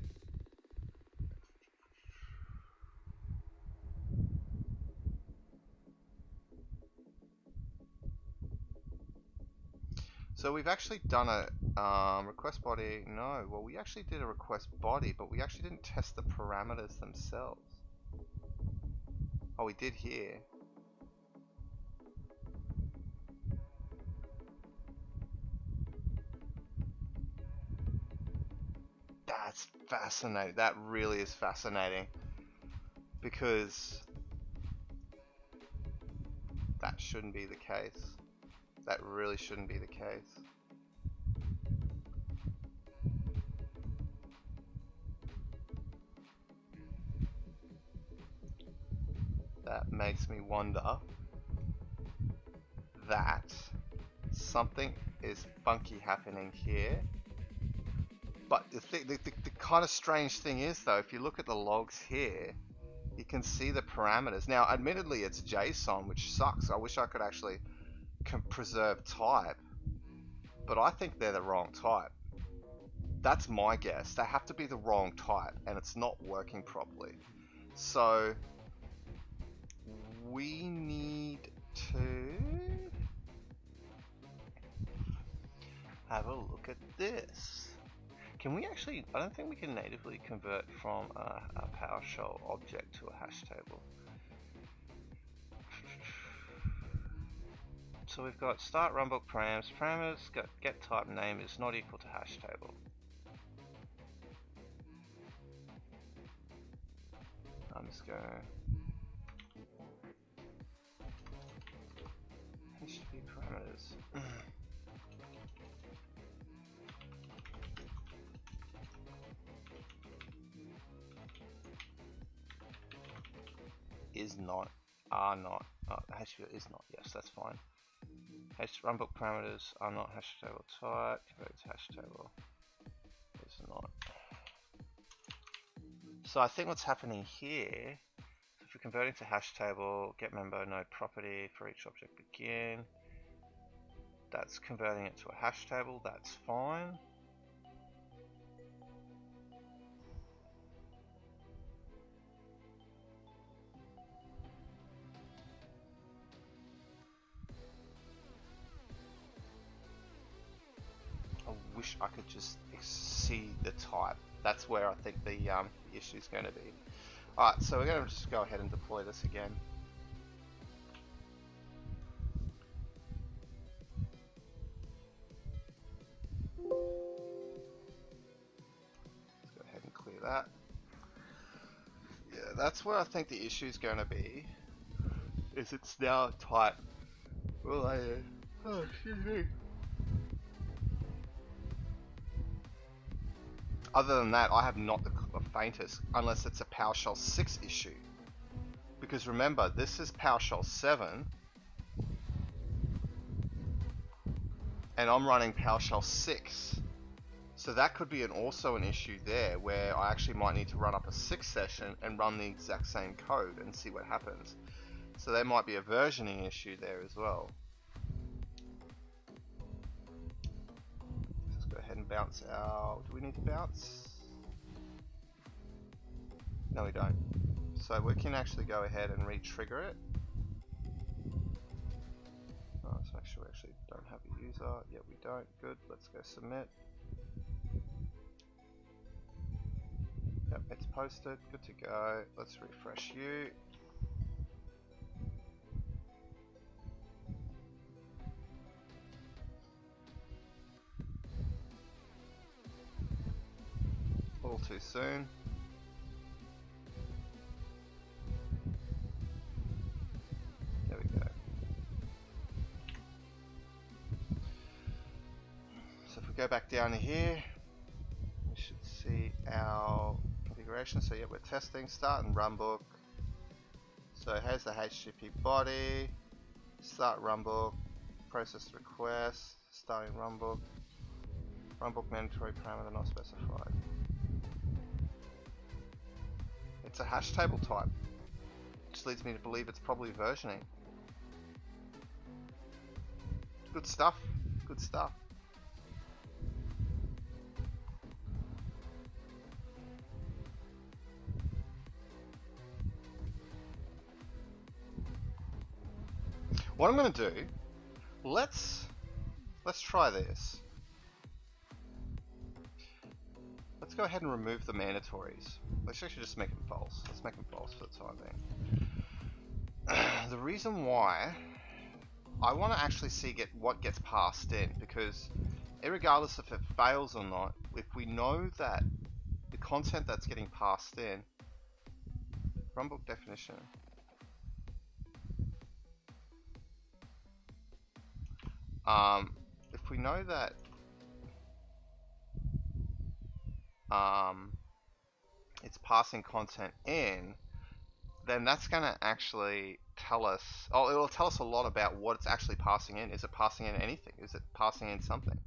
we've actually done a request body. No, well, we actually did a request body, but we actually didn't test the parameters themselves. Oh, we did here. That's fascinating. That really is fascinating, because that shouldn't be the case. That really shouldn't be the case. That makes me wonder that something is funky happening here. But the kind of strange thing is, though, if you look at the logs here, you can see the parameters. Now, admittedly, it's JSON, which sucks. I wish I could actually preserve type, but I think they're the wrong type. That's my guess. They have to be the wrong type, and it's not working properly. So we need to have a look at this. Can we actually, I don't think we can natively convert from a Powershell object to a hash table. So we've got start runbook params. Parameters get type name is not equal to hash table. I'm just going HTTP parameters. Is not, are not, HTTP is not, yes, that's fine. Runbook parameters are not hash table type, convert to hash table is not. So I think what's happening here, if we're converting to hash table, get member node property for each object begin, that's converting it to a hash table, that's fine. I wish I could just see the type. That's where I think the issue is going to be. Alright, so we're going to just go ahead and deploy this again. Let's go ahead and clear that. Yeah, that's where I think the issue is going to be. Is it's now type related. Oh, excuse me. Other than that, I have not the faintest, unless it's a PowerShell 6 issue. Because remember, this is PowerShell 7, and I'm running PowerShell 6. So that could be also an issue there, where I actually might need to run up a 6 session and run the exact same code and see what happens. So there might be a versioning issue there as well. Let's go ahead and bounce out. Do we need to bounce? No, we don't. So we can actually go ahead and re-trigger it. Oh, let's make sure we actually don't have a user. Yeah, we don't. Good. Let's go submit. Yep, it's posted. Good to go. Let's refresh you. All too soon. There we go. So if we go back down to here, we should see our configuration. configuration. So yeah, we're testing start and runbook. So here's the HTTP body, start runbook, process request, starting runbook, runbook mandatory parameter not specified. It's a hash table type, which leads me to believe it's probably versioning. Good stuff, good stuff. What I'm going to do, let's try this. Let's go ahead and remove the mandatories. Let's actually just make them false. Let's make them false for the time being. The reason why, I want to actually see what gets passed in, because regardless if it fails or not, if we know that the content that's getting passed in, runbook definition. If we know that it's passing content in, then that's going to actually tell us, it'll tell us a lot about what it's actually passing in. Is it passing in anything? Is it passing in something?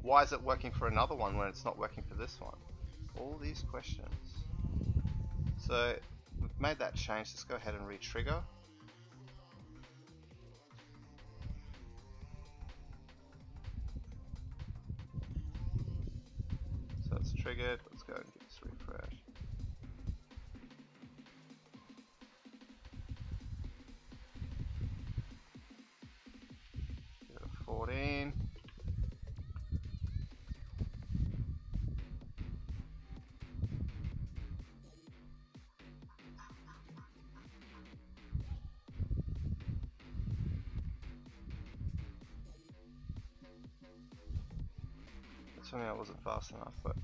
Why is it working for another one when it's not working for this one? All these questions. So we've made that change. Let's go ahead and re-trigger. So it's triggered. Let's go and give this a refresh. Give it a 14. Something that wasn't fast enough, but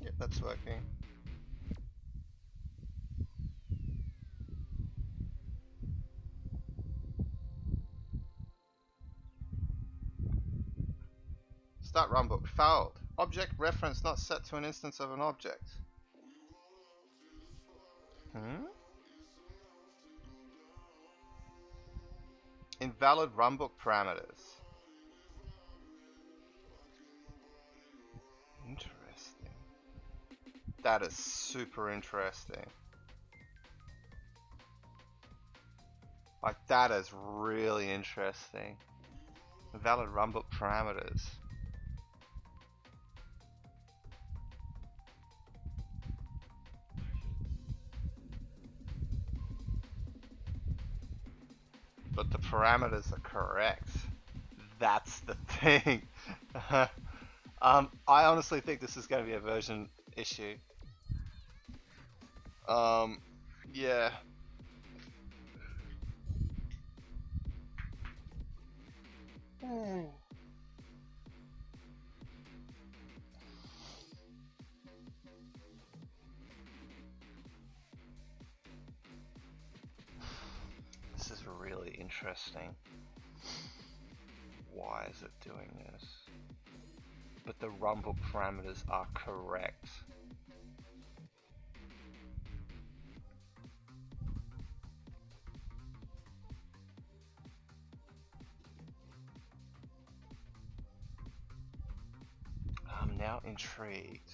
yep, that's working. Start runbook failed. Object reference not set to an instance of an object. Invalid runbook parameters. Interesting. That is super interesting. Like, that is really interesting. Invalid runbook parameters. But the parameters are correct. That's the thing. I honestly think this is going to be a version issue. Yeah. This is really interesting. Why is it doing this? But the runbook parameters are correct. I'm now intrigued.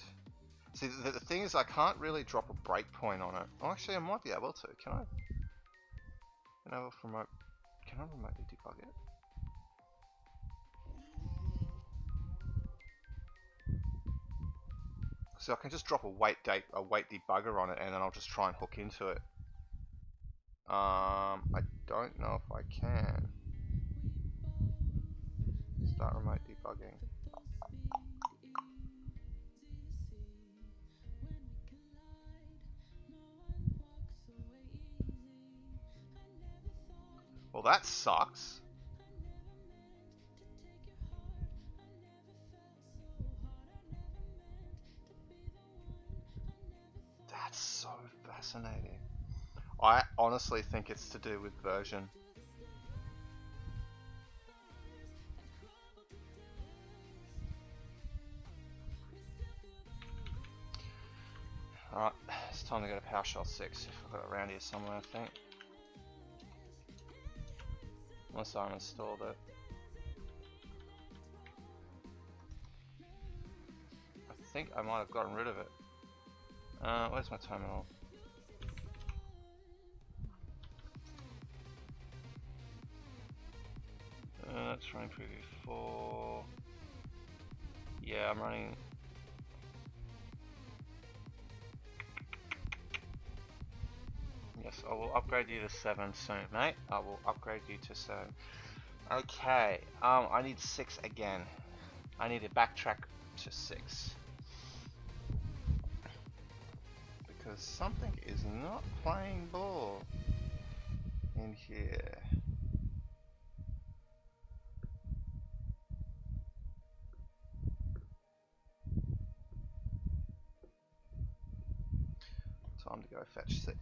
See, the thing is, I can't really drop a breakpoint on it. Oh, actually, I might be able to. Can I? Can I remotely debug it? So I can just drop a wait debugger on it, and then I'll just try and hook into it. I don't know if I can. Start remote debugging. Well, that sucks. That's so fascinating. I honestly think it's to do with version. Alright, it's time to go to PowerShell 6 if I've got it around here somewhere, I think. Unless I uninstalled it. I think I might have gotten rid of it. Where's my terminal? That's running preview 4. Yeah, I'm running. Yes, I will upgrade you to 7 soon, mate. I will upgrade you to 7. Okay, I need 6 again. I need to backtrack to 6. Because something is not playing ball in here. Time to go fetch 6.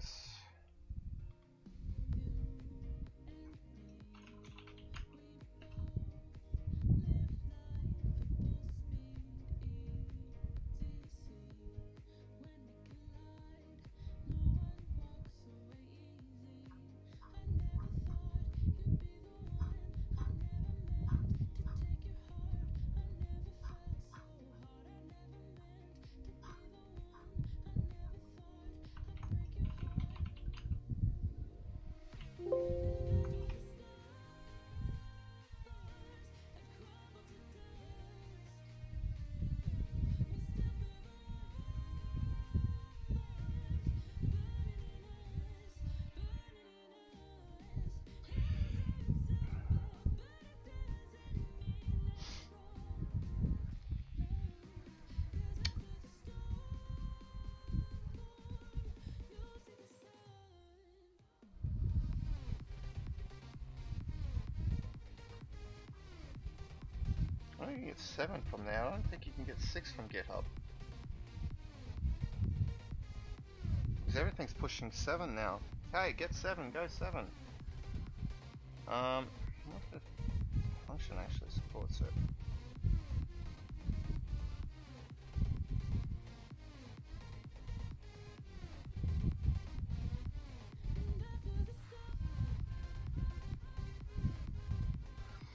I think you can get 7 from there. I don't think you can get 6 from GitHub. Because everything's pushing 7 now. Hey, get 7, go 7. What if the function actually supports it?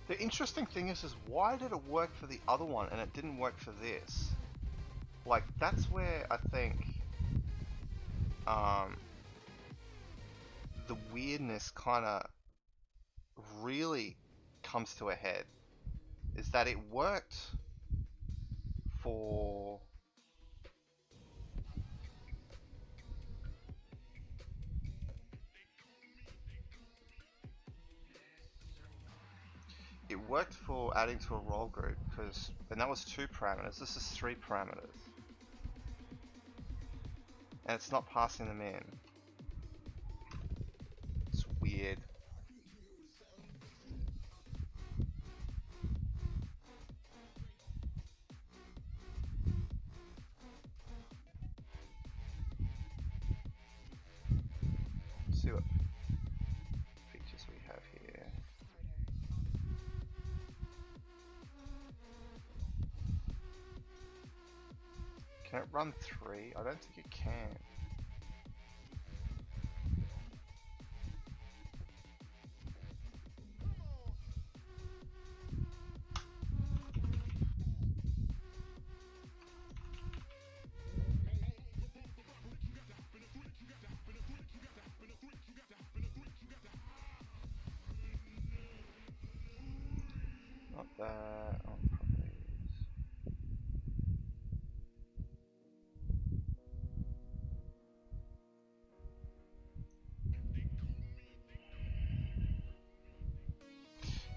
The interesting thing is why did it work for the other one and it didn't work for this? Like, that's where I think the weirdness kind of really comes to a head. Is that it worked for adding to a role group, and that was 2 parameters. This is 3 parameters, and it's not passing them in. It's weird. Let's see what features we have here. Can it run 3? I don't think it can. Not that. Oh, properties.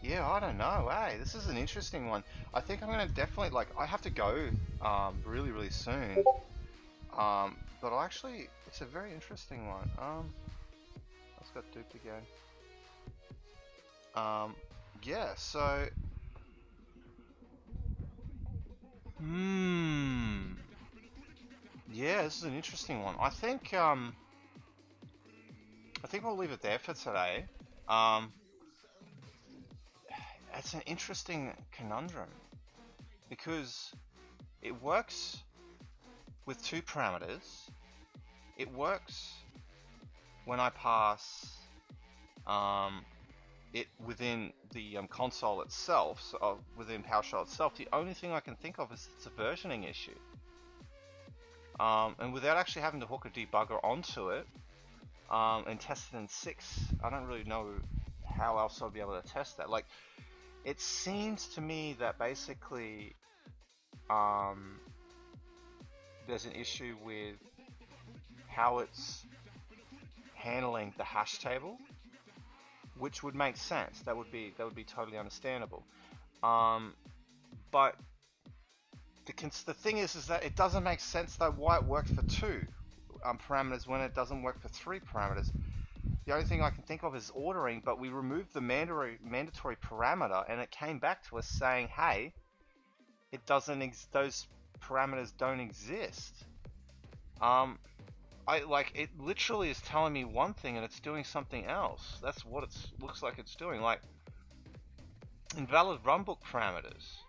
Yeah, I don't know. Hey, this is an interesting one. I think I'm gonna definitely, like, I have to go really, really soon. But I'll actually, it's a very interesting one. Let's got duped again. Yeah, so yeah, this is an interesting one. I think I think we'll leave it there for today. It's an interesting conundrum because it works with 2 parameters. It works when I pass it within the console itself, so within PowerShell itself. The only thing I can think of is it's a versioning issue. And without actually having to hook a debugger onto it and test it in 6, I don't really know how else I'll be able to test that. Like, it seems to me that basically there's an issue with how it's handling the hash table, which would make sense. That would be totally understandable. But the thing is that it doesn't make sense though why it works for 2 parameters when it doesn't work for 3 parameters. The only thing I can think of is ordering, but we removed the mandatory parameter, and it came back to us saying, "Hey, it doesn't. Those parameters don't exist." It literally is telling me one thing and it's doing something else. That's what it looks like it's doing. Like, invalid runbook parameters.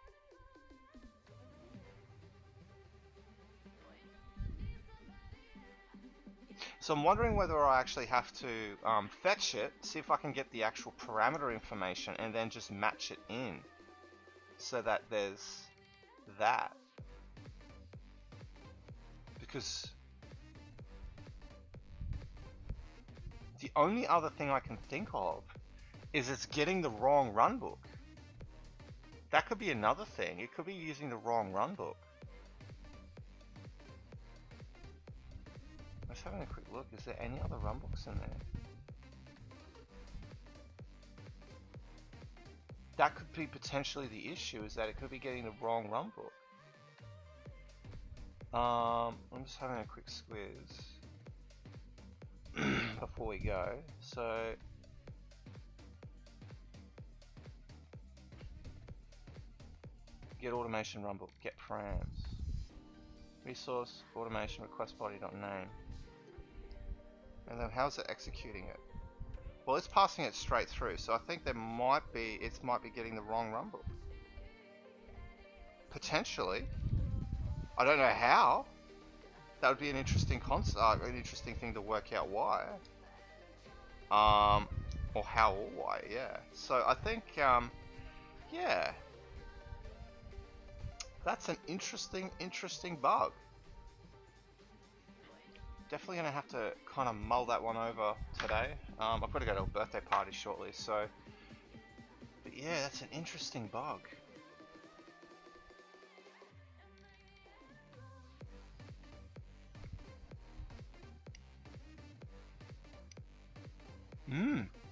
So I'm wondering whether I actually have to fetch it, see if I can get the actual parameter information, and then just match it in so that there's that. Because the only other thing I can think of is it's getting the wrong runbook. That could be another thing. It could be using the wrong runbook. Let's have a quick look. Is there any other runbooks in there? That could be potentially the issue, is that it could be getting the wrong runbook. I'm just having a quick squiz before we go. So get automation runbook, get params, resource automation request body.name. And then how's it executing it? Well, it's passing it straight through, so I think it might be getting the wrong runbook. Potentially. I don't know how. That would be an interesting thing to work out why. Or how or why, yeah. So I think, yeah. That's an interesting bug. Definitely gonna have to kind of mull that one over today. I've got to go to a birthday party shortly, so. But yeah, that's an interesting bug.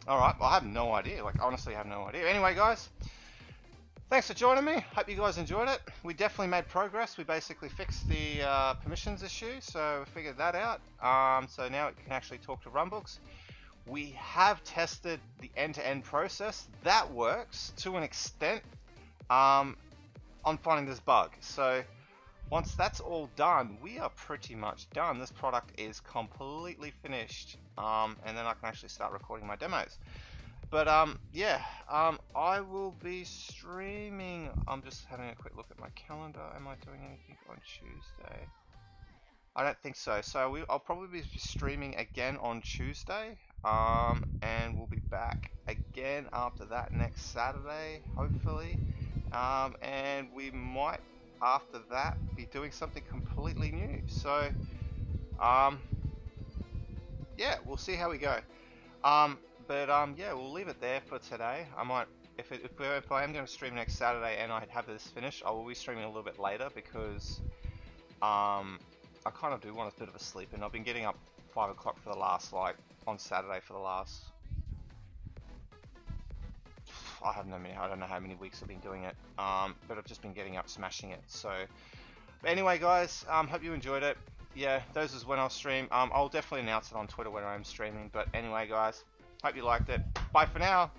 Alright, well, I have no idea. Like, honestly, I have no idea. Anyway, guys, thanks for joining me. Hope you guys enjoyed it. We definitely made progress. We basically fixed the permissions issue, so we figured that out. So now it can actually talk to runbooks. We have tested the end-to-end process. That works to an extent on finding this bug. So once that's all done, we are pretty much done. This product is completely finished. And then I can actually start recording my demos. But yeah, I will be streaming. I'm just having a quick look at my calendar. Am I doing anything on Tuesday? I don't think so. So I'll probably be streaming again on Tuesday. And we'll be back again after that next Saturday, hopefully. And we might, after that, be doing something completely new. So, yeah, we'll see how we go. Yeah, we'll leave it there for today. I might, if I am going to stream next Saturday and I have this finished, I will be streaming a little bit later because I kind of do want a bit of a sleep, and I've been getting up 5 o'clock for the last, like, on Saturday for the last, I don't know how many weeks I've been doing it, but I've just been getting up smashing it. So, but anyway, guys, hope you enjoyed it. Yeah, those is when I'll stream. I'll definitely announce it on Twitter when I'm streaming. But anyway, guys, hope you liked it. Bye for now.